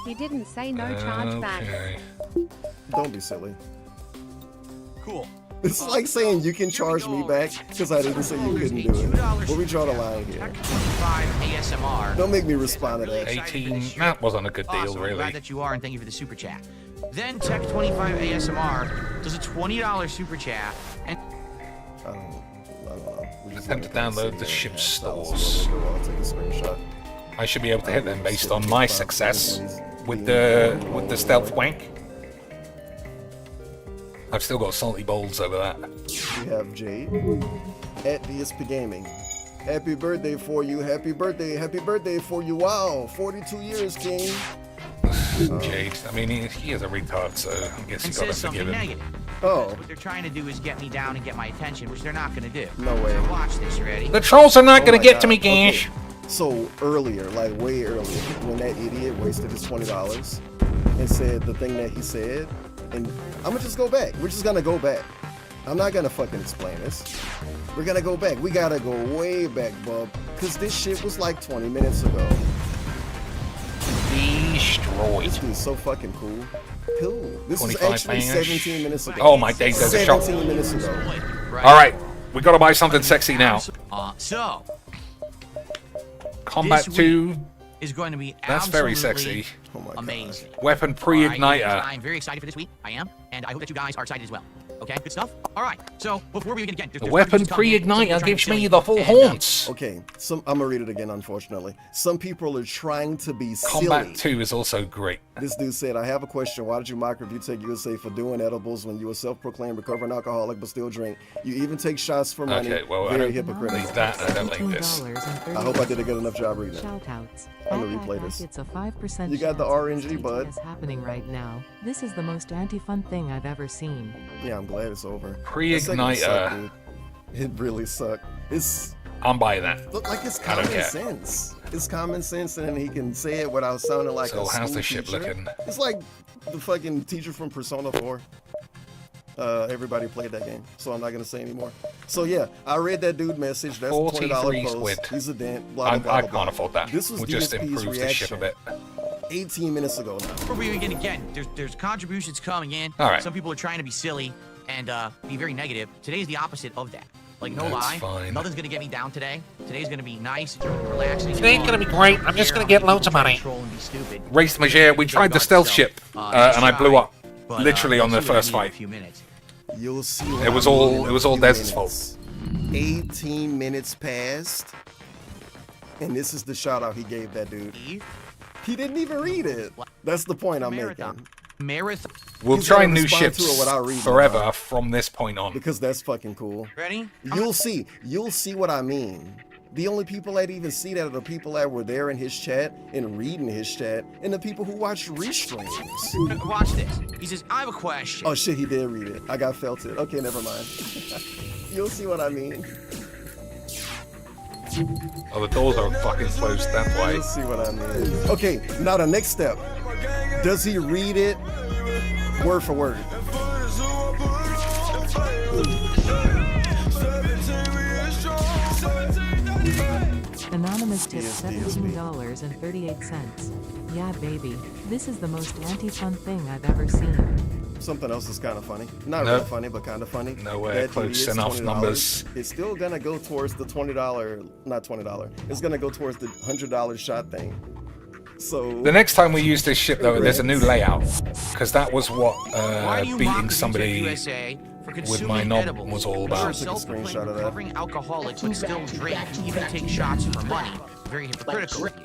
He didn't say no chargebacks. Okay. Don't be silly. Cool. It's like saying you can charge me back because I didn't say you couldn't do it. Where we draw the line here? 25 ASMR. Don't make me respond to that. 18, that wasn't a good deal, Awesome. I'm really. glad that you are, and thank you for the super chat. Then Tech 25 ASMR does a $20 super chat, and I don't know. We just Attempt to gotta sit download the here ship and stores. I'll take a screenshot. I should be able to hit them based on my success with the stealth wank. I've still got salty bowls over that. We have Jade at DSP Gaming. Happy birthday for you. Happy birthday for you. Wow, 42 years, King. Jade. I mean, he is a retard, so I guess you gotta says something forgive him. negative. Oh, What they're trying to do is get me down and get my attention, which they're not going to do. no way. So watch this, ready? The trolls are not Oh gonna my get God. to me, Okay. Gash. So earlier, like way earlier, when that idiot wasted his $20 and said the thing that he said, and I'm gonna just go back. We're just gonna go back. I'm not gonna fucking explain this. We're gonna go back. We gotta go way back, bub, because this shit was like 20 minutes ago. Destroyed. This dude's so fucking cool. Cool. This is 25 actually bangers. 17 minutes ago. Oh my days, there's a shop. 17 minutes ago. Right. Alright, we gotta buy something sexy now. So, Combat This 2, is going to be That's very absolutely sexy. Oh my amazing. Weapon All right, pre-igniter. I'm very excited for this week. I am, and I hope that you guys are excited as well. Okay, good stuff. All right, so before we begin again, The weapon pre-igniter gives me the full horns. haunts. Okay, I'm gonna read it again, unfortunately. Some people are trying to be Combat silly. 2 is also great. This dude said, I have a question. Why did you mock review take USA for doing edibles when you were self-proclaimed recovering alcoholic but still drink? You even take shots for money. Okay, well, I Very don't hypocritical. like that. I don't like this. I hope I did a good enough job reading it. Shoutouts. I'm gonna replay this. It's a 5% You got the chance RNG, this bud. is happening right now. This is the most anti-fun thing I've ever seen. Yeah, I'm glad it's over. Pre-igniter. It really sucked. It's I'm buying that. look like it's I don't common care. sense. It's common sense, and he can say it without sounding like So a how's school the ship teacher. looking? It's like the fucking teacher from Persona 4. Everybody played that game, so I'm not gonna say anymore. So yeah, I read that dude message. That's $20 43 post. squid. He's a dent. Blah, blah, blah, I blah, can't blah. afford that. This was We'll just DSP's improve the ship a reaction bit. 18 minutes ago now. Before we begin again, there's contributions coming in. All right. Some people are trying to be silly and be very negative. Today's the opposite of that. Like, no That's lie, fine. nothing's gonna get me down today. Today's gonna be nice, relaxing. Today's gonna be great. I'm just gonna get loads of money. And be stupid. Race Major, we tried the stealth ship, and I blew up. Literally on the first fight. Few minutes. You'll see. What It was I mean all- in a it was all few Dez's minutes. 18 minutes passed, and this is the shout out he gave that dude. He didn't even read it. That's the point I'm Marathon. making. Marathon. We'll He's try gonna new respond to ships it without reading it, forever though. from this point on. Because that's fucking cool. Ready? You'll see. You'll see what I mean. The only people that even see that are the people that were there in his chat and reading his chat, and the people who watch restreams. Watch this. He says, I have a question. Oh shit, he did read it. I got felt it. Okay, never mind. You'll see what I mean. Oh, the doors are fucking closed that way. You'll see what I mean. Okay, now the next step. Does he read it word for word? Anonymous tip Yes, DSP. $17.38. Yeah, baby. This is the most anti-fun thing I've ever seen. Something else is kind of funny. Not No. real funny, but kind of funny. Nowhere That close GD is enough $20. numbers. It's still gonna go towards the $20, not $20. It's gonna go towards the $100 shot thing. So The next time we use this ship, though, there's a new layout. Because that was what Why do you beating mock somebody USA for with consuming my knob edibles? was all You're a about. Took a screenshot self-proclaimed of that. recovering alcoholic but still drink and even take shots for money. Very hypocritical of you.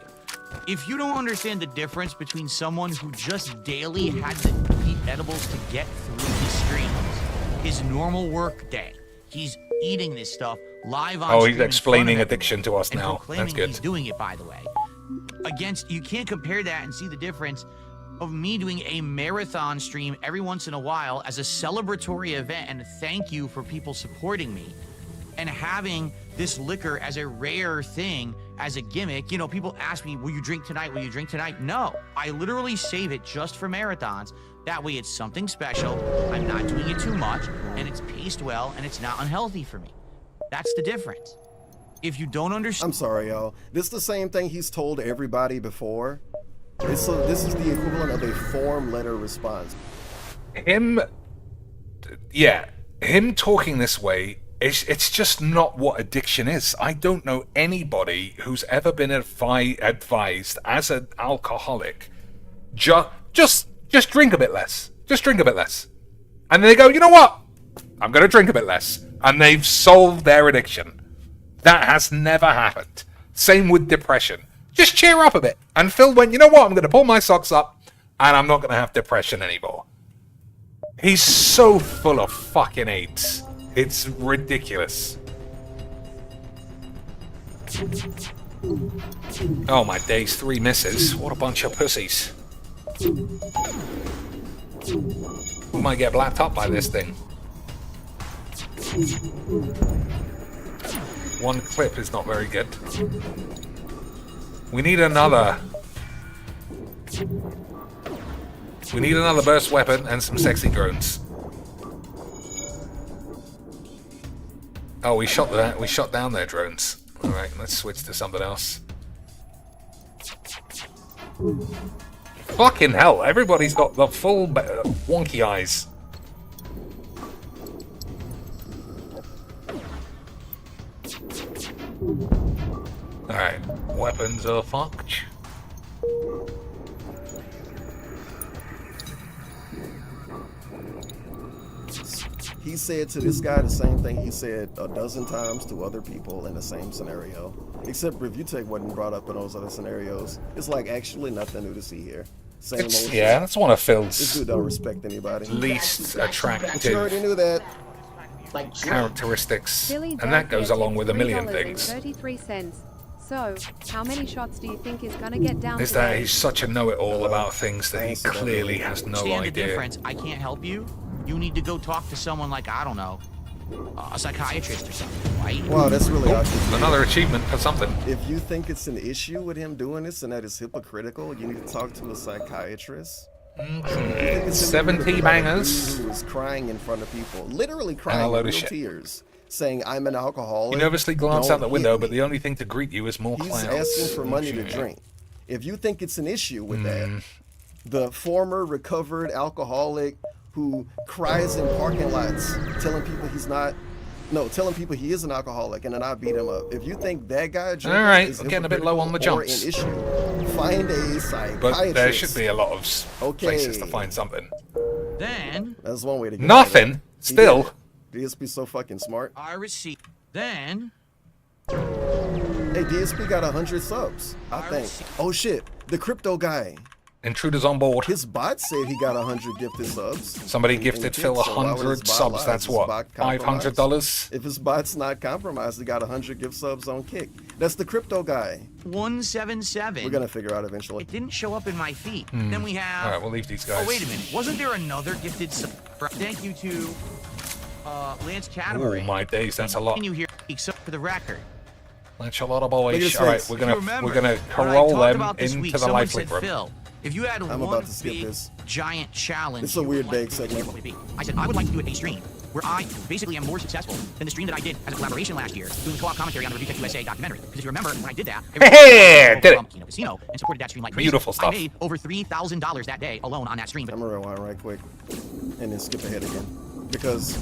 If you don't understand the difference between someone who just daily had to eat edibles to get through his streams, his normal work day, he's eating this stuff live on Oh, he's stream in front explaining of addiction to us everyone, now. and proclaiming That's good. He's doing it, by the way. Against, you can't compare that and see the difference of me doing a marathon stream every once in a while as a celebratory event and a thank you for people supporting me, and having this liquor as a rare thing, as a gimmick. You know, people ask me, will you drink tonight? Will you drink tonight? No, I literally save it just for marathons. That way it's something special. I'm not doing it too much, and it's paced well, and it's not unhealthy for me. That's the difference. If you don't understand, I'm sorry, y'all. This is the same thing he's told everybody before. This is the equivalent of a form letter response. Him talking this way, it's just not what addiction is. I don't know anybody who's ever been advised as an alcoholic, just drink a bit less. Just drink a bit less. And they go, you know what? I'm going to drink a bit less. And they've solved their addiction. That has never happened. Same with depression. Just cheer up a bit. And Phil went, you know what? I'm going to pull my socks up and I'm not going to have depression anymore. He's so full of fucking AIDS. It's ridiculous. Oh my days, 3 misses. What a bunch of pussies. We might get blacked up by this thing. One clip is not very good. We need another. We need another burst weapon and some sexy drones. Oh, we shot down their drones. All right, let's switch to something else. Fucking hell! Everybody's got the full wonky eyes. All right, weapons are fucked. He said to this guy the same thing he said a dozen times to other people in the same scenario. Except Review wasn't brought up in those other scenarios. It's like actually nothing new to see here. Same old shit. Yeah, that's one of This Phil's dude don't respect anybody. least But you already attractive knew that. characteristics, Billy and that goes along with a million $3.33. things. So, how many shots do you think he's gonna get down Is that today? he's such a know-it-all about things that he Answer that. clearly has no Understand the idea. difference. I can't help you. You need to go talk to someone like, I don't know, a psychiatrist or something, right? Wow, that's really awesome. Another achievement for something. If you think it's an issue with him doing this and that is hypocritical, you need to talk to a psychiatrist. 70 bangers. Who was crying in front of people, literally crying And a load in of real shit. tears, saying, "I'm an alcoholic." You nervously glance Don't out the window, hit but me." the only thing to greet you is more He's clowns. asking for money to Okay. drink. If you think it's an issue with that, the former recovered alcoholic who cries in parking lots, telling people telling people he is an alcoholic, and then I beat him up. If you think that guy drinking All right, is we're getting a bit low on the hypocritical or jumps. an issue, find a psychiatrist. But there should be a lot of places to Okay. find something. Then That's one way to get Nothing. out of it. He Still. did it. DSP so fucking smart. I receive. Then Hey, DSP got 100 subs, I think. Oh shit, the crypto guy. Intruders on board. His bot said he got 100 gifted subs. Somebody in gifted Kick, Phil so why would his 100 bot subs. lie? That's Is his what? bot compromised? $500? If his bot's not compromised, he got 100 gift subs on Kick. That's the crypto guy. 177. We're gonna figure out eventually. It didn't show up in my feed. Then we have. All right, we'll leave these guys. Oh, wait a minute. Wasn't there another gifted sub? Thank you to Lance Oh Catamaran. my days, that's a lot. Continue here. So for the record. That's a lot of Look at boys. his All right, face. we're If you gonna remember, we're gonna when I corral talked them about this into week, the someone life said, room. Phil, if you had I'm one about to skip big this. giant challenge, It's a you weird would like bag to segment. do, what would it be? I said I would like to do a stream where I basically am more successful than the stream that I did as a collaboration last year, doing co-op commentary on the Review USA documentary. Because if you remember, when I did that, Hey, did it. Kino Casino and supported that stream like crazy. Beautiful stuff. I made over $3,000 that day alone on that stream. I'm gonna rewind right quick and then skip ahead again. Because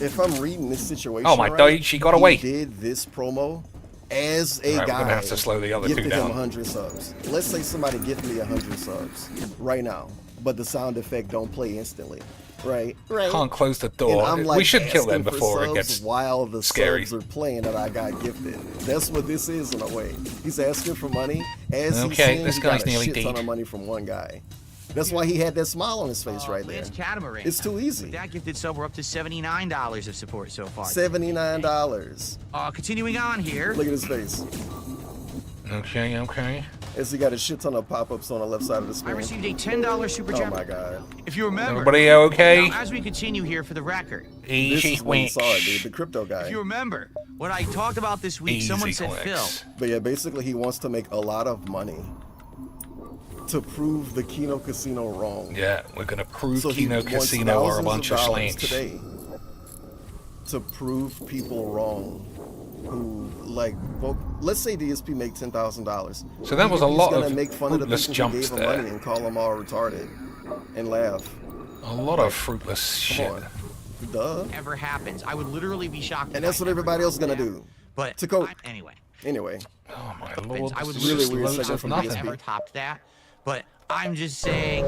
if I'm reading this situation, Oh my right, God, she got away. He did this promo as a All right, we're guy. gonna have to slow the other two gifted him down. 100 subs. Let's say somebody gifted me 100 subs right now, but the sound effect don't play instantly. Right. Can't close the And door. I'm like We should kill them asking for before it subs gets while the scary. subs are playing that I got gifted. That's what this is in a way. He's asking for money as he's Okay, saying this he guy's got a nearly shit ton dead. of money from one guy. That's why he had that smile on his face right there. Lance Catamaran. It's too easy. That gifted sub, we're up to $79 of support so far. $79. Continuing on here. Look at his face. Okay. As he got a shit ton of pop-ups on the left side of the I screen. received a $10 super Oh chat. my god. If you remember. Everybody okay? Now, as we continue here for the record, This Easy is when he wink. saw it, dude. The crypto guy. if you remember what I talked about this week, Easy someone said, clicks. Phil, But yeah, basically he wants to make a lot of money to prove the Kino Casino wrong. Yeah, we're gonna prove So he Kino wants Casino are a thousands bunch of dollars slangs. today to prove people wrong. Who like? Well, let's say DSP make $10,000. So that was a lot He's of gonna make fun of the fruitless people who jumps gave him there. money and call them all retarded and laugh. A lot of fruitless shit. Come on. Duh. ever happens. I would literally be shocked. And if that's I what ever everybody got else is gonna that. do. But To go- anyway, Anyway, Oh my lord, I would this is really just weird loads section of from nothing. DSP. never topped that. But I'm just saying,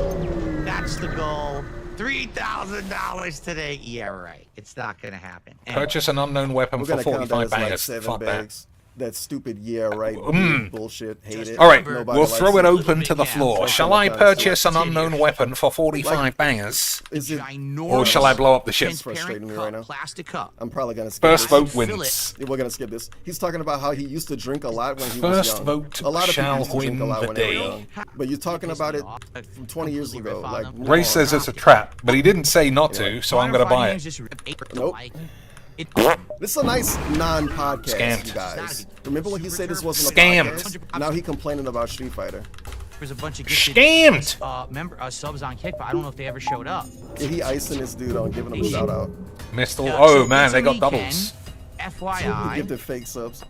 that's the goal. $3,000 today. Yeah, right. It's not gonna happen. Anyway. Purchase an unknown weapon we're for gonna count that 45 as like bangers. 7 Fuck that. bags. That stupid yeah right bullshit. Hate it. All right, Nobody we'll likes throw it it. open to the floor. Yeah, Shall I sometimes purchase an it's unknown weapon for 45 bangers? Is it? Ginormous Or shall I blow up the ship? transparent Frustrating me cup, right now. Plastic cup. I'm probably gonna skip First this. vote Fill wins. Yeah, we're gonna skip this. He's talking about how he used to drink a lot when he was First young. vote a lot of shall people used to drink a win lot the when they were day. young. But you're talking about it from 20 years ago. Like, Ray says it's a trap, but he didn't say not to, so I'm gonna buy it. Nope. This is a nice non-podcast, Scammed. you guys. Remember when he said this wasn't a Scammed. podcast? Now he complaining about Street Fighter. There's a bunch of gifted, Scammed! subs on Kick, but I don't know if they ever showed up. Yeah, he icing this dude on giving him a shout out. Missed all. Yeah, Oh so man, this they got weekend, doubles. He FYI, gifted fake subs.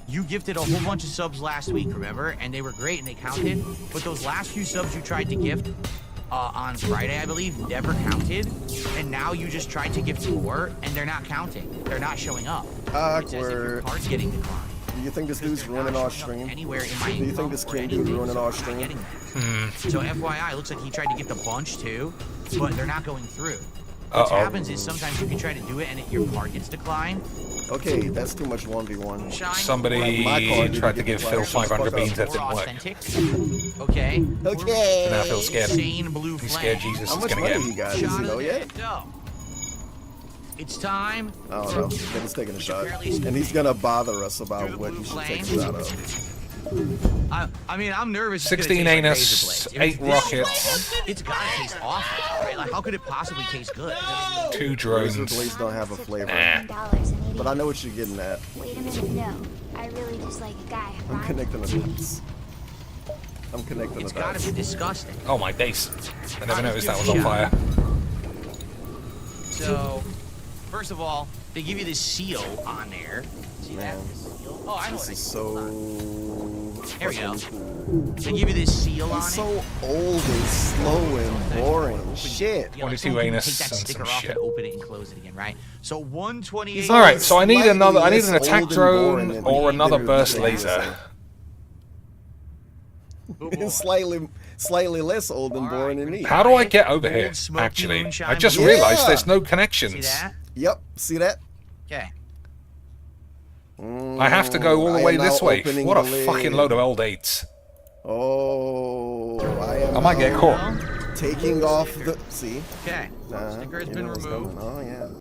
you gifted a whole bunch of subs last week, remember? And they were great and they counted. But those last few subs you tried to gift on Friday, I believe, never counted. And now you just tried to gift more and they're not counting. They're not showing up. It's as if your Awkward. card's getting declined. You you think this dude's ruining our stream? Anywhere in my Do you think this king dude ruining our stream? So FYI, it looks like he tried to get the bunch too, but they're not going through. What Uh-oh. happens is sometimes you can try to do it and your card gets declined. Okay, that's too much 1v1. Somebody tried to give Phil 500 beans. That didn't work. Okay. Okay. Now Phil's scared. Insane blue He's flame. scared Jesus How is much going to money get he him. got? Does he know yet? It's time. I don't know. Then he's taking a shot. And he's gonna bother us about what he should take a shot of. I mean, I'm nervous. 16 anus, 8 rockets, It's gotta taste awful, right? Like, how could it possibly taste good? 2 Razor drones. blades don't have a flavor. $10 But I know what you're getting at. Wait a minute, no. I really just like a guy. I'm connecting the dots. I'm connecting It's the gotta dots. be disgusing. Oh my days. I never noticed that was on fire. So, first of all, they give you this seal on there. See that? Man, Oh, I know this what is so There we go. fucking cool. They give you this seal on He's it. so old and slow and boring. Shit. Yeah, like 22 someone can anus take that and sticker some off shit. and open it and close it again, right? So 128. All right, so I need another. I need an Slightly less attack old and boring drone than or another literally burst the laser. slightly less old and boring than me. How do I get over here? Old smoky Actually, moonshine I just blue. realized Yeah. there's no See connections. that? Yep. See that? Okay. I have to go all the I way am this now way. opening What a the fucking lid. load of old eights. Oh, I might get caught. taking off the. See? Okay. Sticker has you been know what's removed. coming. Oh yeah.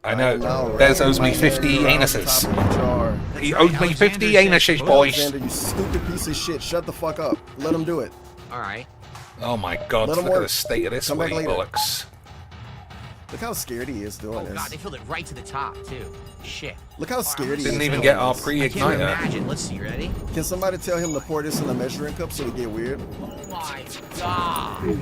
I am know. now Des owes me right 50 around the anuses. top of the jar. He right, owed me Alexander 50 said- anuses, boys. Alexander, you stupid piece of shit. Shut the fuck up. Let him do it. All right. Oh my god, Let look him at work. the state of this Come back way, later. bollocks. Look how scared he is doing Oh this. god, they filled it right to the top too. Shit. Look how scared he is. Didn't even doing get our this. I can't pre-igniter. imagine. Let's see. Ready? Can somebody tell him to pour this in a measuring cup so we get weird? Oh my god.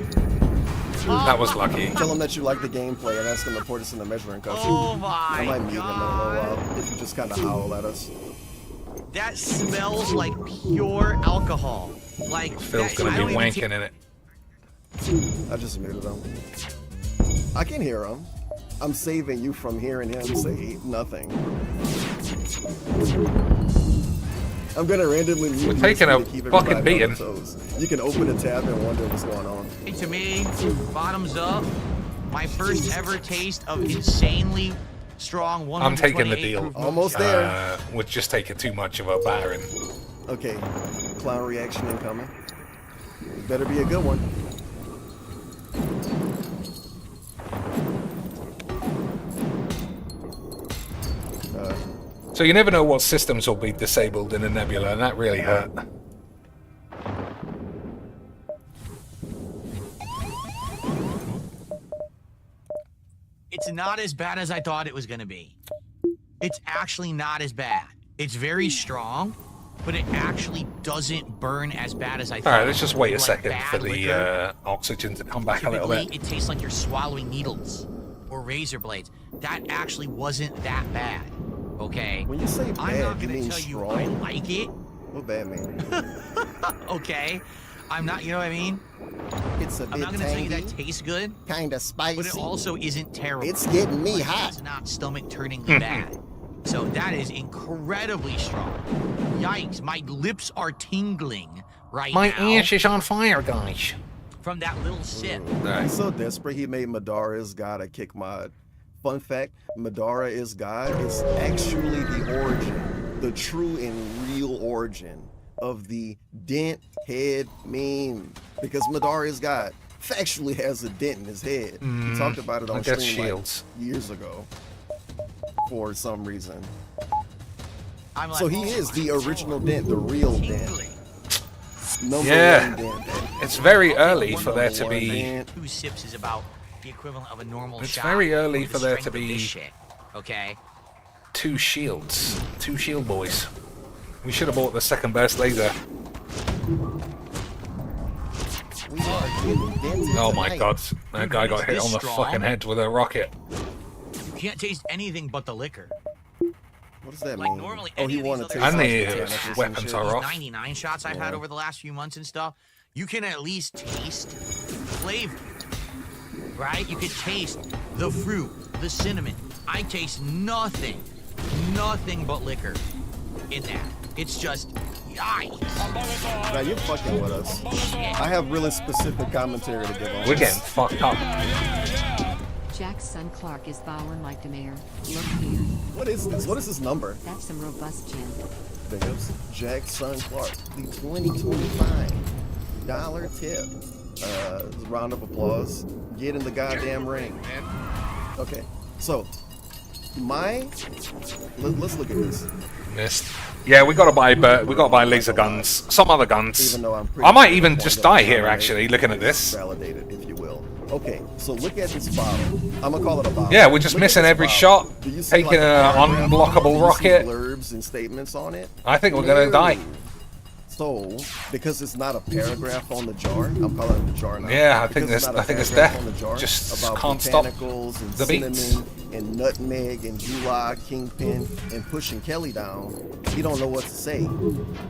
That was lucky. Tell him that you like the gameplay and ask him to pour this in a measuring cup. Oh I my might mute him in a little god. while if you just kind of howl at us. That smells like pure alcohol. Like Phil's that, gonna I be don't even wanking in it. I just muted him. I can hear him. I'm saving you from hearing him say nothing. I'm gonna randomly mute We're you taking to a keep fucking everybody on beating. their toes. You can open a tab and wonder what's going on. Hey, to me, bottoms up. My first ever taste of insanely strong 128 I'm taking the deal. proof Almost moonshine. there. We're just taking too much of a battering. Okay, clown reaction incoming. Better be a good one. So you never know what systems will be disabled in a nebula, and that really hurt. It's not as bad as I thought it was going to be. It's actually not as bad. It's very strong, but it actually doesn't burn as bad as I thought. All right, let's just wait a Like second bad for the liquor, oxygen to come back a little typically, bit. it tastes like you're swallowing needles or razor blades. That actually wasn't that bad. Okay. When you say I'm bad, not you gonna mean tell you I strong? like it. What bad mean? Okay. I'm not. You know what I mean? It's a I'm bit not gonna tell you tangy, that tastes good, kinda spicy. but it also isn't terrible. It's getting me Like, hot. It's not stomach-turningly bad. So that is incredibly strong. Yikes! My lips are tingling right My now ass is on fire, guys. from that little sip. He's so desperate, he made Madara's God a kick mod. Fun fact, Madara is God is actually the origin, the true and real origin of the dent head meme. Because Madara is God factually has a dent in his head. He talked about it on That's stream shields. like years ago for some reason. I'm like, So he oh is my the original God. dent, the real dent. Tingling. Number Yeah. one dent. It's very early for there to Number one be. dent. 2 sips is about the equivalent of a normal It's shot. very early of for the there to strength of be- this shit, okay. 2 shields. 2 shield boys. We should have bought the second burst laser. We are getting dented Oh my tonight. god. That guy got hit This on the strong? fucking head with a rocket. You can't taste anything but the liquor. What does that Like mean? normally Oh, any he of these wanted other to shots And that the you have, weapons these are off. 99 shots I've had Yeah. over the last few months and stuff, you can at least taste flavor, right? You can taste the fruit, the cinnamon. I taste nothing but liquor in that. It's just, yikes. Now you're fucking with us. I have really specific commentary to give on We're this. getting fucked up. Jack's son Clark is bowing like the mayor. Look here. What is this? What is this number? That's some robust gin. There's Jackson Clark, the 2025 dollar tip. Round of applause. Get in the goddamn ring. Okay, so let's look at this. Missed. Yeah, we gotta buy laser guns, some other guns. Even though I'm I might even just die here actually, looking at this. Validated, if you will. Okay, so look at this bottle. I'm gonna call it a bottle. Yeah, we're just Look at missing this every bottle. shot, Do you see, taking like, a an paragraph unblockable on it? Do you see rocket. blurbs and statements on it. I think we're gonna die. So, because it's not a paragraph on the jar, I'm calling it the jar now. Yeah, I think Because there's- not a I think it's paragraph death. on the jar Just about can't stop botanicals and the beats. cinnamon and nutmeg and gulag, kingpin, and pushing Kelly down. He don't know what to say.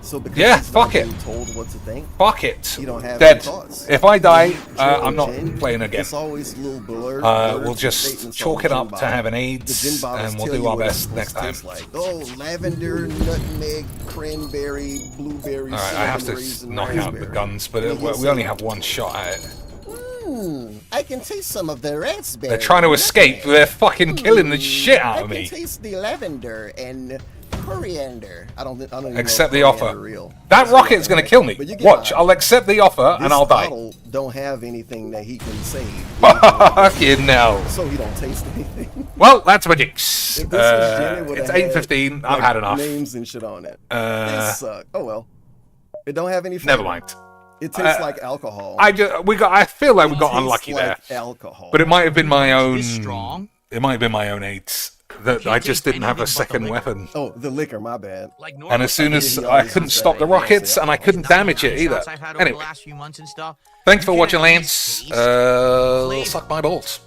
So because Yeah, he's not fuck it. being told what to think, Fuck it. you don't have Dead. any thoughts. If I die, Gin I'm not gin, playing again. It's always little blurred. We'll just chalk it up to having AIDS, and we'll do our best next time. Like, oh, lavender, nutmeg, cranberry, blueberry. Alright, I have to raisin, knock out the raspberry. guns, but And he'll we say, only have one shot at it. I can taste some of the raspberry. They're trying to escape. nutmeg. They're fucking killing the shit out I of can me. taste the lavender and coriander. I don't even Accept know the if coriander offer. real. That That's rocket's what gonna I kill me. But you get Watch, my- I'll accept the offer and This I'll die. bottle don't have anything that he can say. Fucking no. So he don't taste anything. Well, that's my jinx. If this was gin, it would've It's had, 8:15. I've like, had enough. Names and shit on it. This suck. Oh well. It don't have any flavor. Never mind. It tastes like alcohol. I feel like we got Tastes unlucky there. like alcohol. But it might have been my own. This strong? It might have been my own AIDS that I just didn't have a second liquor. weapon. Oh, the liquor, my bad. Like And as soon as He I always couldn't said stop the it, he rockets, said and I it. couldn't damage it either. Shots I've had over the Anyway, last few months and stuff. thanks for You can watching, at least Lance. taste Suck my balls.